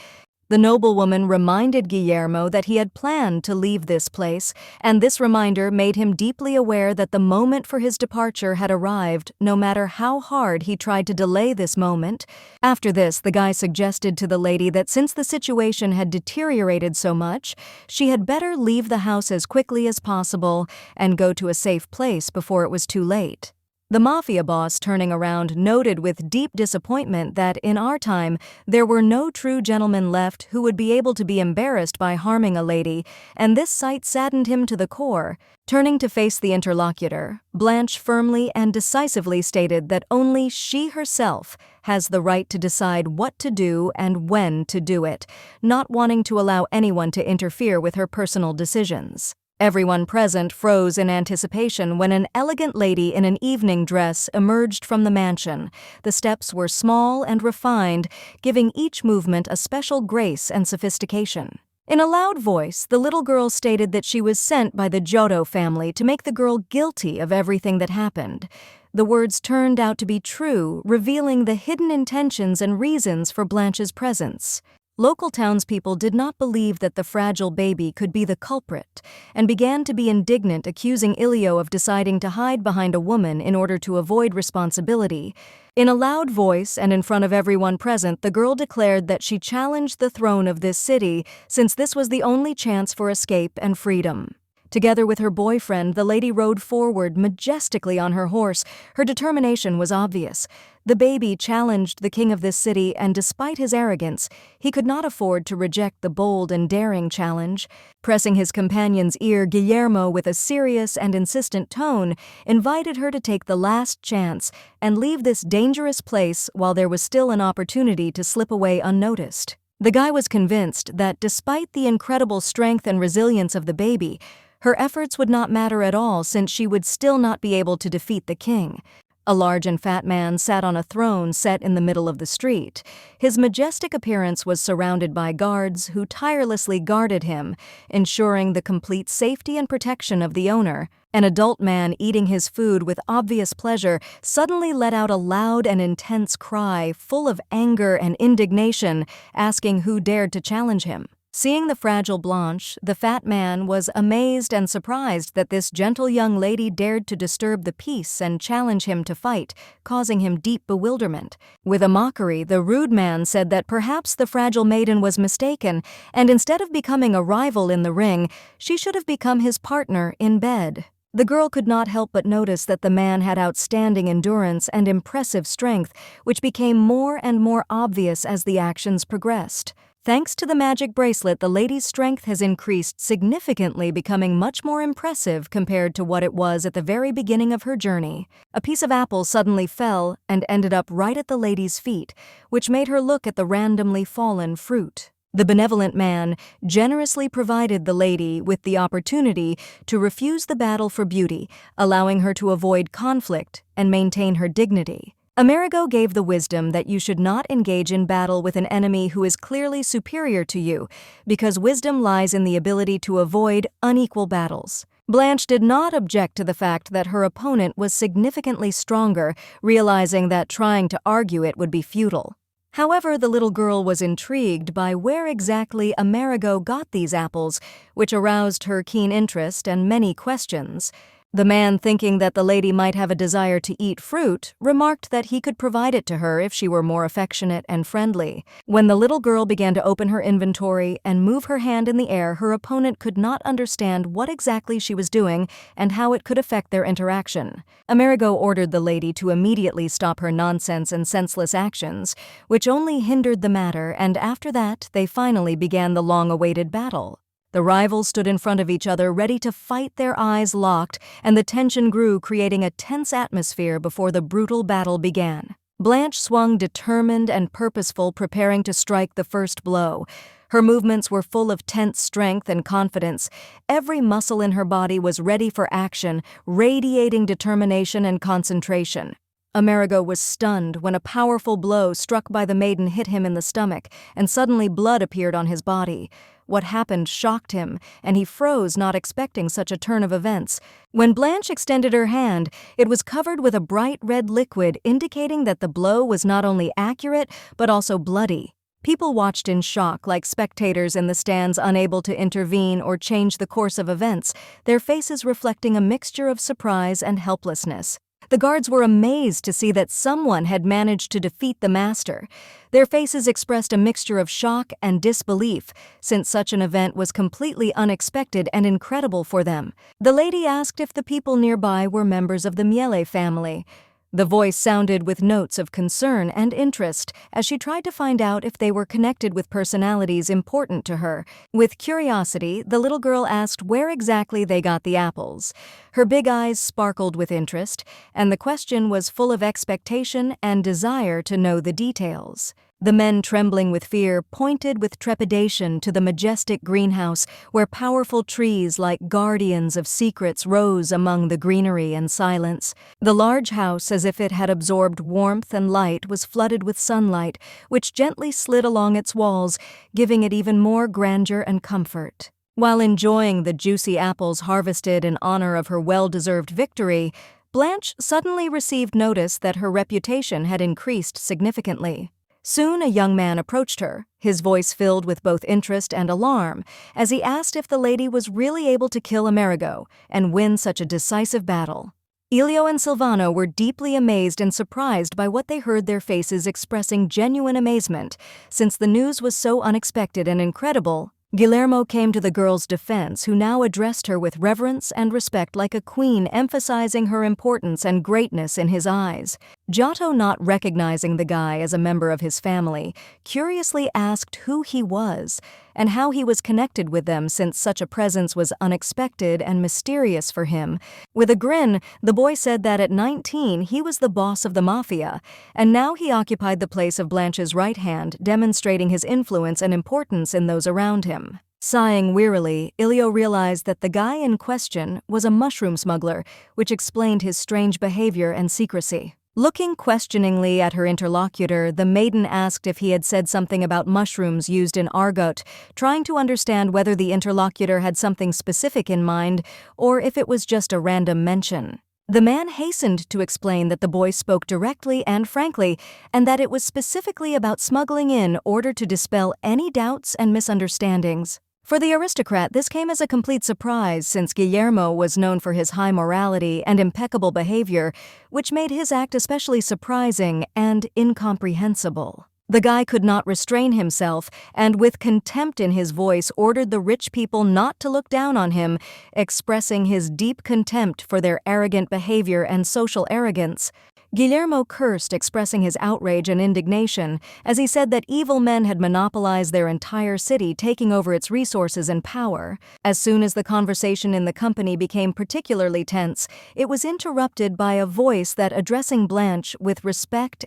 The noblewoman reminded Guillermo that he had planned to leave this place, and this reminder made him deeply aware that the moment for his departure had arrived, no matter how hard he tried to delay this moment. After this, the guy suggested to the lady that since the situation had deteriorated so much, she had better leave the house as quickly as possible and go to a safe place before it was too late. The mafia boss, turning around, noted with deep disappointment that in our time there were no true gentlemen left who would be able to be embarrassed by harming a lady, and this sight saddened him to the core. Turning to face the interlocutor, Blanche firmly and decisively stated that only she herself has the right to decide what to do and when to do it, not wanting to allow anyone to interfere with her personal decisions. Everyone present froze in anticipation when an elegant lady in an evening dress emerged from the mansion. The steps were small and refined, giving each movement a special grace and sophistication. In a loud voice, the little girl stated that she was sent by the Giotto family to make the girl guilty of everything that happened. The words turned out to be true, revealing the hidden intentions and reasons for Blanche's presence. Local townspeople did not believe that the fragile baby could be the culprit and began to be indignant, accusing Ilio of deciding to hide behind a woman in order to avoid responsibility. In a loud voice and in front of everyone present, the girl declared that she challenged the throne of this city since this was the only chance for escape and freedom. Together with her boyfriend, the lady rode forward majestically on her horse. Her determination was obvious. The baby challenged the king of this city, and despite his arrogance, he could not afford to reject the bold and daring challenge. Pressing his companion's ear, Guillermo, with a serious and insistent tone, invited her to take the last chance and leave this dangerous place while there was still an opportunity to slip away unnoticed. The guy was convinced that despite the incredible strength and resilience of the baby, her efforts would not matter at all since she would still not be able to defeat the king. A large and fat man sat on a throne set in the middle of the street. His majestic appearance was surrounded by guards who tirelessly guarded him, ensuring the complete safety and protection of the owner. An adult man, eating his food with obvious pleasure, suddenly let out a loud and intense cry, full of anger and indignation, asking who dared to challenge him. Seeing the fragile Blanche, the fat man was amazed and surprised that this gentle young lady dared to disturb the peace and challenge him to fight, causing him deep bewilderment. With a mockery, the rude man said that perhaps the fragile maiden was mistaken, and instead of becoming a rival in the ring, she should have become his partner in bed. The girl could not help but notice that the man had outstanding endurance and impressive strength, which became more and more obvious as the actions progressed. Thanks to the magic bracelet, the lady's strength has increased significantly, becoming much more impressive compared to what it was at the very beginning of her journey. A piece of apple suddenly fell and ended up right at the lady's feet, which made her look at the randomly fallen fruit. The benevolent man generously provided the lady with the opportunity to refuse the battle for beauty, allowing her to avoid conflict and maintain her dignity. Amerigo gave the wisdom that you should not engage in battle with an enemy who is clearly superior to you, because wisdom lies in the ability to avoid unequal battles. Blanche did not object to the fact that her opponent was significantly stronger, realizing that trying to argue it would be futile. However, the little girl was intrigued by where exactly Amerigo got these apples, which aroused her keen interest and many questions. The man, thinking that the lady might have a desire to eat fruit, remarked that he could provide it to her if she were more affectionate and friendly. When the little girl began to open her inventory and move her hand in the air, her opponent could not understand what exactly she was doing and how it could affect their interaction. Amerigo ordered the lady to immediately stop her nonsense and senseless actions, which only hindered the matter, and after that, they finally began the long-awaited battle. The rivals stood in front of each other, ready to fight, their eyes locked, and the tension grew, creating a tense atmosphere before the brutal battle began. Blanche swung determined and purposeful, preparing to strike the first blow. Her movements were full of tense strength and confidence. Every muscle in her body was ready for action, radiating determination and concentration. Amerigo was stunned when a powerful blow struck by the maiden hit him in the stomach, and suddenly blood appeared on his body. What happened shocked him, and he froze, not expecting such a turn of events. When Blanche extended her hand, it was covered with a bright red liquid, indicating that the blow was not only accurate, but also bloody. People watched in shock, like spectators in the stands, unable to intervene or change the course of events, their faces reflecting a mixture of surprise and helplessness. The guards were amazed to see that someone had managed to defeat the master. Their faces expressed a mixture of shock and disbelief, since such an event was completely unexpected and incredible for them. The lady asked if the people nearby were members of the Miele family. The voice sounded with notes of concern and interest as she tried to find out if they were connected with personalities important to her. With curiosity, the little girl asked where exactly they got the apples. Her big eyes sparkled with interest, and the question was full of expectation and desire to know the details. The men, trembling with fear, pointed with trepidation to the majestic greenhouse where powerful trees like guardians of secrets rose among the greenery and silence. The large house, as if it had absorbed warmth and light, was flooded with sunlight, which gently slid along its walls, giving it even more grandeur and comfort. While enjoying the juicy apples harvested in honor of her well-deserved victory, Blanche suddenly received notice that her reputation had increased significantly. Soon a young man approached her, his voice filled with both interest and alarm, as he asked if the lady was really able to kill Amerigo and win such a decisive battle. Elio and Silvano were deeply amazed and surprised by what they heard, their faces expressing genuine amazement. Since the news was so unexpected and incredible, Guillermo came to the girl's defense, who now addressed her with reverence and respect like a queen, emphasizing her importance and greatness in his eyes. Giotto, not recognizing the guy as a member of his family, curiously asked who he was and how he was connected with them, since such a presence was unexpected and mysterious for him. With a grin, the boy said that at 19 he was the boss of the mafia, and now he occupied the place of Blanche's right hand, demonstrating his influence and importance in those around him. Sighing wearily, Elio realized that the guy in question was a mushroom smuggler, which explained his strange behavior and secrecy. Looking questioningly at her interlocutor, the maiden asked if he had said something about mushrooms used in argot, trying to understand whether the interlocutor had something specific in mind or if it was just a random mention. The man hastened to explain that the boy spoke directly and frankly, and that it was specifically about smuggling in order to dispel any doubts and misunderstandings. For the aristocrat, this came as a complete surprise since Guillermo was known for his high morality and impeccable behavior, which made his act especially surprising and incomprehensible. The guy could not restrain himself and, with contempt in his voice, ordered the rich people not to look down on him, expressing his deep contempt for their arrogant behavior and social arrogance. Guillermo cursed, expressing his outrage and indignation, as he said that evil men had monopolized their entire city, taking over its resources and power. As soon as the conversation in the company became particularly tense, it was interrupted by a voice that, addressing Blanche with respect,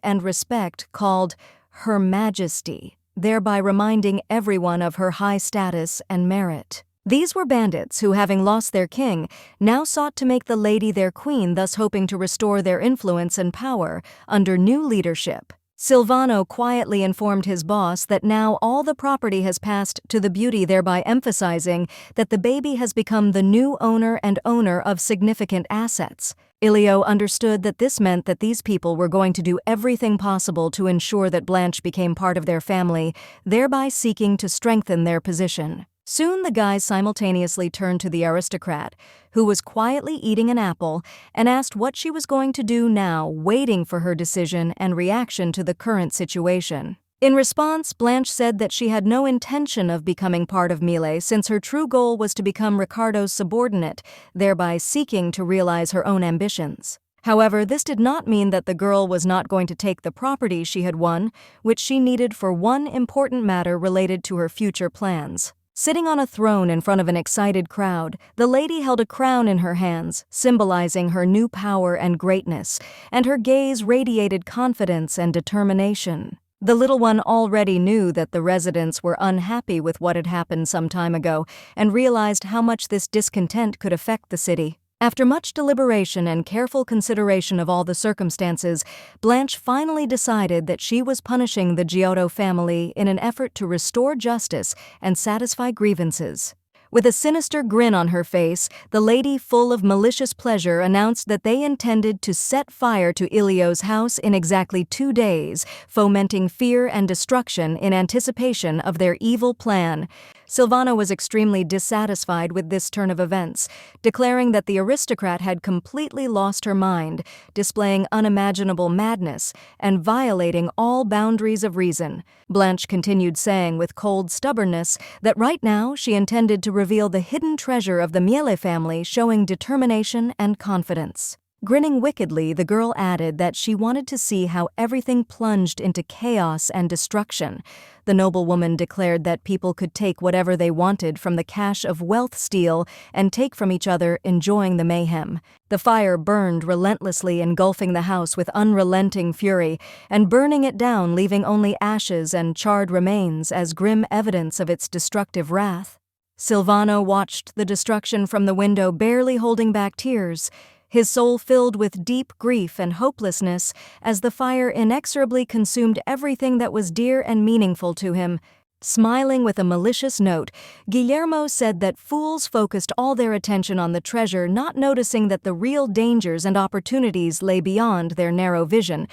called Her Majesty, thereby reminding everyone of her high status and merit. These were bandits who, having lost their king, now sought to make the lady their queen, thus hoping to restore their influence and power under new leadership. Silvano quietly informed his boss that now all the property has passed to the beauty, thereby emphasizing that the baby has become the new owner of significant assets. Ilio understood that this meant that these people were going to do everything possible to ensure that Blanche became part of their family, thereby seeking to strengthen their position. Soon the guys simultaneously turned to the aristocrat, who was quietly eating an apple, and asked what she was going to do now, waiting for her decision and reaction to the current situation. In response, Blanche said that she had no intention of becoming part of Mile, since her true goal was to become Ricardo's subordinate, thereby seeking to realize her own ambitions. However, this did not mean that the girl was not going to take the property she had won, which she needed for one important matter related to her future plans. Sitting on a throne in front of an excited crowd, the lady held a crown in her hands, symbolizing her new power and greatness, and her gaze radiated confidence and determination. The little one already knew that the residents were unhappy with what had happened some time ago and realized how much this discontent could affect the city. After much deliberation and careful consideration of all the circumstances, Blanche finally decided that she was punishing the Giotto family in an effort to restore justice and satisfy grievances. With a sinister grin on her face, the lady, full of malicious pleasure, announced that they intended to set fire to Ilio's house in exactly 2 days, fomenting fear and destruction in anticipation of their evil plan. Silvano was extremely dissatisfied with this turn of events, declaring that the aristocrat had completely lost her mind, displaying unimaginable madness and violating all boundaries of reason. Blanche continued, saying with cold stubbornness that right now she intended to reveal the hidden treasure of the Miele family, showing determination and confidence. Grinning wickedly, the girl added that she wanted to see how everything plunged into chaos and destruction. The noblewoman declared that people could take whatever they wanted from the cache of wealth steal and take from each other, enjoying the mayhem. The fire burned relentlessly, engulfing the house with unrelenting fury and burning it down, leaving only ashes and charred remains as grim evidence of its destructive wrath. Silvano watched the destruction from the window, barely holding back tears, his soul filled with deep grief and hopelessness as the fire inexorably consumed everything that was dear and meaningful to him. Smiling with a malicious note, Guillermo said that fools focused all their attention on the treasure, not noticing that the real dangers and opportunities lay beyond their narrow vision.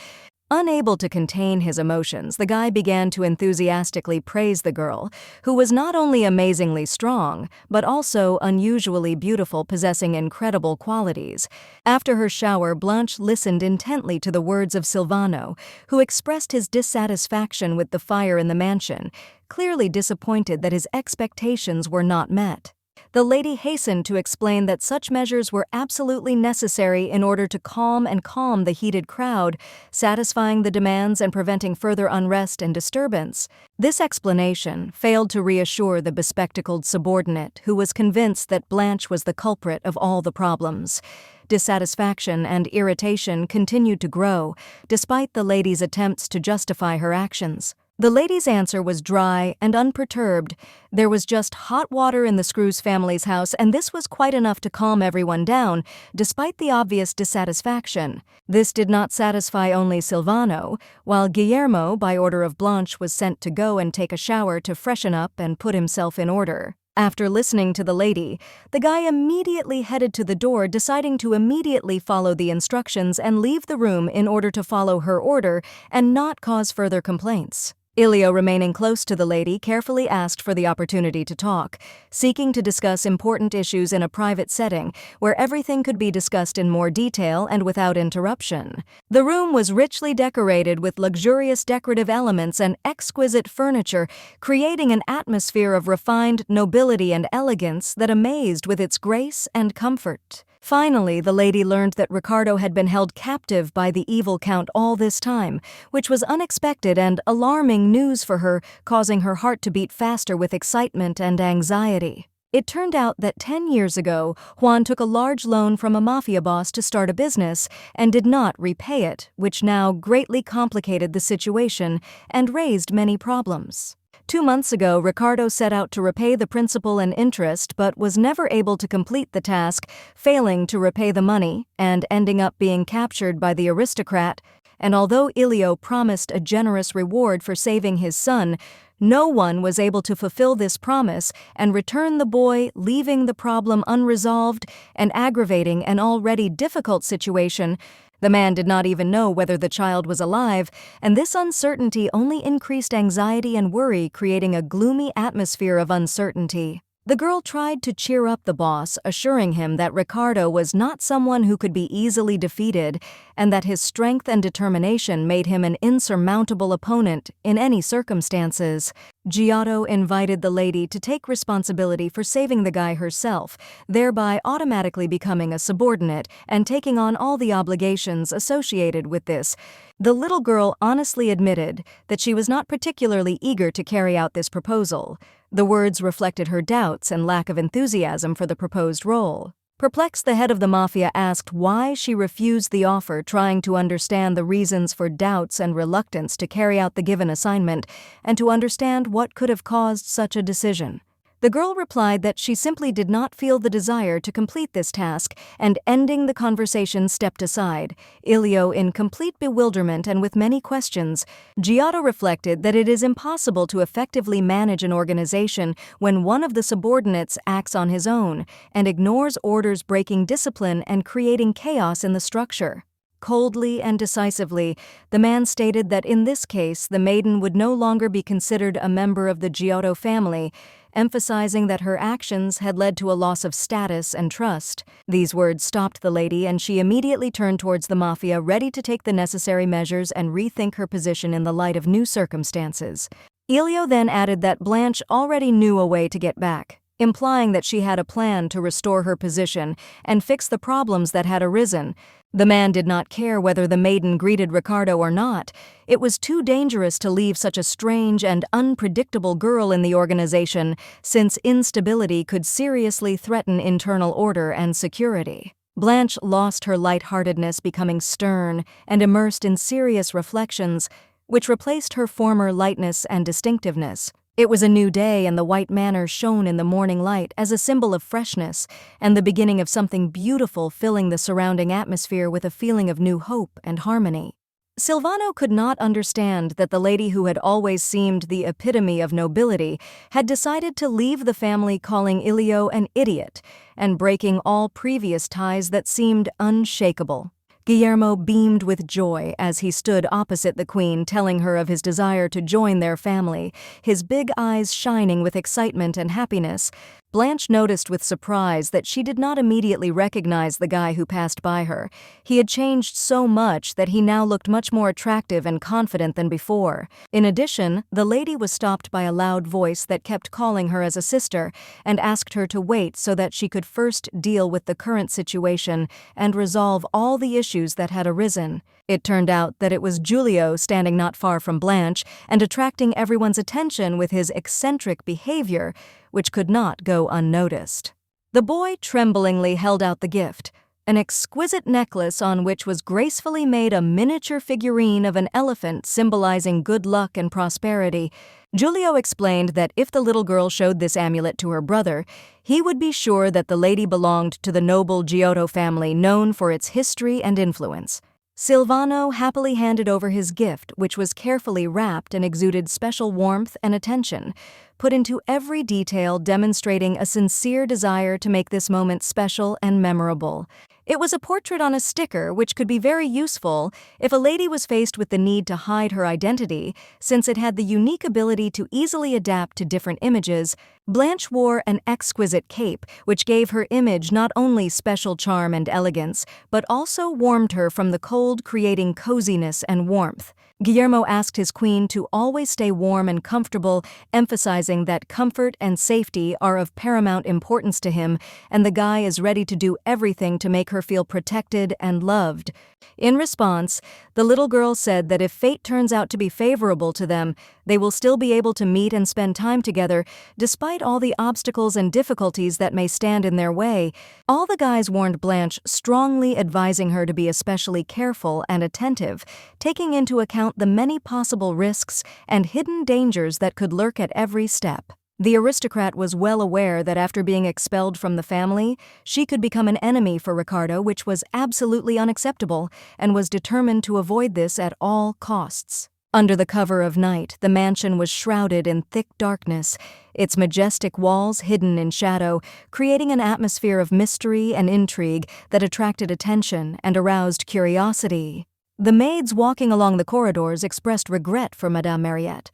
Unable to contain his emotions, the guy began to enthusiastically praise the girl, who was not only amazingly strong, but also unusually beautiful, possessing incredible qualities. After her shower, Blanche listened intently to the words of Silvano, who expressed his dissatisfaction with the fire in the mansion, clearly disappointed that his expectations were not met. The lady hastened to explain that such measures were absolutely necessary in order to calm the heated crowd, satisfying the demands and preventing further unrest and disturbance. This explanation failed to reassure the bespectacled subordinate, who was convinced that Blanche was the culprit of all the problems. Dissatisfaction and irritation continued to grow, despite the lady's attempts to justify her actions. The lady's answer was dry and unperturbed. There was just hot water in the Screws family's house, and this was quite enough to calm everyone down, despite the obvious dissatisfaction. This did not satisfy only Silvano, while Guillermo, by order of Blanche, was sent to go and take a shower to freshen up and put himself in order. After listening to the lady, the guy immediately headed to the door, deciding to immediately follow the instructions and leave the room in order to follow her order and not cause further complaints. Ilio, remaining close to the lady, carefully asked for the opportunity to talk, seeking to discuss important issues in a private setting where everything could be discussed in more detail and without interruption. The room was richly decorated with luxurious decorative elements and exquisite furniture, creating an atmosphere of refined nobility and elegance that amazed with its grace and comfort. Finally, the lady learned that Ricardo had been held captive by the evil count all this time, which was unexpected and alarming news for her, causing her heart to beat faster with excitement and anxiety. It turned out that 10 years ago, Juan took a large loan from a mafia boss to start a business and did not repay it, which now greatly complicated the situation and raised many problems. 2 months ago, Ricardo set out to repay the principal and interest but was never able to complete the task, failing to repay the money and ending up being captured by the aristocrat. And although Ilio promised a generous reward for saving his son, no one was able to fulfill this promise and return the boy, leaving the problem unresolved and aggravating an already difficult situation. The man did not even know whether the child was alive, and this uncertainty only increased anxiety and worry, creating a gloomy atmosphere of uncertainty. The girl tried to cheer up the boss, assuring him that Ricardo was not someone who could be easily defeated and that his strength and determination made him an insurmountable opponent in any circumstances. Giotto invited the lady to take responsibility for saving the guy herself, thereby automatically becoming a subordinate and taking on all the obligations associated with this. The little girl honestly admitted that she was not particularly eager to carry out this proposal. The words reflected her doubts and lack of enthusiasm for the proposed role. Perplexed, the head of the mafia asked why she refused the offer, trying to understand the reasons for doubts and reluctance to carry out the given assignment and to understand what could have caused such a decision. The girl replied that she simply did not feel the desire to complete this task, and ending the conversation stepped aside. Ilio, in complete bewilderment and with many questions, Giotto reflected that it is impossible to effectively manage an organization when one of the subordinates acts on his own and ignores orders, breaking discipline and creating chaos in the structure. Coldly and decisively, the man stated that in this case the maiden would no longer be considered a member of the Giotto family, emphasizing that her actions had led to a loss of status and trust. These words stopped the lady, and she immediately turned towards the mafia, ready to take the necessary measures and rethink her position in the light of new circumstances. Ilio then added that Blanche already knew a way to get back, implying that she had a plan to restore her position and fix the problems that had arisen. The man did not care whether the maiden greeted Ricardo or not. It was too dangerous to leave such a strange and unpredictable girl in the organization, since instability could seriously threaten internal order and security. Blanche lost her lightheartedness, becoming stern and immersed in serious reflections, which replaced her former lightness and distinctiveness. It was a new day, and the white manor shone in the morning light as a symbol of freshness and the beginning of something beautiful, filling the surrounding atmosphere with a feeling of new hope and harmony. Silvano could not understand that the lady who had always seemed the epitome of nobility had decided to leave the family, calling Ilio an idiot and breaking all previous ties that seemed unshakable. Guillermo beamed with joy as he stood opposite the queen, telling her of his desire to join their family, his big eyes shining with excitement and happiness. Blanche noticed with surprise that she did not immediately recognize the guy who passed by her. He had changed so much that he now looked much more attractive and confident than before. In addition, the lady was stopped by a loud voice that kept calling her as a sister and asked her to wait so that she could first deal with the current situation and resolve all the issues that had arisen. It turned out that it was Giulio, standing not far from Blanche and attracting everyone's attention with his eccentric behavior, which could not go unnoticed. The boy tremblingly held out the gift, an exquisite necklace on which was gracefully made a miniature figurine of an elephant symbolizing good luck and prosperity. Giulio explained that if the little girl showed this amulet to her brother, he would be sure that the lady belonged to the noble Giotto family, known for its history and influence. Silvano happily handed over his gift, which was carefully wrapped and exuded special warmth and attention, put into every detail demonstrating a sincere desire to make this moment special and memorable. It was a portrait on a sticker, which could be very useful if a lady was faced with the need to hide her identity, since it had the unique ability to easily adapt to different images. Blanche wore an exquisite cape, which gave her image not only special charm and elegance, but also warmed her from the cold, creating coziness and warmth. Guillermo asked his queen to always stay warm and comfortable, emphasizing that comfort and safety are of paramount importance to him, and the guy is ready to do everything to make her feel protected and loved. In response, the little girl said that if fate turns out to be favorable to them, they will still be able to meet and spend time together, despite all the obstacles and difficulties that may stand in their way. All the guys warned Blanche, strongly advising her to be especially careful and attentive, taking into account the many possible risks and hidden dangers that could lurk at every step. The aristocrat was well aware that after being expelled from the family, she could become an enemy for Ricardo, which was absolutely unacceptable, and was determined to avoid this at all costs. Under the cover of night, the mansion was shrouded in thick darkness, its majestic walls hidden in shadow, creating an atmosphere of mystery and intrigue that attracted attention and aroused curiosity. The maids walking along the corridors expressed regret for Madame Mariette.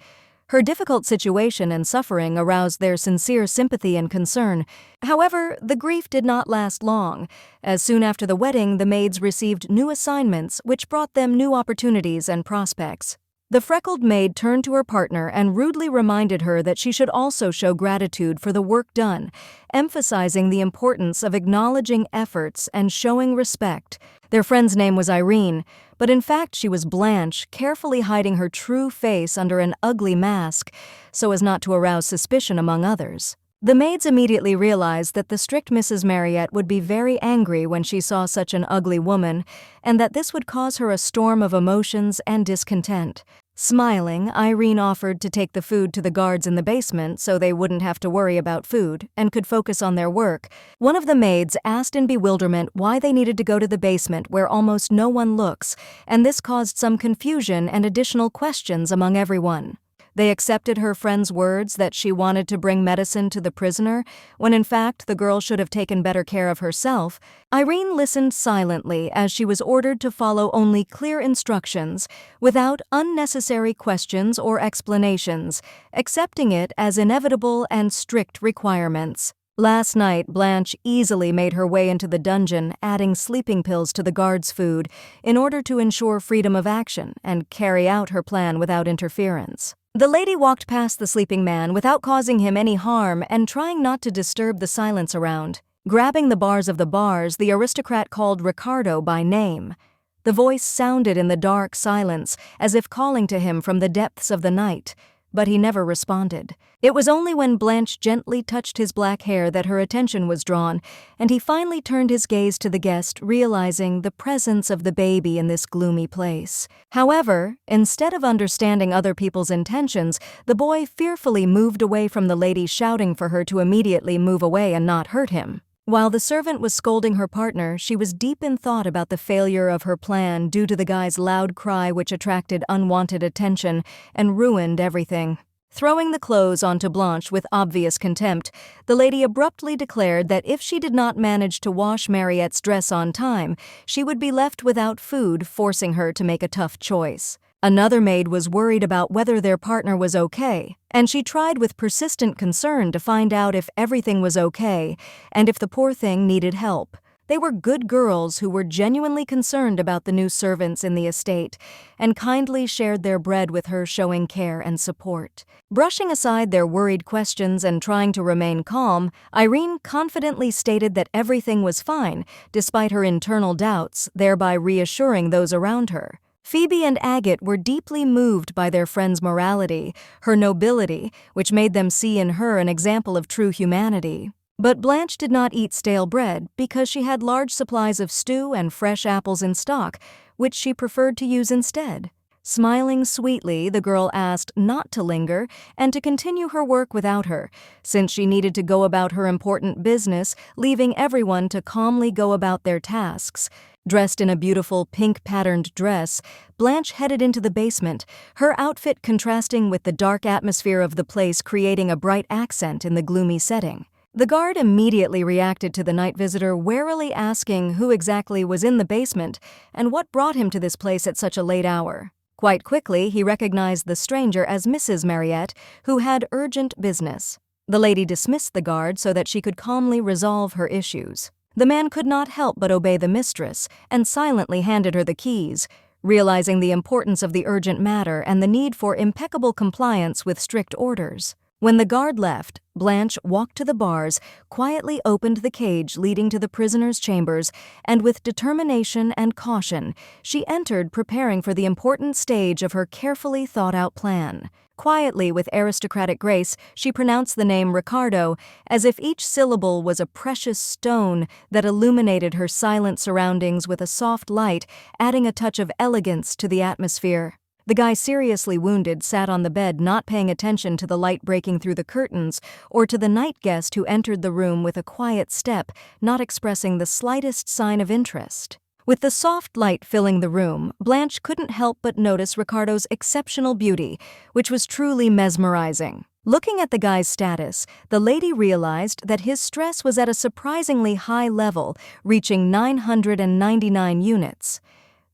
Her difficult situation and suffering aroused their sincere sympathy and concern. However, the grief did not last long, as soon after the wedding the maids received new assignments which brought them new opportunities and prospects. The freckled maid turned to her partner and rudely reminded her that she should also show gratitude for the work done, emphasizing the importance of acknowledging efforts and showing respect. Their friend's name was Irene, but in fact she was Blanche, carefully hiding her true face under an ugly mask so as not to arouse suspicion among others. The maids immediately realized that the strict Mrs. Mariette would be very angry when she saw such an ugly woman, and that this would cause her a storm of emotions and discontent. Smiling, Irene offered to take the food to the guards in the basement so they wouldn't have to worry about food and could focus on their work. One of the maids asked in bewilderment why they needed to go to the basement where almost no one looks, and this caused some confusion and additional questions among everyone. They accepted her friend's words that she wanted to bring medicine to the prisoner, when in fact the girl should have taken better care of herself. Irene listened silently as she was ordered to follow only clear instructions, without unnecessary questions or explanations, accepting it as inevitable and strict requirements. Last night, Blanche easily made her way into the dungeon, adding sleeping pills to the guards' food, in order to ensure freedom of action and carry out her plan without interference. The lady walked past the sleeping man without causing him any harm and trying not to disturb the silence around. Grabbing the bars of the bars, the aristocrat called Ricardo by name. The voice sounded in the dark silence, as if calling to him from the depths of the night, but he never responded. It was only when Blanche gently touched his black hair that her attention was drawn, and he finally turned his gaze to the guest, realizing the presence of the baby in this gloomy place. However, instead of understanding other people's intentions, the boy fearfully moved away from the lady, shouting for her to immediately move away and not hurt him. While the servant was scolding her partner, she was deep in thought about the failure of her plan due to the guy's loud cry, which attracted unwanted attention and ruined everything. Throwing the clothes onto Blanche with obvious contempt, the lady abruptly declared that if she did not manage to wash Mariette's dress on time, she would be left without food, forcing her to make a tough choice. Another maid was worried about whether their partner was okay, and she tried with persistent concern to find out if everything was okay and if the poor thing needed help. They were good girls who were genuinely concerned about the new servants in the estate and kindly shared their bread with her, showing care and support. Brushing aside their worried questions and trying to remain calm, Irene confidently stated that everything was fine, despite her internal doubts, thereby reassuring those around her. Phoebe and Agate were deeply moved by their friend's morality, her nobility, which made them see in her an example of true humanity. But Blanche did not eat stale bread because she had large supplies of stew and fresh apples in stock, which she preferred to use instead. Smiling sweetly, the girl asked not to linger and to continue her work without her, since she needed to go about her important business, leaving everyone to calmly go about their tasks. Dressed in a beautiful pink-patterned dress, Blanche headed into the basement, her outfit contrasting with the dark atmosphere of the place, creating a bright accent in the gloomy setting. The guard immediately reacted to the night visitor, warily asking who exactly was in the basement and what brought him to this place at such a late hour. Quite quickly, he recognized the stranger as Mrs. Mariette, who had urgent business. The lady dismissed the guard so that she could calmly resolve her issues. The man could not help but obey the mistress and silently handed her the keys, realizing the importance of the urgent matter and the need for impeccable compliance with strict orders. When the guard left, Blanche walked to the bars, quietly opened the cage leading to the prisoner's chambers, and with determination and caution, she entered, preparing for the important stage of her carefully thought-out plan. Quietly, with aristocratic grace, she pronounced the name Ricardo, as if each syllable was a precious stone that illuminated her silent surroundings with a soft light, adding a touch of elegance to the atmosphere. The guy, seriously wounded, sat on the bed, not paying attention to the light breaking through the curtains or to the night guest who entered the room with a quiet step, not expressing the slightest sign of interest. With the soft light filling the room, Blanche couldn't help but notice Ricardo's exceptional beauty, which was truly mesmerizing. Looking at the guy's status, the lady realized that his stress was at a surprisingly high level, reaching 999 units.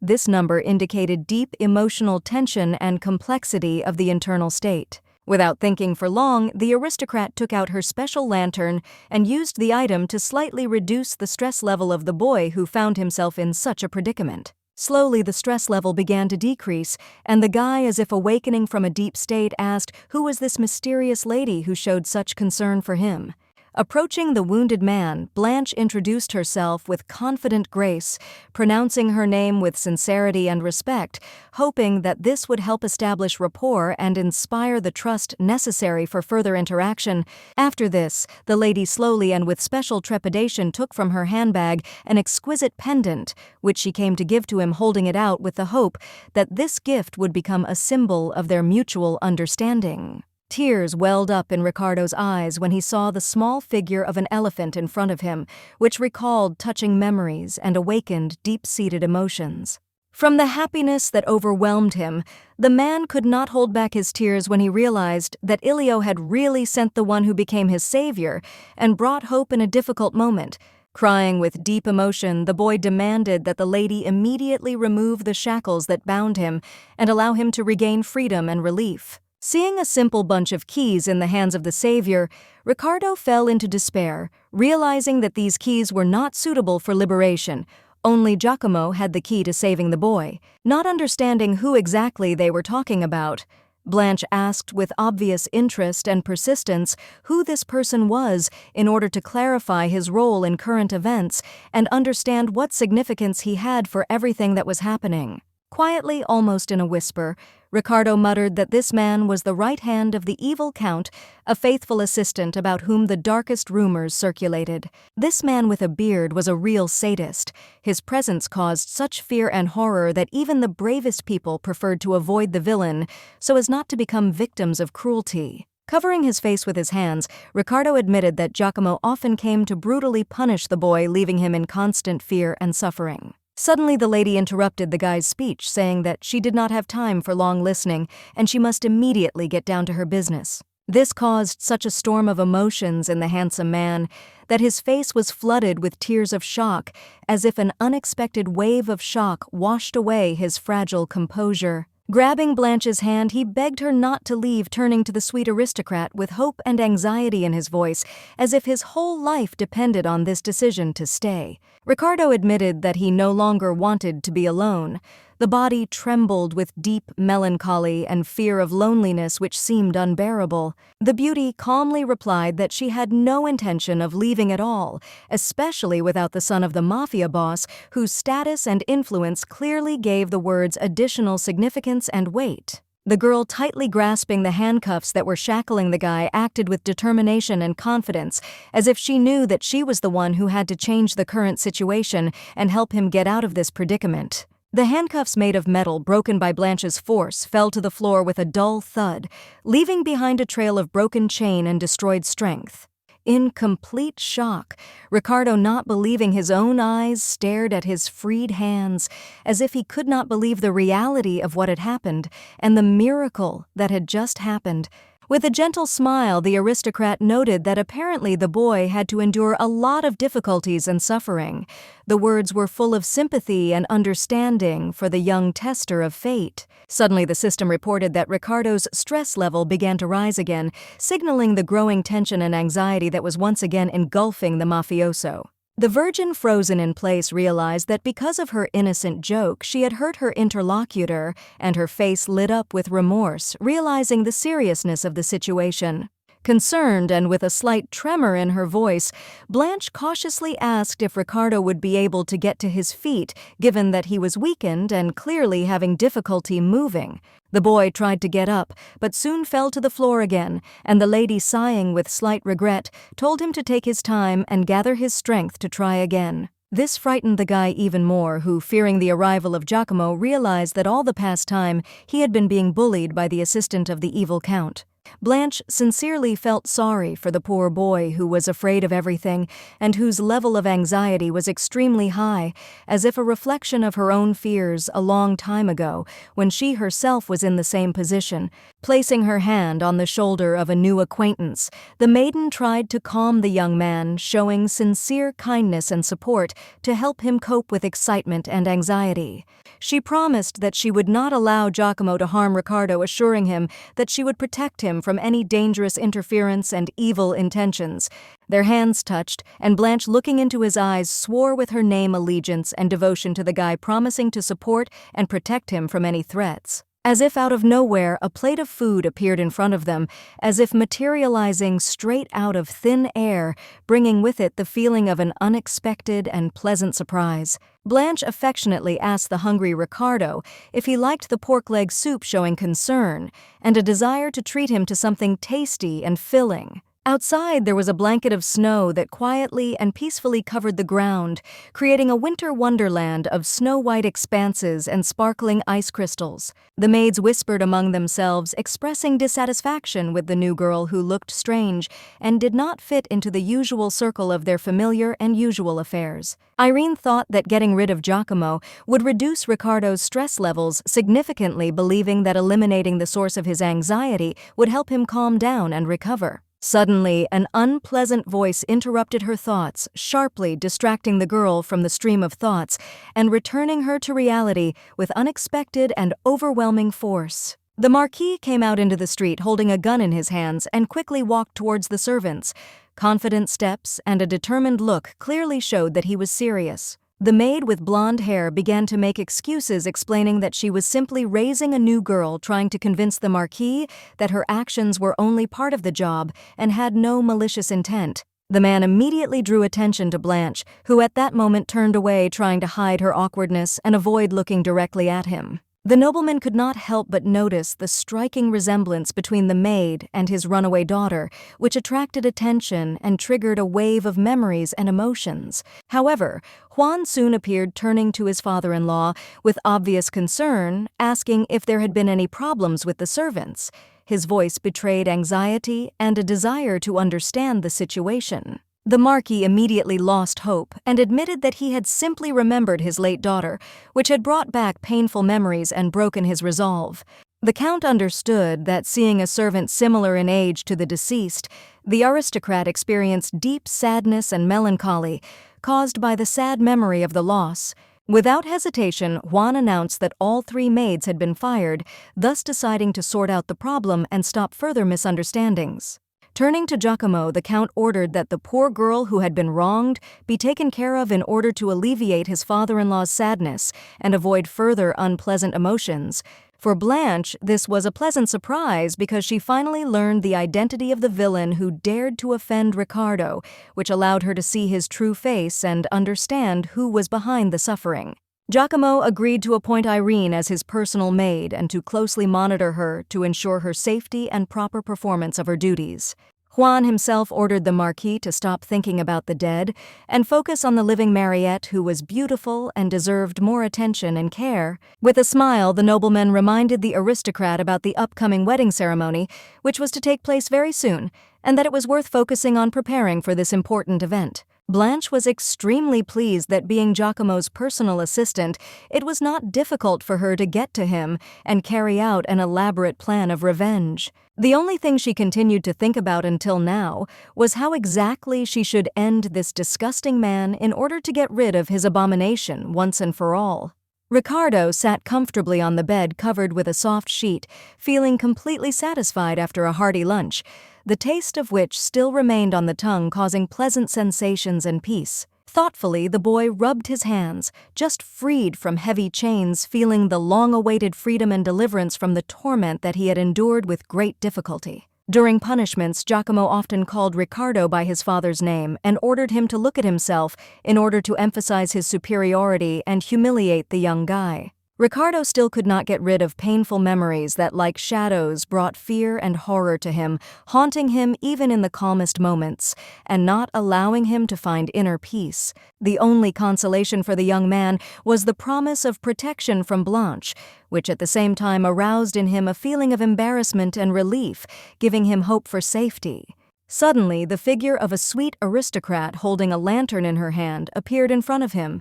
This number indicated deep emotional tension and complexity of the internal state. Without thinking for long, the aristocrat took out her special lantern and used the item to slightly reduce the stress level of the boy who found himself in such a predicament. Slowly, the stress level began to decrease, and the guy, as if awakening from a deep state, asked who was this mysterious lady who showed such concern for him. Approaching the wounded man, Blanche introduced herself with confident grace, pronouncing her name with sincerity and respect, hoping that this would help establish rapport and inspire the trust necessary for further interaction. After this, the lady slowly and with special trepidation took from her handbag an exquisite pendant, which she came to give to him, holding it out with the hope that this gift would become a symbol of their mutual understanding. Tears welled up in Ricardo's eyes when he saw the small figure of an elephant in front of him, which recalled touching memories and awakened deep-seated emotions. From the happiness that overwhelmed him, the man could not hold back his tears when he realized that Ilio had really sent the one who became his savior and brought hope in a difficult moment. Crying with deep emotion, the boy demanded that the lady immediately remove the shackles that bound him and allow him to regain freedom and relief. Seeing a simple bunch of keys in the hands of the savior, Ricardo fell into despair, realizing that these keys were not suitable for liberation. Only Giacomo had the key to saving the boy. Not understanding who exactly they were talking about, Blanche asked with obvious interest and persistence who this person was in order to clarify his role in current events and understand what significance he had for everything that was happening. Quietly, almost in a whisper, Ricardo muttered that this man was the right hand of the evil count, a faithful assistant about whom the darkest rumors circulated. This man with a beard was a real sadist. His presence caused such fear and horror that even the bravest people preferred to avoid the villain so as not to become victims of cruelty. Covering his face with his hands, Ricardo admitted that Giacomo often came to brutally punish the boy, leaving him in constant fear and suffering. Suddenly, the lady interrupted the guy's speech, saying that she did not have time for long listening and she must immediately get down to her business. This caused such a storm of emotions in the handsome man that his face was flooded with tears of shock, as if an unexpected wave of shock washed away his fragile composure. Grabbing Blanche's hand, he begged her not to leave, turning to the sweet aristocrat with hope and anxiety in his voice, as if his whole life depended on this decision to stay. Ricardo admitted that he no longer wanted to be alone. The body trembled with deep melancholy and fear of loneliness which seemed unbearable. The beauty calmly replied that she had no intention of leaving at all, especially without the son of the mafia boss, whose status and influence clearly gave the words additional significance and weight. The girl, tightly grasping the handcuffs that were shackling the guy, acted with determination and confidence, as if she knew that she was the one who had to change the current situation and help him get out of this predicament. The handcuffs, made of metal broken by Blanche's force, fell to the floor with a dull thud, leaving behind a trail of broken chain and destroyed strength. In complete shock, Ricardo, not believing his own eyes, stared at his freed hands as if he could not believe the reality of what had happened and the miracle that had just happened. With a gentle smile, the aristocrat noted that apparently the boy had to endure a lot of difficulties and suffering. The words were full of sympathy and understanding for the young tester of fate. Suddenly, the system reported that Ricardo's stress level began to rise again, signaling the growing tension and anxiety that was once again engulfing the mafioso. The virgin, frozen in place, realized that because of her innocent joke, she had hurt her interlocutor, and her face lit up with remorse, realizing the seriousness of the situation. Concerned and with a slight tremor in her voice, Blanche cautiously asked if Ricardo would be able to get to his feet, given that he was weakened and clearly having difficulty moving. The boy tried to get up, but soon fell to the floor again, and the lady, sighing with slight regret, told him to take his time and gather his strength to try again. This frightened the guy even more, who, fearing the arrival of Giacomo, realized that all the past time he had been being bullied by the assistant of the evil count. Blanche sincerely felt sorry for the poor boy who was afraid of everything and whose level of anxiety was extremely high, as if a reflection of her own fears a long time ago when she herself was in the same position. Placing her hand on the shoulder of a new acquaintance, the maiden tried to calm the young man, showing sincere kindness and support to help him cope with excitement and anxiety. She promised that she would not allow Giacomo to harm Ricardo, assuring him that she would protect him from any dangerous interference and evil intentions. Their hands touched, and Blanche, looking into his eyes, swore with her name allegiance and devotion to the guy, promising to support and protect him from any threats. As if out of nowhere, a plate of food appeared in front of them, as if materializing straight out of thin air, bringing with it the feeling of an unexpected and pleasant surprise. Blanche affectionately asked the hungry Ricardo if he liked the pork leg soup, showing concern and a desire to treat him to something tasty and filling. Outside, there was a blanket of snow that quietly and peacefully covered the ground, creating a winter wonderland of snow-white expanses and sparkling ice crystals. The maids whispered among themselves, expressing dissatisfaction with the new girl who looked strange and did not fit into the usual circle of their familiar and usual affairs. Irene thought that getting rid of Giacomo would reduce Ricardo's stress levels significantly, believing that eliminating the source of his anxiety would help him calm down and recover. Suddenly, an unpleasant voice interrupted her thoughts, sharply distracting the girl from the stream of thoughts and returning her to reality with unexpected and overwhelming force. The Marquis came out into the street holding a gun in his hands and quickly walked towards the servants. Confident steps and a determined look clearly showed that he was serious. The maid with blonde hair began to make excuses, explaining that she was simply raising a new girl, trying to convince the Marquis that her actions were only part of the job and had no malicious intent. The man immediately drew attention to Blanche, who at that moment turned away, trying to hide her awkwardness and avoid looking directly at him. The nobleman could not help but notice the striking resemblance between the maid and his runaway daughter, which attracted attention and triggered a wave of memories and emotions. However, Juan soon appeared, turning to his father-in-law with obvious concern, asking if there had been any problems with the servants. His voice betrayed anxiety and a desire to understand the situation. The Marquis immediately lost hope and admitted that he had simply remembered his late daughter, which had brought back painful memories and broken his resolve. The Count understood that, seeing a servant similar in age to the deceased, the aristocrat experienced deep sadness and melancholy caused by the sad memory of the loss. Without hesitation, Juan announced that all 3 maids had been fired, thus deciding to sort out the problem and stop further misunderstandings. Turning to Giacomo, the Count ordered that the poor girl who had been wronged be taken care of in order to alleviate his father-in-law's sadness and avoid further unpleasant emotions. For Blanche, this was a pleasant surprise because she finally learned the identity of the villain who dared to offend Ricardo, which allowed her to see his true face and understand who was behind the suffering. Giacomo agreed to appoint Irene as his personal maid and to closely monitor her to ensure her safety and proper performance of her duties. Juan himself ordered the Marquis to stop thinking about the dead and focus on the living Mariette, who was beautiful and deserved more attention and care. With a smile, the nobleman reminded the aristocrat about the upcoming wedding ceremony, which was to take place very soon, and that it was worth focusing on preparing for this important event. Blanche was extremely pleased that, being Giacomo's personal assistant, it was not difficult for her to get to him and carry out an elaborate plan of revenge. The only thing she continued to think about until now was how exactly she should end this disgusting man in order to get rid of his abomination once and for all. Ricardo sat comfortably on the bed covered with a soft sheet, feeling completely satisfied after a hearty lunch, the taste of which still remained on the tongue, causing pleasant sensations and peace. Thoughtfully, the boy rubbed his hands, just freed from heavy chains, feeling the long-awaited freedom and deliverance from the torment that he had endured with great difficulty. During punishments, Giacomo often called Ricardo by his father's name and ordered him to look at himself in order to emphasize his superiority and humiliate the young guy. Ricardo still could not get rid of painful memories that, like shadows, brought fear and horror to him, haunting him even in the calmest moments, and not allowing him to find inner peace. The only consolation for the young man was the promise of protection from Blanche, which at the same time aroused in him a feeling of embarrassment and relief, giving him hope for safety. Suddenly, the figure of a sweet aristocrat holding a lantern in her hand appeared in front of him.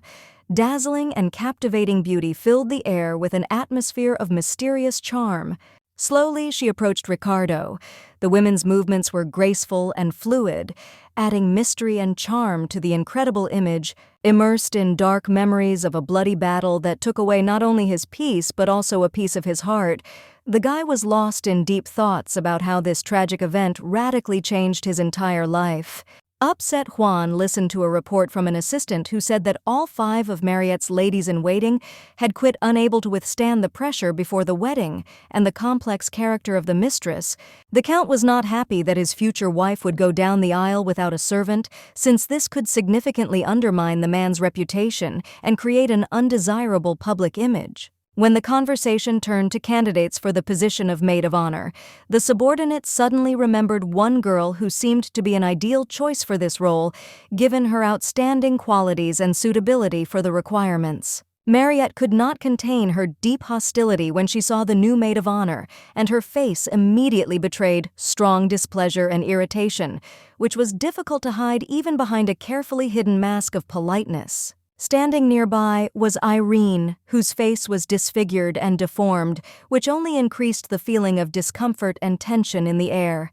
Dazzling and captivating beauty filled the air with an atmosphere of mysterious charm. Slowly, she approached Ricardo. The women's movements were graceful and fluid, adding mystery and charm to the incredible image. Immersed in dark memories of a bloody battle that took away not only his peace but also a piece of his heart, the guy was lost in deep thoughts about how this tragic event radically changed his entire life. Upset Juan listened to a report from an assistant who said that all 5 of Mariette's ladies-in-waiting had quit, unable to withstand the pressure before the wedding and the complex character of the mistress. The Count was not happy that his future wife would go down the aisle without a servant, since this could significantly undermine the man's reputation and create an undesirable public image. When the conversation turned to candidates for the position of maid of honor, the subordinate suddenly remembered one girl who seemed to be an ideal choice for this role, given her outstanding qualities and suitability for the requirements. Mariette could not contain her deep hostility when she saw the new maid of honor, and her face immediately betrayed strong displeasure and irritation, which was difficult to hide even behind a carefully hidden mask of politeness. Standing nearby was Irene, whose face was disfigured and deformed, which only increased the feeling of discomfort and tension in the air.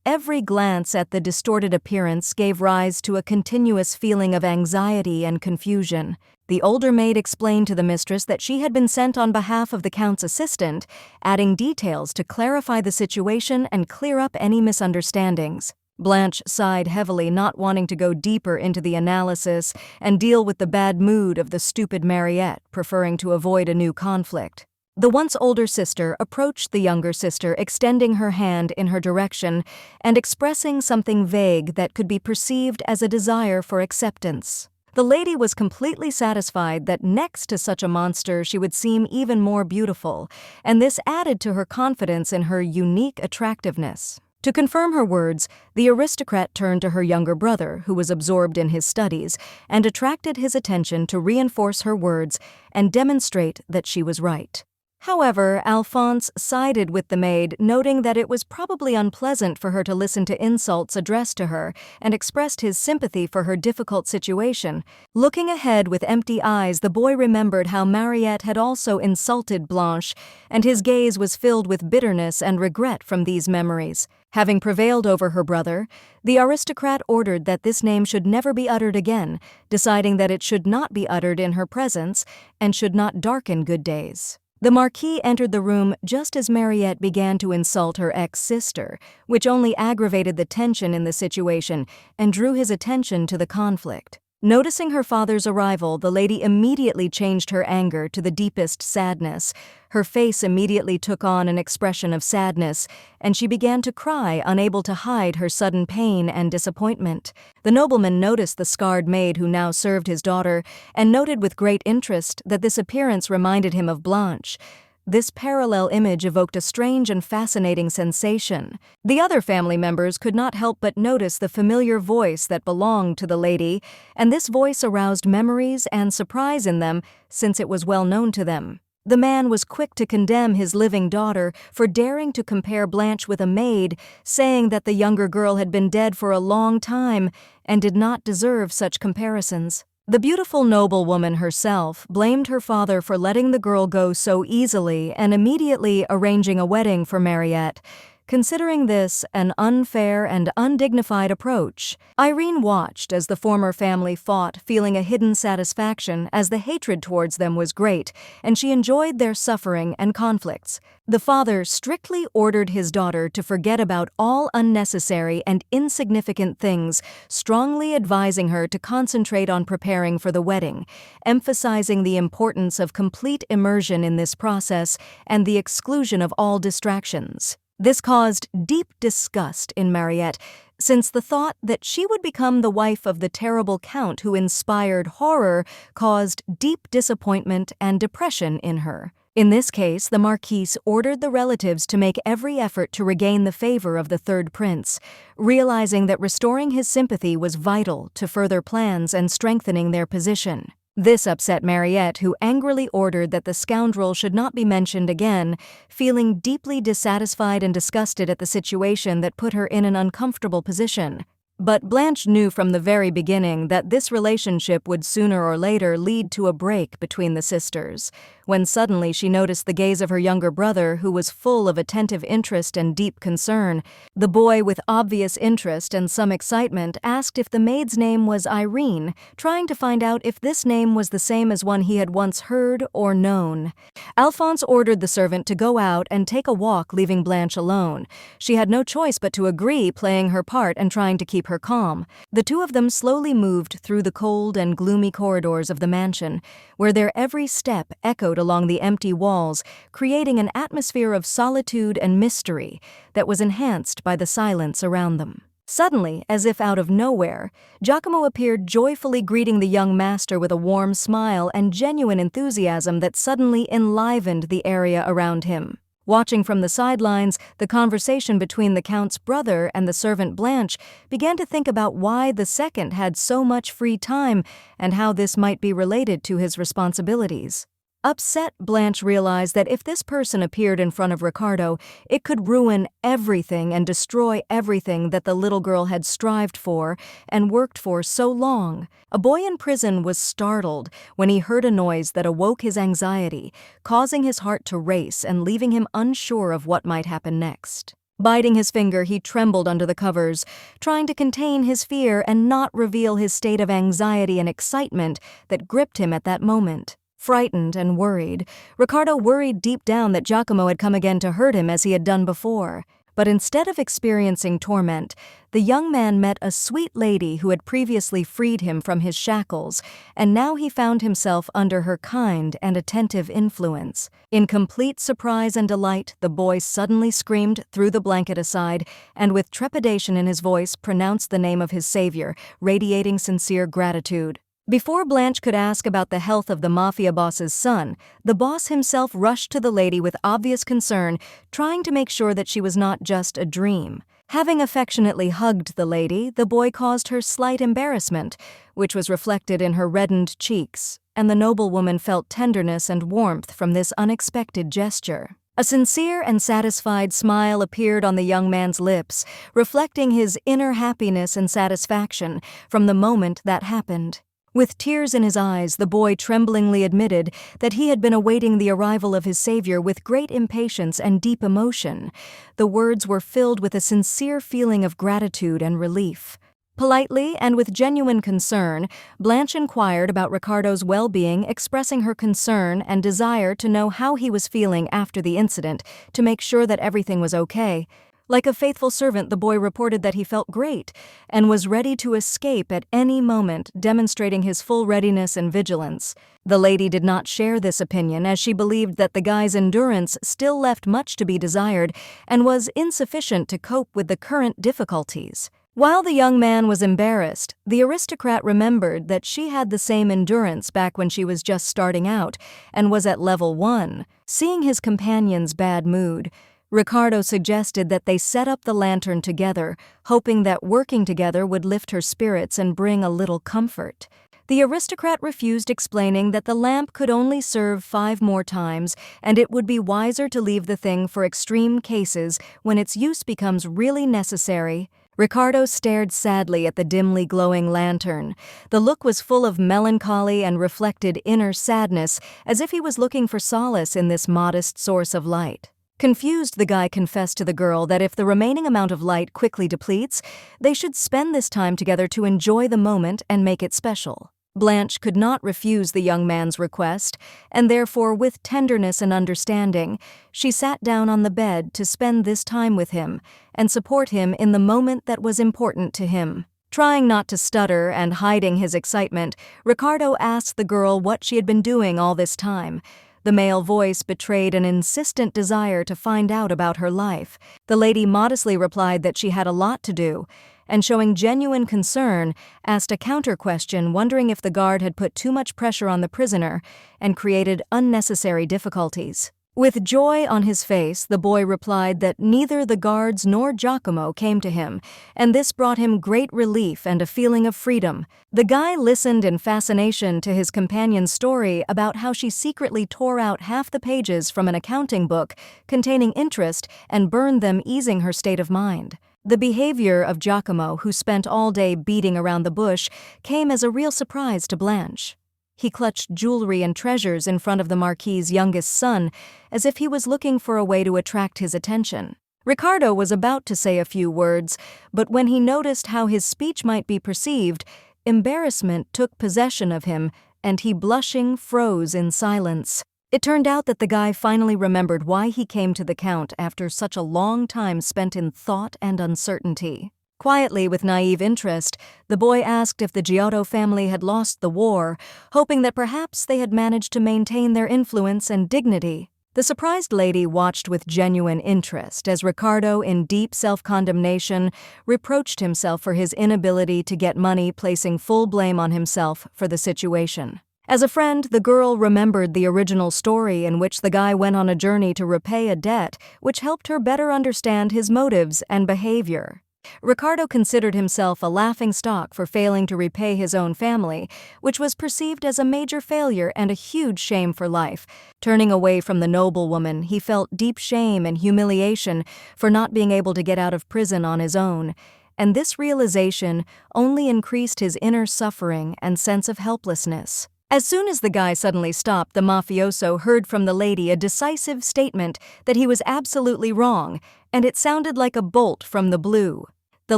Every glance at the distorted appearance gave rise to a continuous feeling of anxiety and confusion. The older maid explained to the mistress that she had been sent on behalf of the Count's assistant, adding details to clarify the situation and clear up any misunderstandings. Blanche sighed heavily, not wanting to go deeper into the analysis and deal with the bad mood of the stupid Mariette, preferring to avoid a new conflict. The once older sister approached the younger sister, extending her hand in her direction and expressing something vague that could be perceived as a desire for acceptance. The lady was completely satisfied that next to such a monster she would seem even more beautiful, and this added to her confidence in her unique attractiveness. To confirm her words, the aristocrat turned to her younger brother, who was absorbed in his studies, and attracted his attention to reinforce her words and demonstrate that she was right. However, Alphonse sided with the maid, noting that it was probably unpleasant for her to listen to insults addressed to her, and expressed his sympathy for her difficult situation. Looking ahead with empty eyes, the boy remembered how Mariette had also insulted Blanche, and his gaze was filled with bitterness and regret from these memories. Having prevailed over her brother, the aristocrat ordered that this name should never be uttered again, deciding that it should not be uttered in her presence and should not darken good days. The Marquis entered the room just as Mariette began to insult her ex-sister, which only aggravated the tension in the situation and drew his attention to the conflict. Noticing her father's arrival, the lady immediately changed her anger to the deepest sadness. Her face immediately took on an expression of sadness, and she began to cry, unable to hide her sudden pain and disappointment. The nobleman noticed the scarred maid who now served his daughter, and noted with great interest that this appearance reminded him of Blanche. This parallel image evoked a strange and fascinating sensation. The other family members could not help but notice the familiar voice that belonged to the lady, and this voice aroused memories and surprise in them since it was well known to them. The man was quick to condemn his living daughter for daring to compare Blanche with a maid, saying that the younger girl had been dead for a long time and did not deserve such comparisons. The beautiful noblewoman herself blamed her father for letting the girl go so easily and immediately arranging a wedding for Mariette, considering this an unfair and undignified approach. Irene watched as the former family fought, feeling a hidden satisfaction as the hatred towards them was great, and she enjoyed their suffering and conflicts. The father strictly ordered his daughter to forget about all unnecessary and insignificant things, strongly advising her to concentrate on preparing for the wedding, emphasizing the importance of complete immersion in this process and the exclusion of all distractions. This caused deep disgust in Mariette, since the thought that she would become the wife of the terrible count who inspired horror caused deep disappointment and depression in her. In this case, the Marquise ordered the relatives to make every effort to regain the favor of the third prince, realizing that restoring his sympathy was vital to further plans and strengthening their position. This upset Mariette, who angrily ordered that the scoundrel should not be mentioned again, feeling deeply dissatisfied and disgusted at the situation that put her in an uncomfortable position. But Blanche knew from the very beginning that this relationship would sooner or later lead to a break between the sisters, when suddenly she noticed the gaze of her younger brother, who was full of attentive interest and deep concern. The boy, with obvious interest and some excitement, asked if the maid's name was Irene, trying to find out if this name was the same as one he had once heard or known. Alphonse ordered the servant to go out and take a walk, leaving Blanche alone. She had no choice but to agree, playing her part and trying to keep her calm. The two of them slowly moved through the cold and gloomy corridors of the mansion, where their every step echoed along the empty walls, creating an atmosphere of solitude and mystery that was enhanced by the silence around them. Suddenly, as if out of nowhere, Giacomo appeared, joyfully greeting the young master with a warm smile and genuine enthusiasm that suddenly enlivened the area around him. Watching from the sidelines, the conversation between the Count's brother and the servant Blanche began to think about why the second had so much free time and how this might be related to his responsibilities. Upset, Blanche realized that if this person appeared in front of Ricardo, it could ruin everything and destroy everything that the little girl had strived for and worked for so long. A boy in prison was startled when he heard a noise that awoke his anxiety, causing his heart to race and leaving him unsure of what might happen next. Biting his finger, he trembled under the covers, trying to contain his fear and not reveal his state of anxiety and excitement that gripped him at that moment. Frightened and worried, Ricardo worried deep down that Giacomo had come again to hurt him as he had done before. But instead of experiencing torment, the young man met a sweet lady who had previously freed him from his shackles, and now he found himself under her kind and attentive influence. In complete surprise and delight, the boy suddenly screamed, threw the blanket aside, and with trepidation in his voice pronounced the name of his savior, radiating sincere gratitude. Before Blanche could ask about the health of the mafia boss's son, the boss himself rushed to the lady with obvious concern, trying to make sure that she was not just a dream. Having affectionately hugged the lady, the boy caused her slight embarrassment, which was reflected in her reddened cheeks, and the noblewoman felt tenderness and warmth from this unexpected gesture. A sincere and satisfied smile appeared on the young man's lips, reflecting his inner happiness and satisfaction from the moment that happened. With tears in his eyes, the boy tremblingly admitted that he had been awaiting the arrival of his savior with great impatience and deep emotion. The words were filled with a sincere feeling of gratitude and relief. Politely and with genuine concern, Blanche inquired about Ricardo's well-being, expressing her concern and desire to know how he was feeling after the incident to make sure that everything was okay. Like a faithful servant, the boy reported that he felt great and was ready to escape at any moment, demonstrating his full readiness and vigilance. The lady did not share this opinion, as she believed that the guy's endurance still left much to be desired and was insufficient to cope with the current difficulties. While the young man was embarrassed, the aristocrat remembered that she had the same endurance back when she was just starting out and was at level 1. Seeing his companion's bad mood, Ricardo suggested that they set up the lantern together, hoping that working together would lift her spirits and bring a little comfort. The aristocrat refused, explaining that the lamp could only serve 5 more times and it would be wiser to leave the thing for extreme cases when its use becomes really necessary. Ricardo stared sadly at the dimly glowing lantern. The look was full of melancholy and reflected inner sadness, as if he was looking for solace in this modest source of light. Confused, the guy confessed to the girl that if the remaining amount of light quickly depletes, they should spend this time together to enjoy the moment and make it special. Blanche could not refuse the young man's request, and therefore, with tenderness and understanding, she sat down on the bed to spend this time with him and support him in the moment that was important to him. Trying not to stutter and hiding his excitement, Ricardo asked the girl what she had been doing all this time. The male voice betrayed an insistent desire to find out about her life. The lady modestly replied that she had a lot to do, and showing genuine concern, asked a counter-question, wondering if the guard had put too much pressure on the prisoner and created unnecessary difficulties. With joy on his face, the boy replied that neither the guards nor Giacomo came to him, and this brought him great relief and a feeling of freedom. The guy listened in fascination to his companion's story about how she secretly tore out half the pages from an accounting book containing interest and burned them, easing her state of mind. The behavior of Giacomo, who spent all day beating around the bush, came as a real surprise to Blanche. He clutched jewelry and treasures in front of the Marquis's youngest son, as if he was looking for a way to attract his attention. Ricardo was about to say a few words, but when he noticed how his speech might be perceived, embarrassment took possession of him, and he, blushing, froze in silence. It turned out that the guy finally remembered why he came to the Count after such a long time spent in thought and uncertainty. Quietly, with naive interest, the boy asked if the Giotto family had lost the war, hoping that perhaps they had managed to maintain their influence and dignity. The surprised lady watched with genuine interest as Ricardo, in deep self-condemnation, reproached himself for his inability to get money, placing full blame on himself for the situation. As a friend, the girl remembered the original story in which the guy went on a journey to repay a debt, which helped her better understand his motives and behavior. Ricardo considered himself a laughingstock for failing to repay his own family, which was perceived as a major failure and a huge shame for life. Turning away from the noblewoman, he felt deep shame and humiliation for not being able to get out of prison on his own, and this realization only increased his inner suffering and sense of helplessness. As soon as the guy suddenly stopped, the mafioso heard from the lady a decisive statement that he was absolutely wrong, and it sounded like a bolt from the blue. The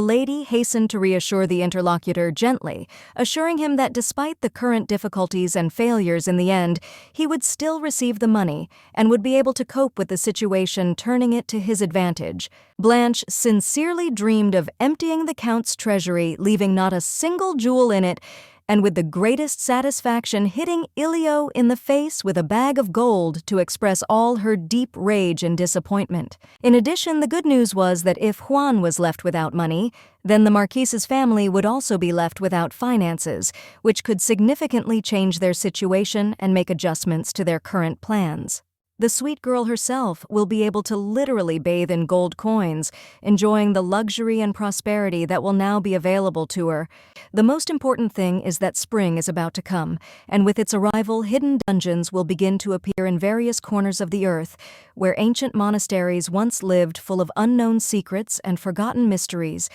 lady hastened to reassure the interlocutor gently, assuring him that despite the current difficulties and failures in the end, he would still receive the money and would be able to cope with the situation, turning it to his advantage. Blanche sincerely dreamed of emptying the Count's treasury, leaving not a single jewel in it, and with the greatest satisfaction hitting Ilio in the face with a bag of gold to express all her deep rage and disappointment. In addition, the good news was that if Juan was left without money, then the Marquise's family would also be left without finances, which could significantly change their situation and make adjustments to their current plans. The sweet girl herself will be able to literally bathe in gold coins, enjoying the luxury and prosperity that will now be available to her. The most important thing is that spring is about to come, and with its arrival, hidden dungeons will begin to appear in various corners of the earth, where ancient monasteries once lived, full of unknown secrets and forgotten mysteries.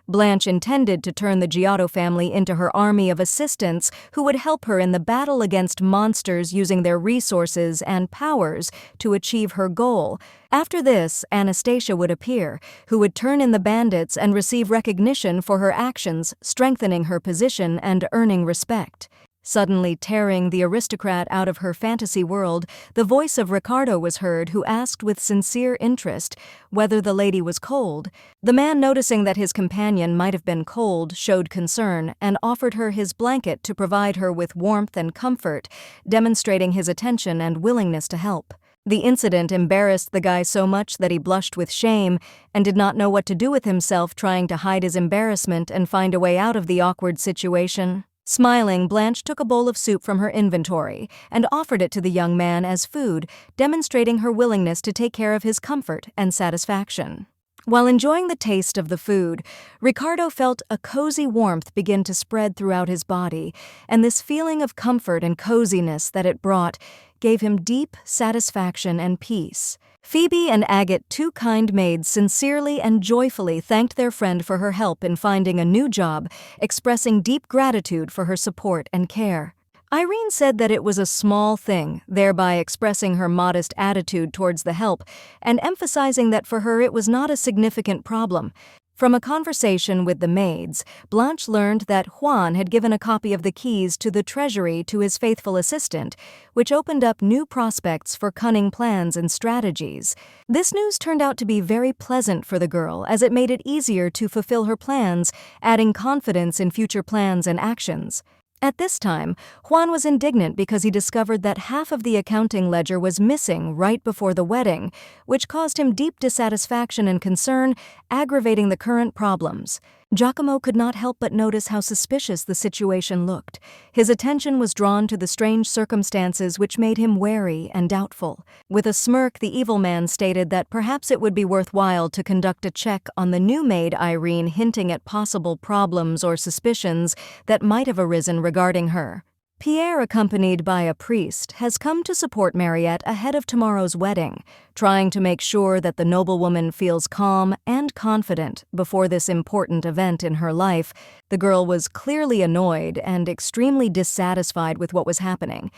Blanche intended to turn the Giotto family into her army of assistants who would help her in the battle against monsters, using their resources and powers to achieve her goal. After this, Anastasia would appear, who would turn in the bandits and receive recognition for her actions, strengthening her position and earning respect. Suddenly tearing the aristocrat out of her fantasy world, the voice of Ricardo was heard, who asked with sincere interest whether the lady was cold. The man, noticing that his companion might have been cold, showed concern and offered her his blanket to provide her with warmth and comfort, demonstrating his attention and willingness to help. The incident embarrassed the guy so much that he blushed with shame and did not know what to do with himself, trying to hide his embarrassment and find a way out of the awkward situation. Smiling, Blanche took a bowl of soup from her inventory and offered it to the young man as food, demonstrating her willingness to take care of his comfort and satisfaction. While enjoying the taste of the food, Ricardo felt a cozy warmth begin to spread throughout his body, and this feeling of comfort and coziness that it brought gave him deep satisfaction and peace. Phoebe and Agate, two kind maids, sincerely and joyfully thanked their friend for her help in finding a new job, expressing deep gratitude for her support and care. Irene said that it was a small thing, thereby expressing her modest attitude towards the help and emphasizing that for her it was not a significant problem. From a conversation with the maids, Blanche learned that Juan had given a copy of the keys to the treasury to his faithful assistant, which opened up new prospects for cunning plans and strategies. This news turned out to be very pleasant for the girl, as it made it easier to fulfill her plans, adding confidence in future plans and actions. At this time, Juan was indignant because he discovered that half of the accounting ledger was missing right before the wedding, which caused him deep dissatisfaction and concern, aggravating the current problems. Giacomo could not help but notice how suspicious the situation looked. His attention was drawn to the strange circumstances which made him wary and doubtful. With a smirk, the evil man stated that perhaps it would be worthwhile to conduct a check on the new maid Irene, hinting at possible problems or suspicions that might have arisen regarding her. Pierre, accompanied by a priest, has come to support Mariette ahead of tomorrow's wedding, trying to make sure that the noblewoman feels calm and confident before this important event in her life. The girl was clearly annoyed and extremely dissatisfied with what was happening.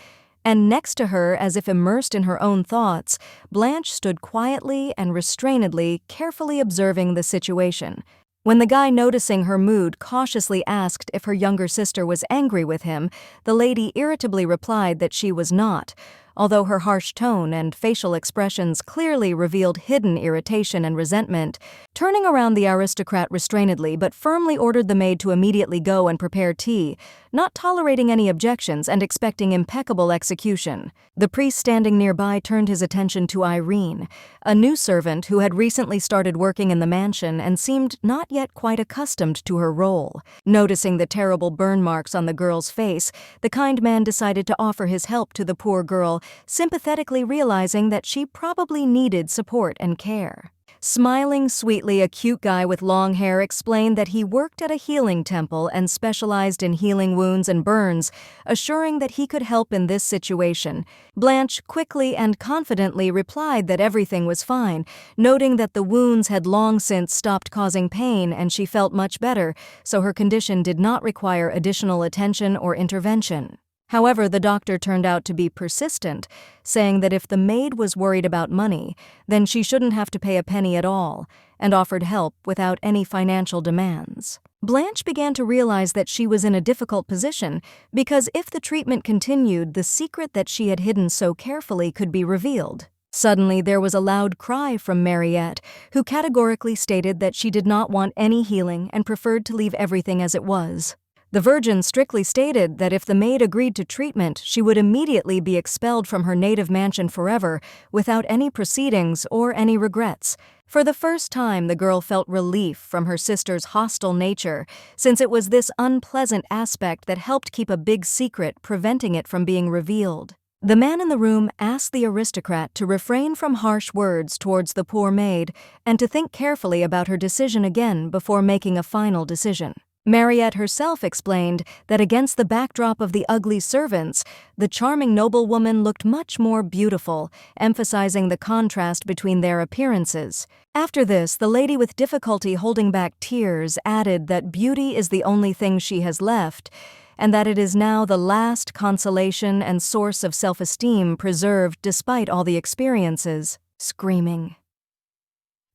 And next to her, as if immersed in her own thoughts, Blanche stood quietly and restrainedly, carefully observing the situation. When the guy, noticing her mood, cautiously asked if her younger sister was angry with him, the lady irritably replied that she was not, although her harsh tone and facial expressions clearly revealed hidden irritation and resentment. Turning around, the aristocrat restrainedly but firmly ordered the maid to immediately go and prepare tea, not tolerating any objections and expecting impeccable execution. The priest standing nearby turned his attention to Irene, a new servant who had recently started working in the mansion and seemed not yet quite accustomed to her role. Noticing the terrible burn marks on the girl's face, the kind man decided to offer his help to the poor girl, sympathetically realizing that she probably needed support and care. Smiling sweetly, a cute guy with long hair explained that he worked at a healing temple and specialized in healing wounds and burns, assuring that he could help in this situation. Blanche quickly and confidently replied that everything was fine, noting that the wounds had long since stopped causing pain and she felt much better, so her condition did not require additional attention or intervention. However, the doctor turned out to be persistent, saying that if the maid was worried about money, then she shouldn't have to pay a penny at all, and offered help without any financial demands. Blanche began to realize that she was in a difficult position because if the treatment continued, the secret that she had hidden so carefully could be revealed. Suddenly, there was a loud cry from Mariette, who categorically stated that she did not want any healing and preferred to leave everything as it was. The Virgin strictly stated that if the maid agreed to treatment, she would immediately be expelled from her native mansion forever, without any proceedings or any regrets. For the first time, the girl felt relief from her sister's hostile nature, since it was this unpleasant aspect that helped keep a big secret, preventing it from being revealed. The man in the room asked the aristocrat to refrain from harsh words towards the poor maid and to think carefully about her decision again before making a final decision. Mariette herself explained that against the backdrop of the ugly servants, the charming noblewoman looked much more beautiful, emphasizing the contrast between their appearances. After this, the lady, with difficulty holding back tears, added that beauty is the only thing she has left, and that it is now the last consolation and source of self-esteem preserved despite all the experiences. Screaming.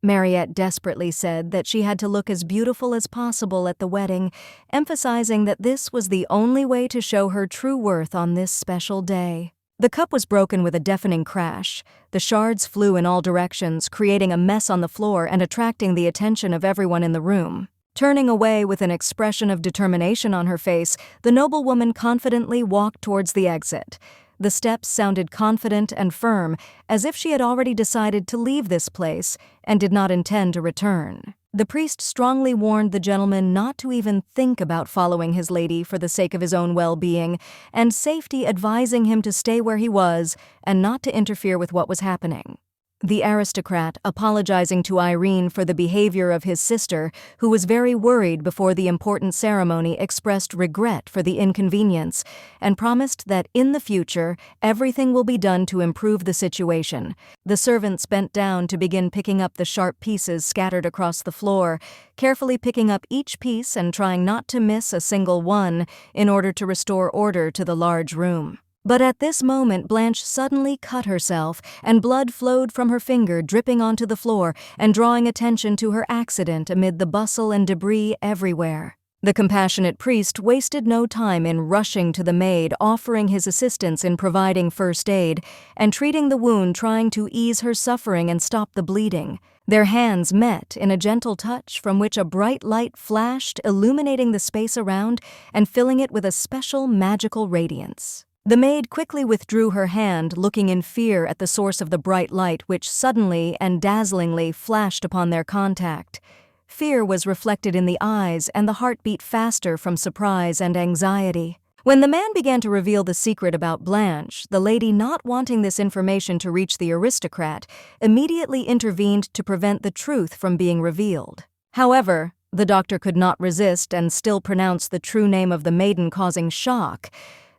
Mariette desperately said that she had to look as beautiful as possible at the wedding, emphasizing that this was the only way to show her true worth on this special day. The cup was broken with a deafening crash. The shards flew in all directions, creating a mess on the floor and attracting the attention of everyone in the room. Turning away with an expression of determination on her face, the noblewoman confidently walked towards the exit. The steps sounded confident and firm, as if she had already decided to leave this place and did not intend to return. The priest strongly warned the gentleman not to even think about following his lady for the sake of his own well-being and safety, advising him to stay where he was and not to interfere with what was happening. The aristocrat, apologizing to Irene for the behavior of his sister, who was very worried before the important ceremony, expressed regret for the inconvenience and promised that in the future everything will be done to improve the situation. The servants bent down to begin picking up the sharp pieces scattered across the floor, carefully picking up each piece and trying not to miss a single one in order to restore order to the large room. But at this moment Blanche suddenly cut herself, and blood flowed from her finger, dripping onto the floor and drawing attention to her accident amid the bustle and debris everywhere. The compassionate priest wasted no time in rushing to the maid, offering his assistance in providing first aid and treating the wound, trying to ease her suffering and stop the bleeding. Their hands met in a gentle touch from which a bright light flashed, illuminating the space around and filling it with a special magical radiance. The maid quickly withdrew her hand, looking in fear at the source of the bright light which suddenly and dazzlingly flashed upon their contact. Fear was reflected in the eyes, and the heart beat faster from surprise and anxiety. When the man began to reveal the secret about Blanche, the lady, not wanting this information to reach the aristocrat, immediately intervened to prevent the truth from being revealed. However, the doctor could not resist and still pronounced the true name of the maiden, causing shock.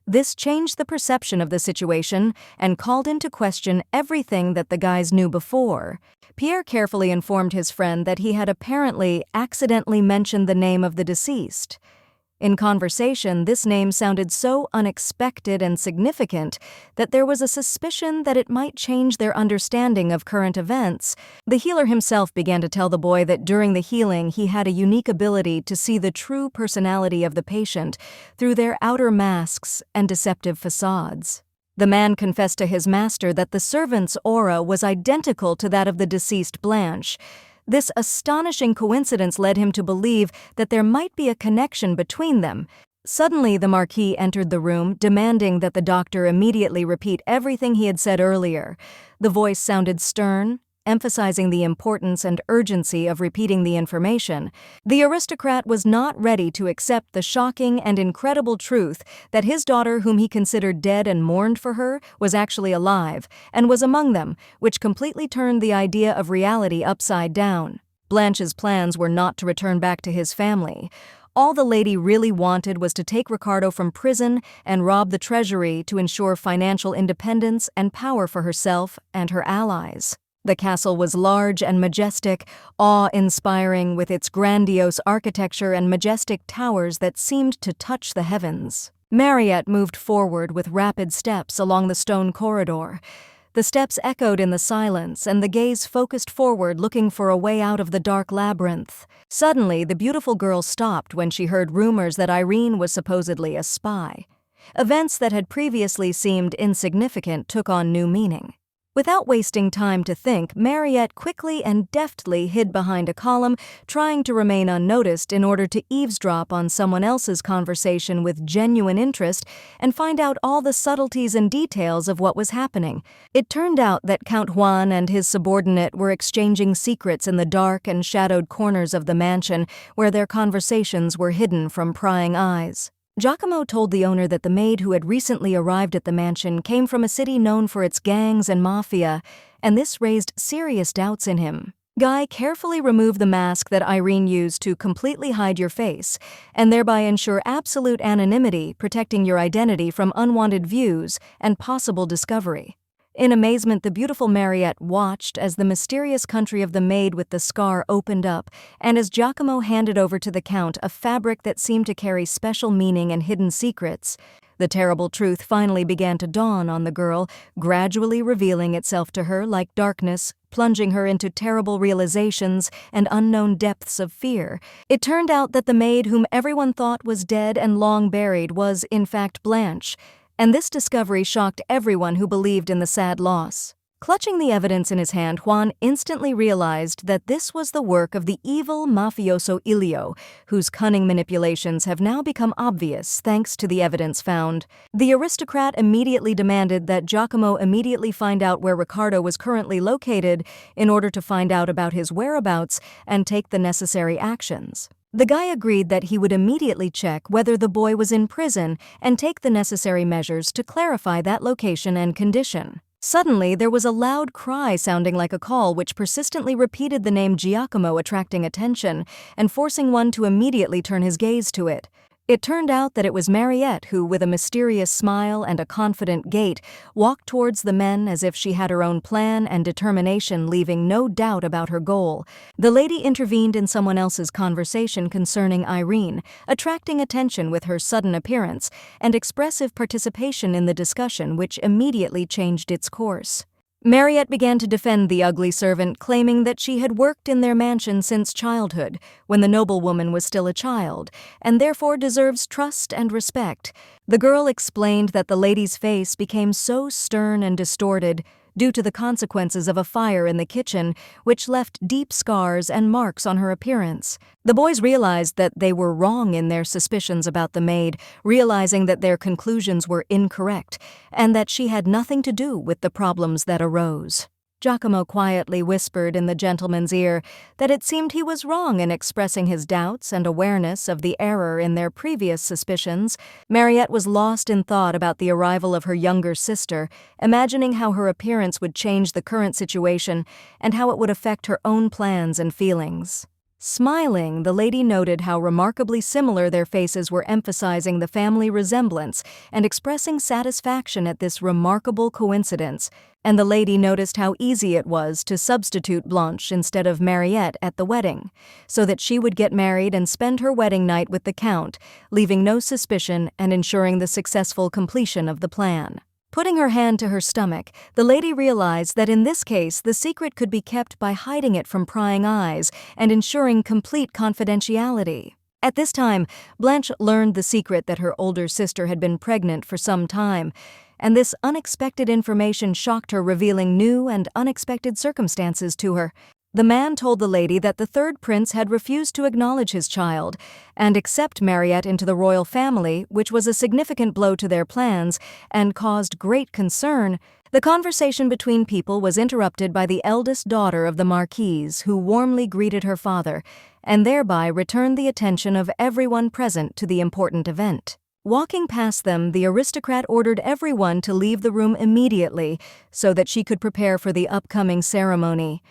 This changed the perception of the situation and called into question everything that the guys knew before. Pierre carefully informed his friend that he had apparently accidentally mentioned the name of the deceased. In conversation, this name sounded so unexpected and significant that there was a suspicion that it might change their understanding of current events. The healer himself began to tell the boy that during the healing he had a unique ability to see the true personality of the patient through their outer masks and deceptive facades. The man confessed to his master that the servant's aura was identical to that of the deceased Blanche. This astonishing coincidence led him to believe that there might be a connection between them. Suddenly, the Marquis entered the room, demanding that the doctor immediately repeat everything he had said earlier. The voice sounded stern, emphasizing the importance and urgency of repeating the information. The aristocrat was not ready to accept the shocking and incredible truth that his daughter, whom he considered dead and mourned for her, was actually alive and was among them, which completely turned the idea of reality upside down. Blanche's plans were not to return back to his family. All the lady really wanted was to take Ricardo from prison and rob the treasury to ensure financial independence and power for herself and her allies. The castle was large and majestic, awe-inspiring, with its grandiose architecture and majestic towers that seemed to touch the heavens. Mariette moved forward with rapid steps along the stone corridor. The steps echoed in the silence, and the gaze focused forward, looking for a way out of the dark labyrinth. Suddenly, the beautiful girl stopped when she heard rumors that Irene was supposedly a spy. Events that had previously seemed insignificant took on new meaning. Without wasting time to think, Mariette quickly and deftly hid behind a column, trying to remain unnoticed in order to eavesdrop on someone else's conversation with genuine interest and find out all the subtleties and details of what was happening. It turned out that Count Juan and his subordinate were exchanging secrets in the dark and shadowed corners of the mansion, where their conversations were hidden from prying eyes. Giacomo told the owner that the maid who had recently arrived at the mansion came from a city known for its gangs and mafia, and this raised serious doubts in him. Guy carefully removed the mask that Irene used to completely hide your face, and thereby ensure absolute anonymity, protecting your identity from unwanted views and possible discovery. In amazement, the beautiful Mariette watched as the mysterious country of the maid with the scar opened up, and as Giacomo handed over to the Count a fabric that seemed to carry special meaning and hidden secrets. The terrible truth finally began to dawn on the girl, gradually revealing itself to her like darkness, plunging her into terrible realizations and unknown depths of fear. It turned out that the maid whom everyone thought was dead and long buried was, in fact, Blanche, and this discovery shocked everyone who believed in the sad loss. Clutching the evidence in his hand, Juan instantly realized that this was the work of the evil mafioso Ilio, whose cunning manipulations have now become obvious thanks to the evidence found. The aristocrat immediately demanded that Giacomo immediately find out where Ricardo was currently located in order to find out about his whereabouts and take the necessary actions. The guy agreed that he would immediately check whether the boy was in prison and take the necessary measures to clarify that location and condition. Suddenly, there was a loud cry sounding like a call which persistently repeated the name Giacomo, attracting attention and forcing one to immediately turn his gaze to it. It turned out that it was Mariette who, with a mysterious smile and a confident gait, walked towards the men as if she had her own plan and determination, leaving no doubt about her goal. The lady intervened in someone else's conversation concerning Irene, attracting attention with her sudden appearance and expressive participation in the discussion, which immediately changed its course. Mariette began to defend the ugly servant, claiming that she had worked in their mansion since childhood, when the noblewoman was still a child, and therefore deserves trust and respect. The girl explained that the lady's face became so stern and distorted due to the consequences of a fire in the kitchen, which left deep scars and marks on her appearance. The boys realized that they were wrong in their suspicions about the maid, realizing that their conclusions were incorrect, and that she had nothing to do with the problems that arose. Giacomo quietly whispered in the gentleman's ear that it seemed he was wrong in expressing his doubts and awareness of the error in their previous suspicions. Mariette was lost in thought about the arrival of her younger sister, imagining how her appearance would change the current situation and how it would affect her own plans and feelings. Smiling, the lady noted how remarkably similar their faces were, emphasizing the family resemblance and expressing satisfaction at this remarkable coincidence. And the lady noticed how easy it was to substitute Blanche instead of Mariette at the wedding, so that she would get married and spend her wedding night with the Count, leaving no suspicion and ensuring the successful completion of the plan. Putting her hand to her stomach, the lady realized that in this case the secret could be kept by hiding it from prying eyes and ensuring complete confidentiality. At this time, Blanche learned the secret that her older sister had been pregnant for some time, and this unexpected information shocked her, revealing new and unexpected circumstances to her. The man told the lady that the third prince had refused to acknowledge his child and accept Mariette into the royal family, which was a significant blow to their plans and caused great concern. The conversation between people was interrupted by the eldest daughter of the Marquise, who warmly greeted her father and thereby returned the attention of everyone present to the important event. Walking past them, the aristocrat ordered everyone to leave the room immediately so that she could prepare for the upcoming ceremony.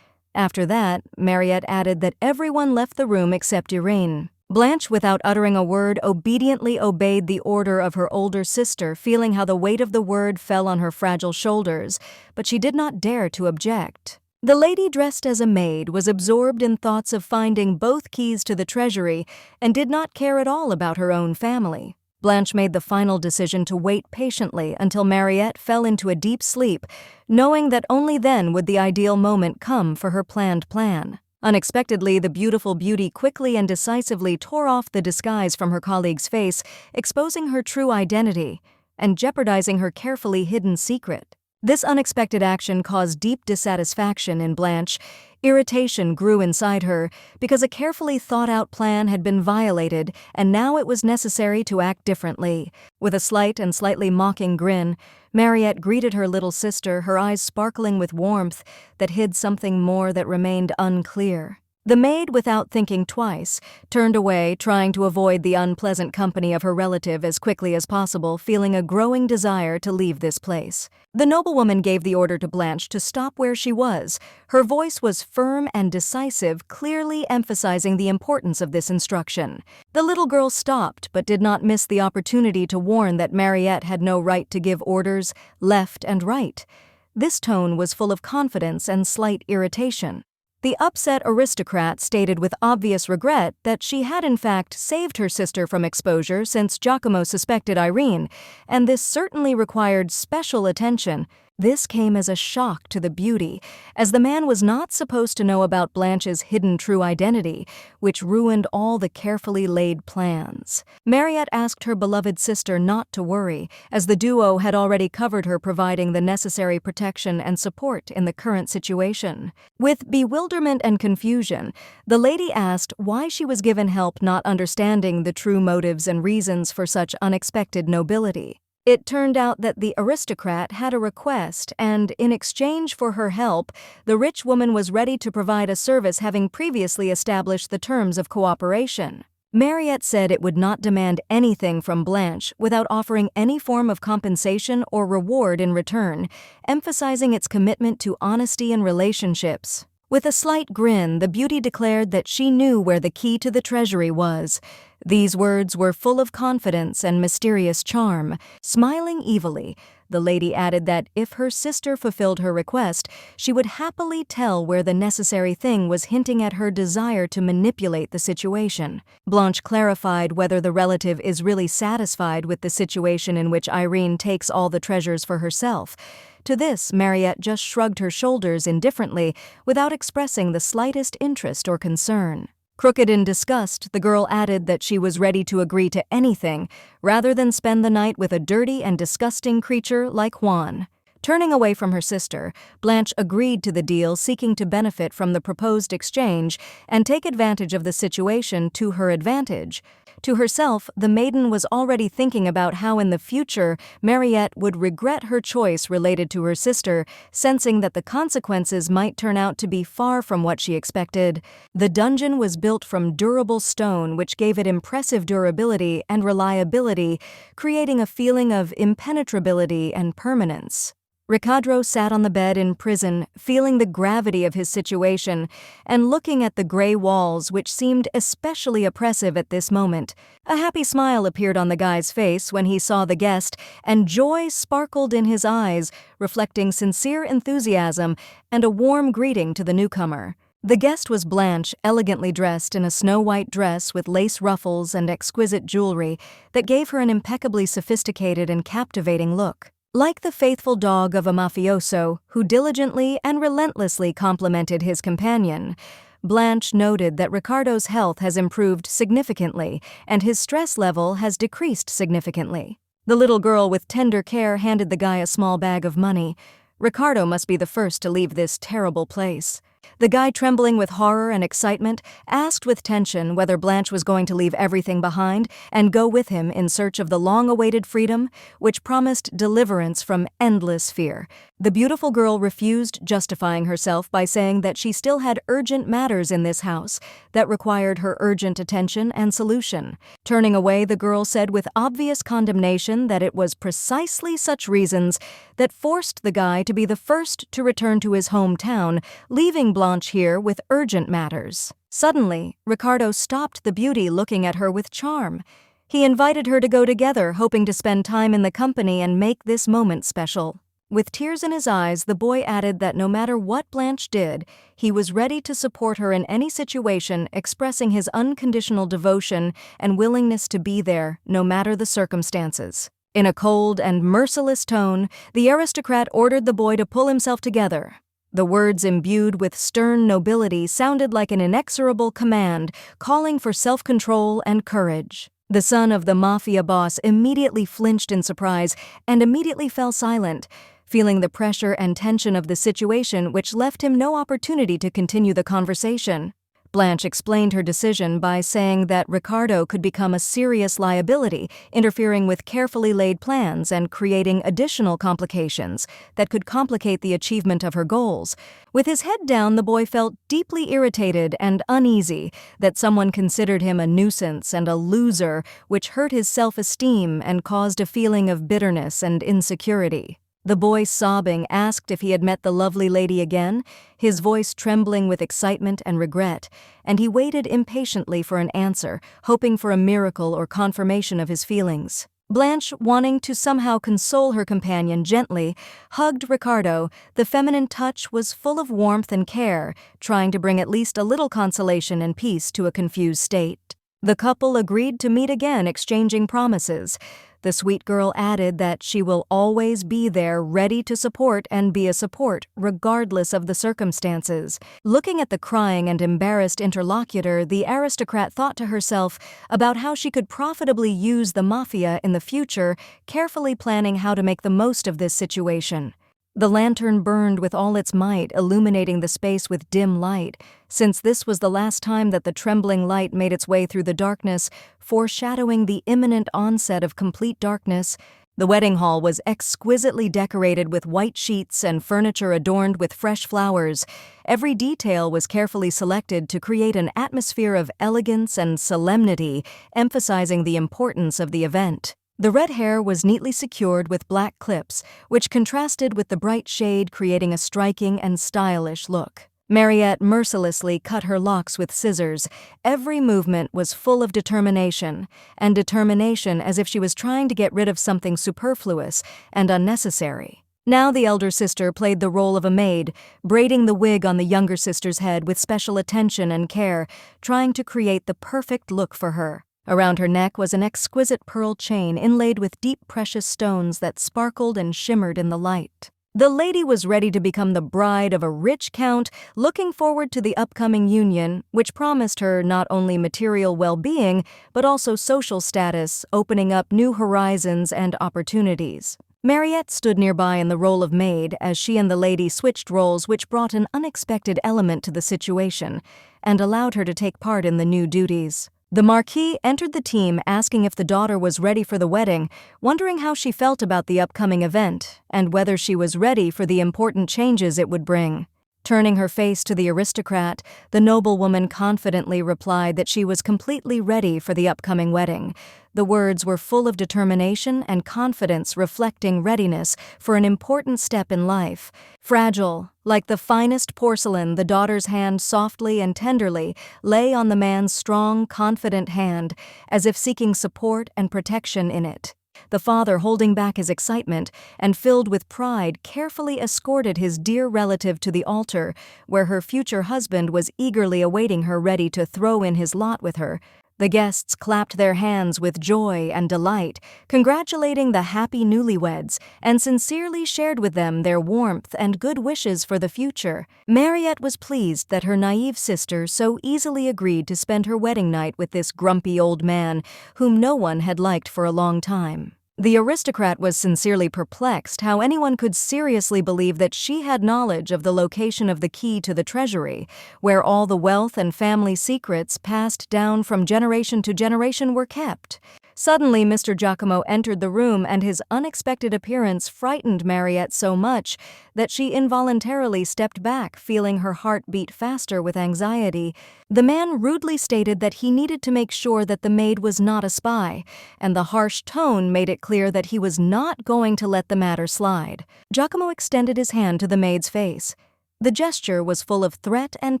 After that, Mariette added that everyone left the room except Irene. Blanche, without uttering a word, obediently obeyed the order of her older sister, feeling how the weight of the word fell on her fragile shoulders, but she did not dare to object. The lady dressed as a maid was absorbed in thoughts of finding both keys to the treasury and did not care at all about her own family. Blanche made the final decision to wait patiently until Mariette fell into a deep sleep, knowing that only then would the ideal moment come for her planned plan. Unexpectedly, the beautiful beauty quickly and decisively tore off the disguise from her colleague's face, exposing her true identity and jeopardizing her carefully hidden secret. This unexpected action caused deep dissatisfaction in Blanche. Irritation grew inside her because a carefully thought-out plan had been violated, and now it was necessary to act differently. With a slight and slightly mocking grin, Mariette greeted her little sister, her eyes sparkling with warmth that hid something more that remained unclear. The maid, without thinking twice, turned away, trying to avoid the unpleasant company of her relative as quickly as possible, feeling a growing desire to leave this place. The noblewoman gave the order to Blanche to stop where she was. Her voice was firm and decisive, clearly emphasizing the importance of this instruction. The little girl stopped, but did not miss the opportunity to warn that Mariette had no right to give orders left and right. This tone was full of confidence and slight irritation. The upset aristocrat stated with obvious regret that she had in fact saved her sister from exposure since Giacomo suspected Irene, and this certainly required special attention. This came as a shock to the beauty, as the man was not supposed to know about Blanche's hidden true identity, which ruined all the carefully laid plans. Mariette asked her beloved sister not to worry, as the duo had already covered her, providing the necessary protection and support in the current situation. With bewilderment and confusion, the lady asked why she was given help, not understanding the true motives and reasons for such unexpected nobility. It turned out that the aristocrat had a request, and in exchange for her help, the rich woman was ready to provide a service, having previously established the terms of cooperation. Mariette said it would not demand anything from Blanche without offering any form of compensation or reward in return, emphasizing its commitment to honesty in relationships. With a slight grin, the beauty declared that she knew where the key to the treasury was. These words were full of confidence and mysterious charm. Smiling evilly, the lady added that if her sister fulfilled her request, she would happily tell where the necessary thing was, hinting at her desire to manipulate the situation. Blanche clarified whether the relative is really satisfied with the situation in which Irene takes all the treasures for herself. To this, Mariette just shrugged her shoulders indifferently, without expressing the slightest interest or concern. Crooked in disgust, the girl added that she was ready to agree to anything, rather than spend the night with a dirty and disgusting creature like Juan. Turning away from her sister, Blanche agreed to the deal, seeking to benefit from the proposed exchange and take advantage of the situation to her advantage. To herself, the maiden was already thinking about how in the future Mariette would regret her choice related to her sister, sensing that the consequences might turn out to be far from what she expected. The dungeon was built from durable stone, which gave it impressive durability and reliability, creating a feeling of impenetrability and permanence. Ricardo sat on the bed in prison, feeling the gravity of his situation and looking at the gray walls, which seemed especially oppressive at this moment. A happy smile appeared on the guy's face when he saw the guest, and joy sparkled in his eyes, reflecting sincere enthusiasm and a warm greeting to the newcomer. The guest was Blanche, elegantly dressed in a snow-white dress with lace ruffles and exquisite jewelry that gave her an impeccably sophisticated and captivating look. Like the faithful dog of a mafioso who diligently and relentlessly complimented his companion, Blanche noted that Ricardo's health has improved significantly and his stress level has decreased significantly. The little girl with tender care handed the guy a small bag of money. Ricardo must be the first to leave this terrible place. The guy, trembling with horror and excitement, asked with tension whether Blanche was going to leave everything behind and go with him in search of the long-awaited freedom, which promised deliverance from endless fear. The beautiful girl refused, justifying herself by saying that she still had urgent matters in this house that required her urgent attention and solution. Turning away, the girl said with obvious condemnation that it was precisely such reasons that forced the guy to be the first to return to his hometown, leaving Blanche here with urgent matters. Suddenly, Ricardo stopped the beauty, looking at her with charm. He invited her to go together, hoping to spend time in the company and make this moment special. With tears in his eyes, the boy added that no matter what Blanche did, he was ready to support her in any situation, expressing his unconditional devotion and willingness to be there, no matter the circumstances. In a cold and merciless tone, the aristocrat ordered the boy to pull himself together. The words, imbued with stern nobility, sounded like an inexorable command, calling for self-control and courage. The son of the mafia boss immediately flinched in surprise and immediately fell silent, feeling the pressure and tension of the situation, which left him no opportunity to continue the conversation. Blanche explained her decision by saying that Ricardo could become a serious liability, interfering with carefully laid plans and creating additional complications that could complicate the achievement of her goals. With his head down, the boy felt deeply irritated and uneasy that someone considered him a nuisance and a loser, which hurt his self-esteem and caused a feeling of bitterness and insecurity. The boy, sobbing, asked if he had met the lovely lady again, his voice trembling with excitement and regret, and he waited impatiently for an answer, hoping for a miracle or confirmation of his feelings. Blanche, wanting to somehow console her companion gently, hugged Ricardo. The feminine touch was full of warmth and care, trying to bring at least a little consolation and peace to a confused state. The couple agreed to meet again, exchanging promises. The sweet girl added that she will always be there, ready to support and be a support, regardless of the circumstances. Looking at the crying and embarrassed interlocutor, the aristocrat thought to herself about how she could profitably use the mafia in the future, carefully planning how to make the most of this situation. The lantern burned with all its might, illuminating the space with dim light, since this was the last time that the trembling light made its way through the darkness, foreshadowing the imminent onset of complete darkness. The wedding hall was exquisitely decorated with white sheets and furniture adorned with fresh flowers. Every detail was carefully selected to create an atmosphere of elegance and solemnity, emphasizing the importance of the event. The red hair was neatly secured with black clips, which contrasted with the bright shade, creating a striking and stylish look. Mariette mercilessly cut her locks with scissors. Every movement was full of determination as if she was trying to get rid of something superfluous and unnecessary. Now the elder sister played the role of a maid, braiding the wig on the younger sister's head with special attention and care, trying to create the perfect look for her. Around her neck was an exquisite pearl chain inlaid with deep precious stones that sparkled and shimmered in the light. The lady was ready to become the bride of a rich count, looking forward to the upcoming union, which promised her not only material well-being, but also social status, opening up new horizons and opportunities. Mariette stood nearby in the role of maid as she and the lady switched roles, which brought an unexpected element to the situation and allowed her to take part in the new duties. The Marquis entered the team asking if the daughter was ready for the wedding, wondering how she felt about the upcoming event and whether she was ready for the important changes it would bring. Turning her face to the aristocrat, the noblewoman confidently replied that she was completely ready for the upcoming wedding. The words were full of determination and confidence, reflecting readiness for an important step in life. Fragile, like the finest porcelain, the daughter's hand softly and tenderly lay on the man's strong, confident hand, as if seeking support and protection in it. The father, holding back his excitement and filled with pride, carefully escorted his dear relative to the altar, where her future husband was eagerly awaiting her, ready to throw in his lot with her. The guests clapped their hands with joy and delight, congratulating the happy newlyweds, and sincerely shared with them their warmth and good wishes for the future. Mariette was pleased that her naive sister so easily agreed to spend her wedding night with this grumpy old man, whom no one had liked for a long time. The aristocrat was sincerely perplexed how anyone could seriously believe that she had knowledge of the location of the key to the treasury, where all the wealth and family secrets passed down from generation to generation were kept. Suddenly, Mr. Giacomo entered the room, and his unexpected appearance frightened Mariette so much that she involuntarily stepped back, feeling her heart beat faster with anxiety. The man rudely stated that he needed to make sure that the maid was not a spy, and the harsh tone made it clear that he was not going to let the matter slide. Giacomo extended his hand to the maid's face. The gesture was full of threat and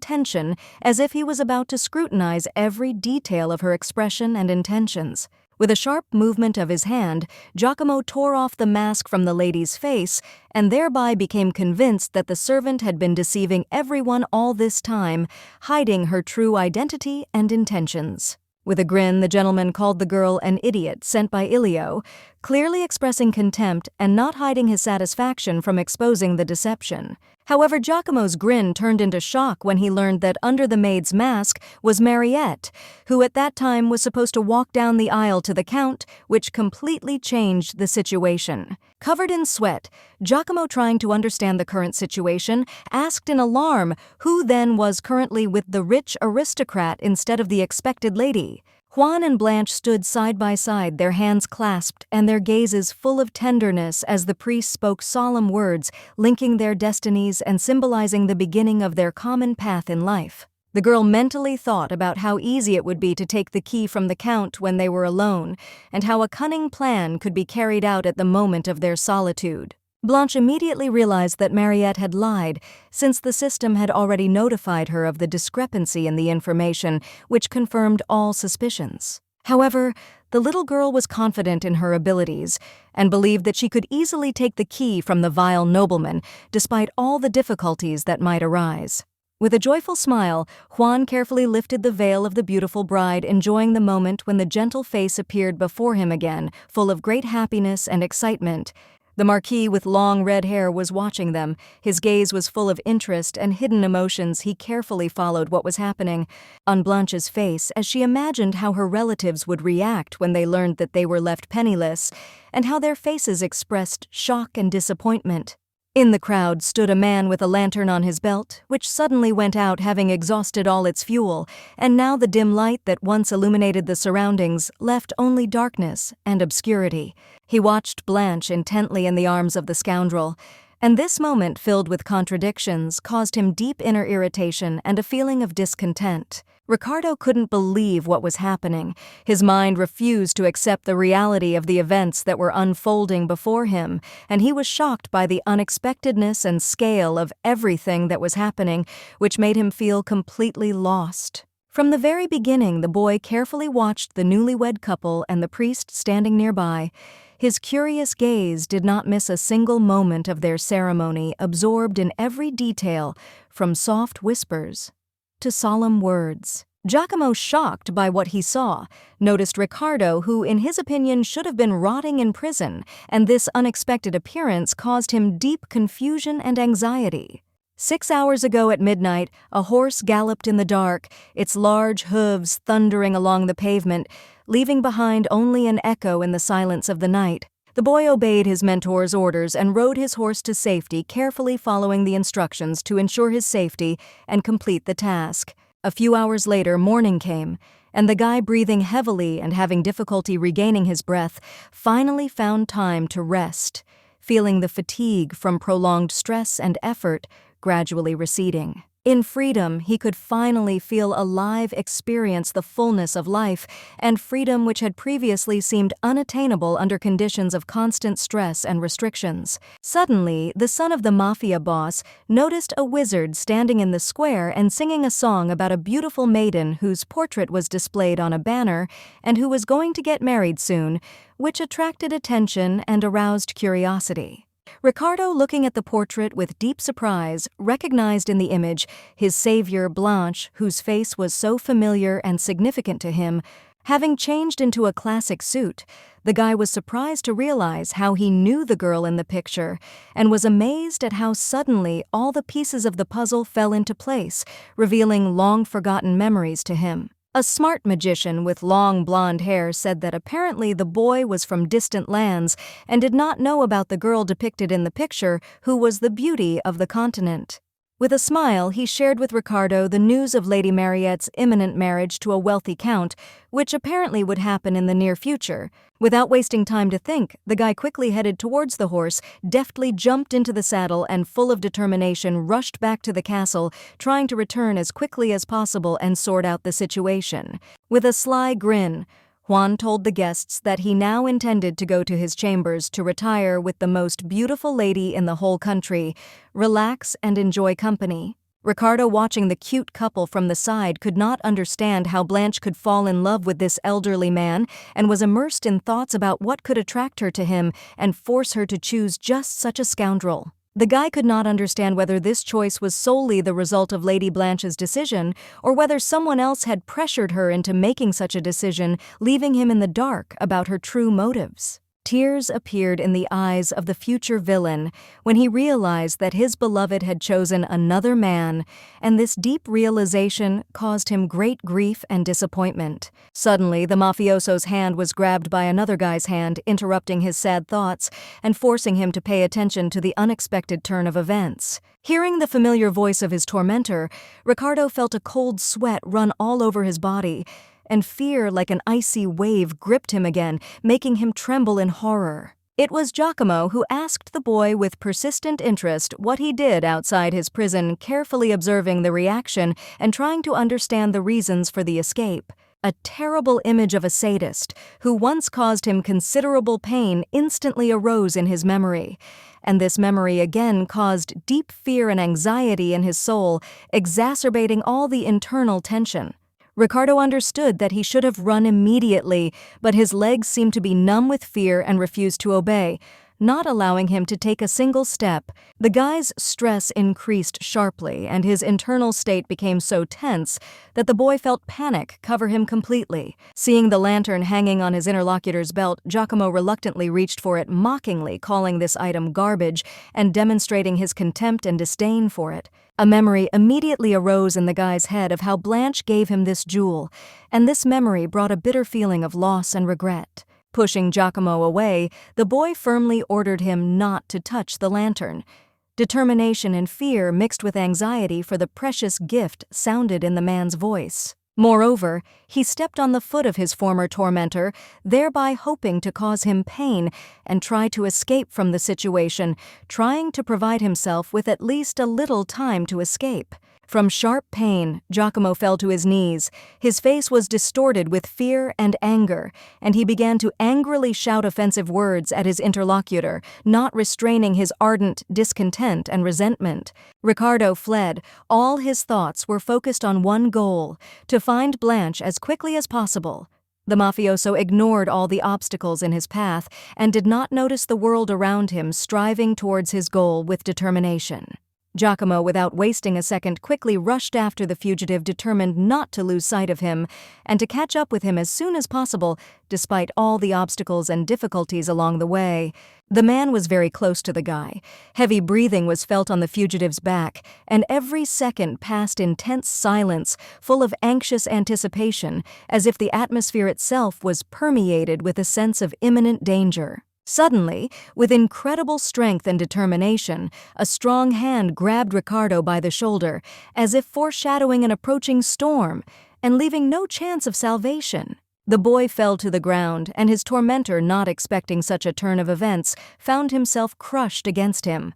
tension, as if he was about to scrutinize every detail of her expression and intentions. With a sharp movement of his hand, Giacomo tore off the mask from the lady's face and thereby became convinced that the servant had been deceiving everyone all this time, hiding her true identity and intentions. With a grin, the gentleman called the girl an idiot sent by Ilio, clearly expressing contempt and not hiding his satisfaction from exposing the deception. However, Giacomo's grin turned into shock when he learned that under the maid's mask was Mariette, who at that time was supposed to walk down the aisle to the Count, which completely changed the situation. Covered in sweat, Giacomo, trying to understand the current situation, asked in alarm who then was currently with the rich aristocrat instead of the expected lady. Juan and Blanche stood side by side, their hands clasped and their gazes full of tenderness as the priest spoke solemn words, linking their destinies and symbolizing the beginning of their common path in life. The girl mentally thought about how easy it would be to take the key from the Count when they were alone, and how a cunning plan could be carried out at the moment of their solitude. Blanche immediately realized that Mariette had lied, since the system had already notified her of the discrepancy in the information, which confirmed all suspicions. However, the little girl was confident in her abilities and believed that she could easily take the key from the vile nobleman, despite all the difficulties that might arise. With a joyful smile, Juan carefully lifted the veil of the beautiful bride, enjoying the moment when the gentle face appeared before him again, full of great happiness and excitement. The Marquis with long red hair was watching them. His gaze was full of interest and hidden emotions. He carefully followed what was happening on Blanche's face as she imagined how her relatives would react when they learned that they were left penniless, and how their faces expressed shock and disappointment. In the crowd stood a man with a lantern on his belt, which suddenly went out, having exhausted all its fuel, and now the dim light that once illuminated the surroundings left only darkness and obscurity. He watched Blanche intently in the arms of the scoundrel, and this moment, filled with contradictions, caused him deep inner irritation and a feeling of discontent. Ricardo couldn't believe what was happening. His mind refused to accept the reality of the events that were unfolding before him, and he was shocked by the unexpectedness and scale of everything that was happening, which made him feel completely lost. From the very beginning, the boy carefully watched the newlywed couple and the priest standing nearby. His curious gaze did not miss a single moment of their ceremony, absorbed in every detail, from soft whispers to solemn words. Giacomo, shocked by what he saw, noticed Ricardo, who in his opinion should have been rotting in prison, and this unexpected appearance caused him deep confusion and anxiety. 6 hours ago at midnight, a horse galloped in the dark, its large hooves thundering along the pavement, leaving behind only an echo in the silence of the night. The boy obeyed his mentor's orders and rode his horse to safety, carefully following the instructions to ensure his safety and complete the task. A few hours later, morning came, and the guy, breathing heavily and having difficulty regaining his breath, finally found time to rest, feeling the fatigue from prolonged stress and effort gradually receding. In freedom, he could finally feel alive, experience the fullness of life, and freedom which had previously seemed unattainable under conditions of constant stress and restrictions. Suddenly, the son of the mafia boss noticed a wizard standing in the square and singing a song about a beautiful maiden whose portrait was displayed on a banner and who was going to get married soon, which attracted attention and aroused curiosity. Ricardo, looking at the portrait with deep surprise, recognized in the image his savior Blanche, whose face was so familiar and significant to him. Having changed into a classic suit, the guy was surprised to realize how he knew the girl in the picture, and was amazed at how suddenly all the pieces of the puzzle fell into place, revealing long-forgotten memories to him. A smart magician with long blonde hair said that apparently the boy was from distant lands and did not know about the girl depicted in the picture, who was the beauty of the continent. With a smile, he shared with Ricardo the news of Lady Mariette's imminent marriage to a wealthy count, which apparently would happen in the near future. Without wasting time to think, the guy quickly headed towards the horse, deftly jumped into the saddle, and full of determination rushed back to the castle, trying to return as quickly as possible and sort out the situation. With a sly grin, Juan told the guests that he now intended to go to his chambers to retire with the most beautiful lady in the whole country, relax and enjoy company. Ricardo, watching the cute couple from the side, could not understand how Blanche could fall in love with this elderly man, and was immersed in thoughts about what could attract her to him and force her to choose just such a scoundrel. The guy could not understand whether this choice was solely the result of Lady Blanche's decision, or whether someone else had pressured her into making such a decision, leaving him in the dark about her true motives. Tears appeared in the eyes of the future villain when he realized that his beloved had chosen another man, and this deep realization caused him great grief and disappointment. Suddenly, the mafioso's hand was grabbed by another guy's hand, interrupting his sad thoughts and forcing him to pay attention to the unexpected turn of events. Hearing the familiar voice of his tormentor, Ricardo felt a cold sweat run all over his body, and fear like an icy wave gripped him again, making him tremble in horror. It was Giacomo who asked the boy with persistent interest what he did outside his prison, carefully observing the reaction and trying to understand the reasons for the escape. A terrible image of a sadist, who once caused him considerable pain, instantly arose in his memory, and this memory again caused deep fear and anxiety in his soul, exacerbating all the internal tension. Ricardo understood that he should have run immediately, but his legs seemed to be numb with fear and refused to obey. not allowing him to take a single step. The guy's stress increased sharply, and his internal state became so tense that the boy felt panic cover him completely. Seeing the lantern hanging on his interlocutor's belt, Giacomo reluctantly reached for it, mockingly calling this item garbage and demonstrating his contempt and disdain for it. A memory immediately arose in the guy's head of how Blanche gave him this jewel, and this memory brought a bitter feeling of loss and regret. Pushing Giacomo away, the boy firmly ordered him not to touch the lantern. Determination and fear mixed with anxiety for the precious gift sounded in the man's voice. Moreover, he stepped on the foot of his former tormentor, thereby hoping to cause him pain and try to escape from the situation, trying to provide himself with at least a little time to escape. From sharp pain, Giacomo fell to his knees. His face was distorted with fear and anger, and he began to angrily shout offensive words at his interlocutor, not restraining his ardent discontent and resentment. Ricardo fled. All his thoughts were focused on one goal: to find Blanche as quickly as possible. The mafioso ignored all the obstacles in his path and did not notice the world around him, striving towards his goal with determination. Giacomo, without wasting a second, quickly rushed after the fugitive, determined not to lose sight of him and to catch up with him as soon as possible, despite all the obstacles and difficulties along the way. The man was very close to the guy. Heavy breathing was felt on the fugitive's back, and every second passed in tense silence, full of anxious anticipation, as if the atmosphere itself was permeated with a sense of imminent danger. Suddenly, with incredible strength and determination, a strong hand grabbed Ricardo by the shoulder, as if foreshadowing an approaching storm, and leaving no chance of salvation. The boy fell to the ground, and his tormentor, not expecting such a turn of events, found himself crushed against him.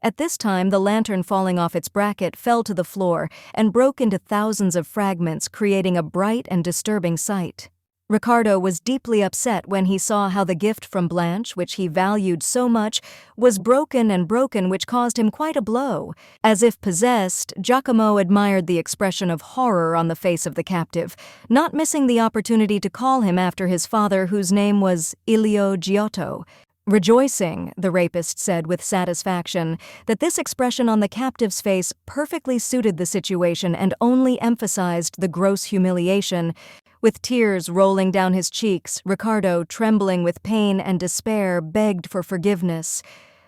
At this time, the lantern, falling off its bracket, fell to the floor and broke into thousands of fragments, creating a bright and disturbing sight. Ricardo was deeply upset when he saw how the gift from Blanche, which he valued so much, was broken, which caused him quite a blow. As if possessed, Giacomo admired the expression of horror on the face of the captive, not missing the opportunity to call him after his father, whose name was Ilio Giotto. Rejoicing, the rapist said with satisfaction, that this expression on the captive's face perfectly suited the situation and only emphasized the gross humiliation. With tears rolling down his cheeks, Ricardo, trembling with pain and despair, begged for forgiveness.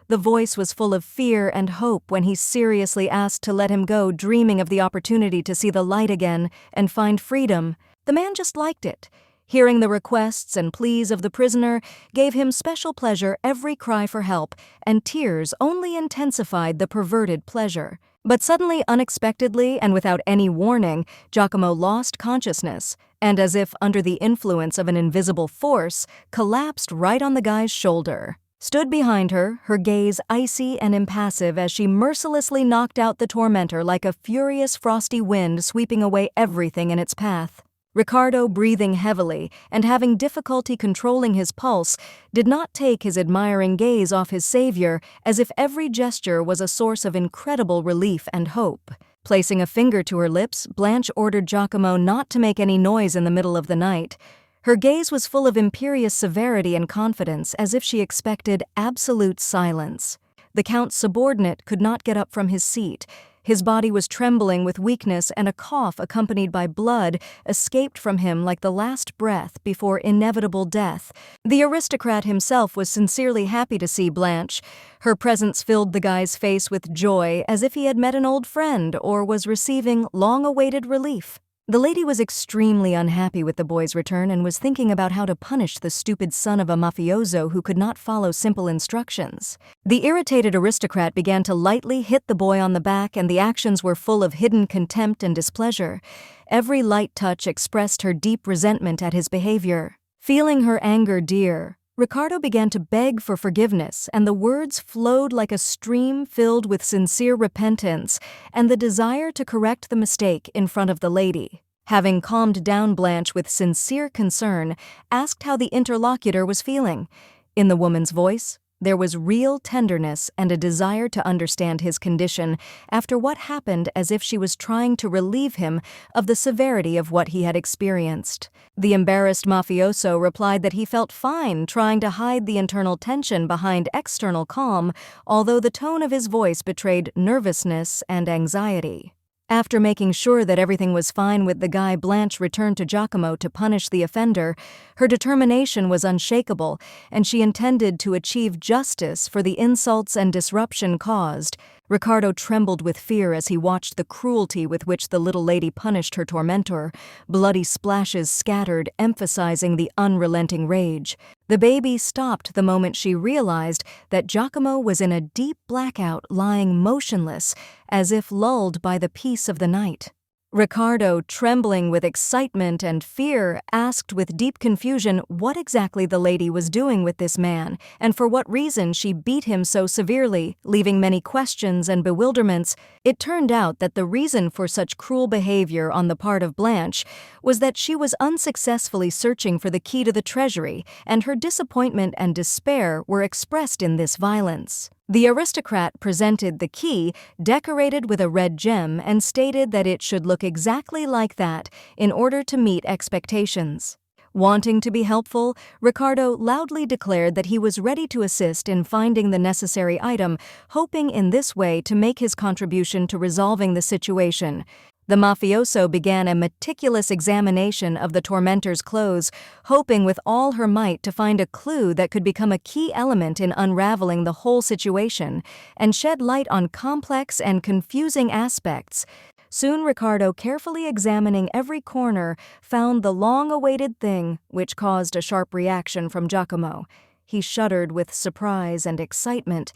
The voice was full of fear and hope when he seriously asked to let him go, dreaming of the opportunity to see the light again and find freedom. The man just liked it. Hearing the requests and pleas of the prisoner gave him special pleasure. Every cry for help and tears only intensified the perverted pleasure. But suddenly, unexpectedly, and without any warning, Giacomo lost consciousness, and as if under the influence of an invisible force, collapsed right on the guy's shoulder. Stood behind her, her gaze icy and impassive as she mercilessly knocked out the tormentor like a furious frosty wind sweeping away everything in its path. Ricardo, breathing heavily and having difficulty controlling his pulse, did not take his admiring gaze off his savior, as if every gesture was a source of incredible relief and hope. Placing a finger to her lips, Blanche ordered Giacomo not to make any noise in the middle of the night. Her gaze was full of imperious severity and confidence, as if she expected absolute silence. The Count's subordinate could not get up from his seat. His body was trembling with weakness, and a cough accompanied by blood escaped from him like the last breath before inevitable death. The aristocrat himself was sincerely happy to see Blanche. Her presence filled the guy's face with joy, as if he had met an old friend or was receiving long-awaited relief. The lady was extremely unhappy with the boy's return and was thinking about how to punish the stupid son of a mafioso who could not follow simple instructions. The irritated aristocrat began to lightly hit the boy on the back, and the actions were full of hidden contempt and displeasure. Every light touch expressed her deep resentment at his behavior. Feeling her anger dear, Ricardo began to beg for forgiveness, and the words flowed like a stream filled with sincere repentance and the desire to correct the mistake in front of the lady. Having calmed down, Blanche, with sincere concern, asked how the interlocutor was feeling. In the woman's voice, There was real tenderness and a desire to understand his condition after what happened, as if she was trying to relieve him of the severity of what he had experienced. The embarrassed mafioso replied that he felt fine trying to hide the internal tension behind external calm, although the tone of his voice betrayed nervousness and anxiety. After making sure that everything was fine with the guy, Blanche returned to Giacomo to punish the offender. Her determination was unshakable, and she intended to achieve justice for the insults and disruption caused. Ricardo trembled with fear as he watched the cruelty with which the little lady punished her tormentor. Bloody splashes scattered, emphasizing the unrelenting rage. The baby stopped the moment she realized that Giacomo was in a deep blackout, lying motionless, as if lulled by the peace of the night. Ricardo, trembling with excitement and fear, asked with deep confusion what exactly the lady was doing with this man, and for what reason she beat him so severely, leaving many questions and bewilderments. It turned out that the reason for such cruel behavior on the part of Blanche was that she was unsuccessfully searching for the key to the treasury, and her disappointment and despair were expressed in this violence. The aristocrat presented the key, decorated with a red gem, and stated that it should look exactly like that in order to meet expectations. Wanting to be helpful, Ricardo loudly declared that he was ready to assist in finding the necessary item, hoping in this way to make his contribution to resolving the situation. The mafioso began a meticulous examination of the tormentor's clothes, hoping with all her might to find a clue that could become a key element in unraveling the whole situation and shed light on complex and confusing aspects. Soon Ricardo, carefully examining every corner, found the long-awaited thing, which caused a sharp reaction from Giacomo. He shuddered with surprise and excitement.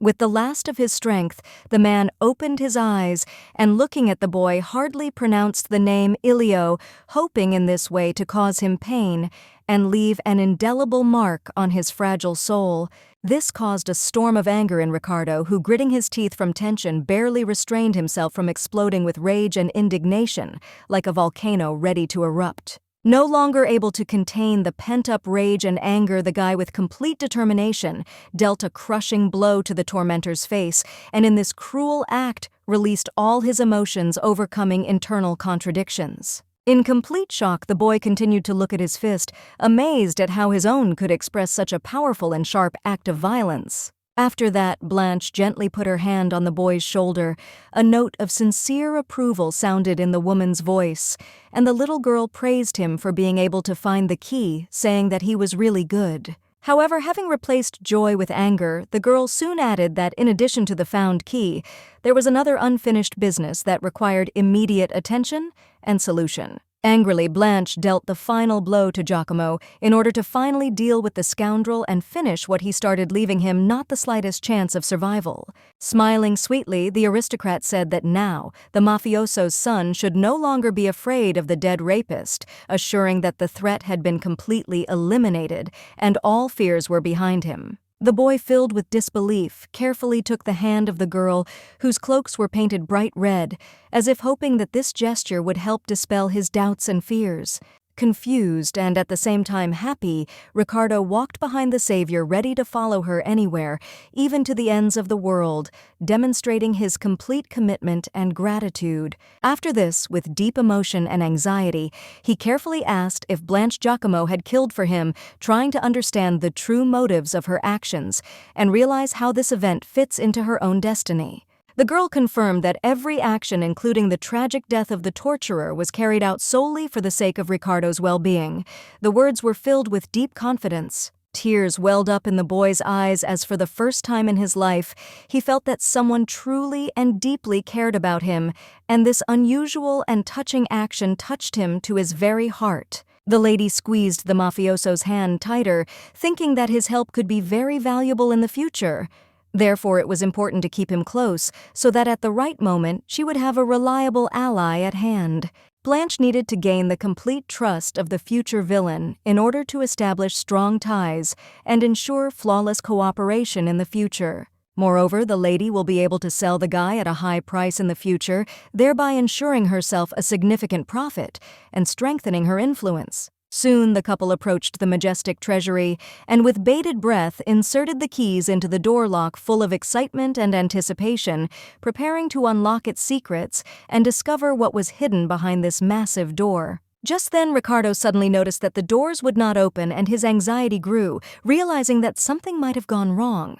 With the last of his strength, the man opened his eyes and, looking at the boy, hardly pronounced the name Ilio, hoping in this way to cause him pain and leave an indelible mark on his fragile soul. This caused a storm of anger in Ricardo, who, gritting his teeth from tension, barely restrained himself from exploding with rage and indignation, like a volcano ready to erupt. No longer able to contain the pent-up rage and anger, the guy, with complete determination, dealt a crushing blow to the tormentor's face, and in this cruel act released all his emotions, overcoming internal contradictions. In complete shock, the boy continued to look at his fist, amazed at how his own could express such a powerful and sharp act of violence. After that, Blanche gently put her hand on the boy's shoulder. A note of sincere approval sounded in the woman's voice, and the little girl praised him for being able to find the key, saying that he was really good. However, having replaced joy with anger, the girl soon added that in addition to the found key, there was another unfinished business that required immediate attention and solution. Angrily, Blanche dealt the final blow to Giacomo in order to finally deal with the scoundrel and finish what he started, leaving him not the slightest chance of survival. Smiling sweetly, the aristocrat said that now the mafioso's son should no longer be afraid of the dead rapist, assuring that the threat had been completely eliminated and all fears were behind him. The boy, filled with disbelief, carefully took the hand of the girl, whose cloaks were painted bright red, as if hoping that this gesture would help dispel his doubts and fears. Confused and at the same time happy, Ricardo walked behind the savior, ready to follow her anywhere, even to the ends of the world, demonstrating his complete commitment and gratitude. After this, with deep emotion and anxiety, he carefully asked if Blanche Giacomo had killed for him, trying to understand the true motives of her actions and realize how this event fits into her own destiny. The girl confirmed that every action, including the tragic death of the torturer, was carried out solely for the sake of Ricardo's well-being. The words were filled with deep confidence. Tears welled up in the boy's eyes as, for the first time in his life, he felt that someone truly and deeply cared about him, and this unusual and touching action touched him to his very heart. The lady squeezed the mafioso's hand tighter, thinking that his help could be very valuable in the future. Therefore, it was important to keep him close, so that at the right moment she would have a reliable ally at hand. Blanche needed to gain the complete trust of the future villain in order to establish strong ties and ensure flawless cooperation in the future. Moreover, the lady will be able to sell the guy at a high price in the future, thereby ensuring herself a significant profit and strengthening her influence. Soon the couple approached the majestic treasury and with bated breath inserted the keys into the door lock full of excitement and anticipation, preparing to unlock its secrets and discover what was hidden behind this massive door. Just then, Ricardo suddenly noticed that the doors would not open and his anxiety grew, realizing that something might have gone wrong.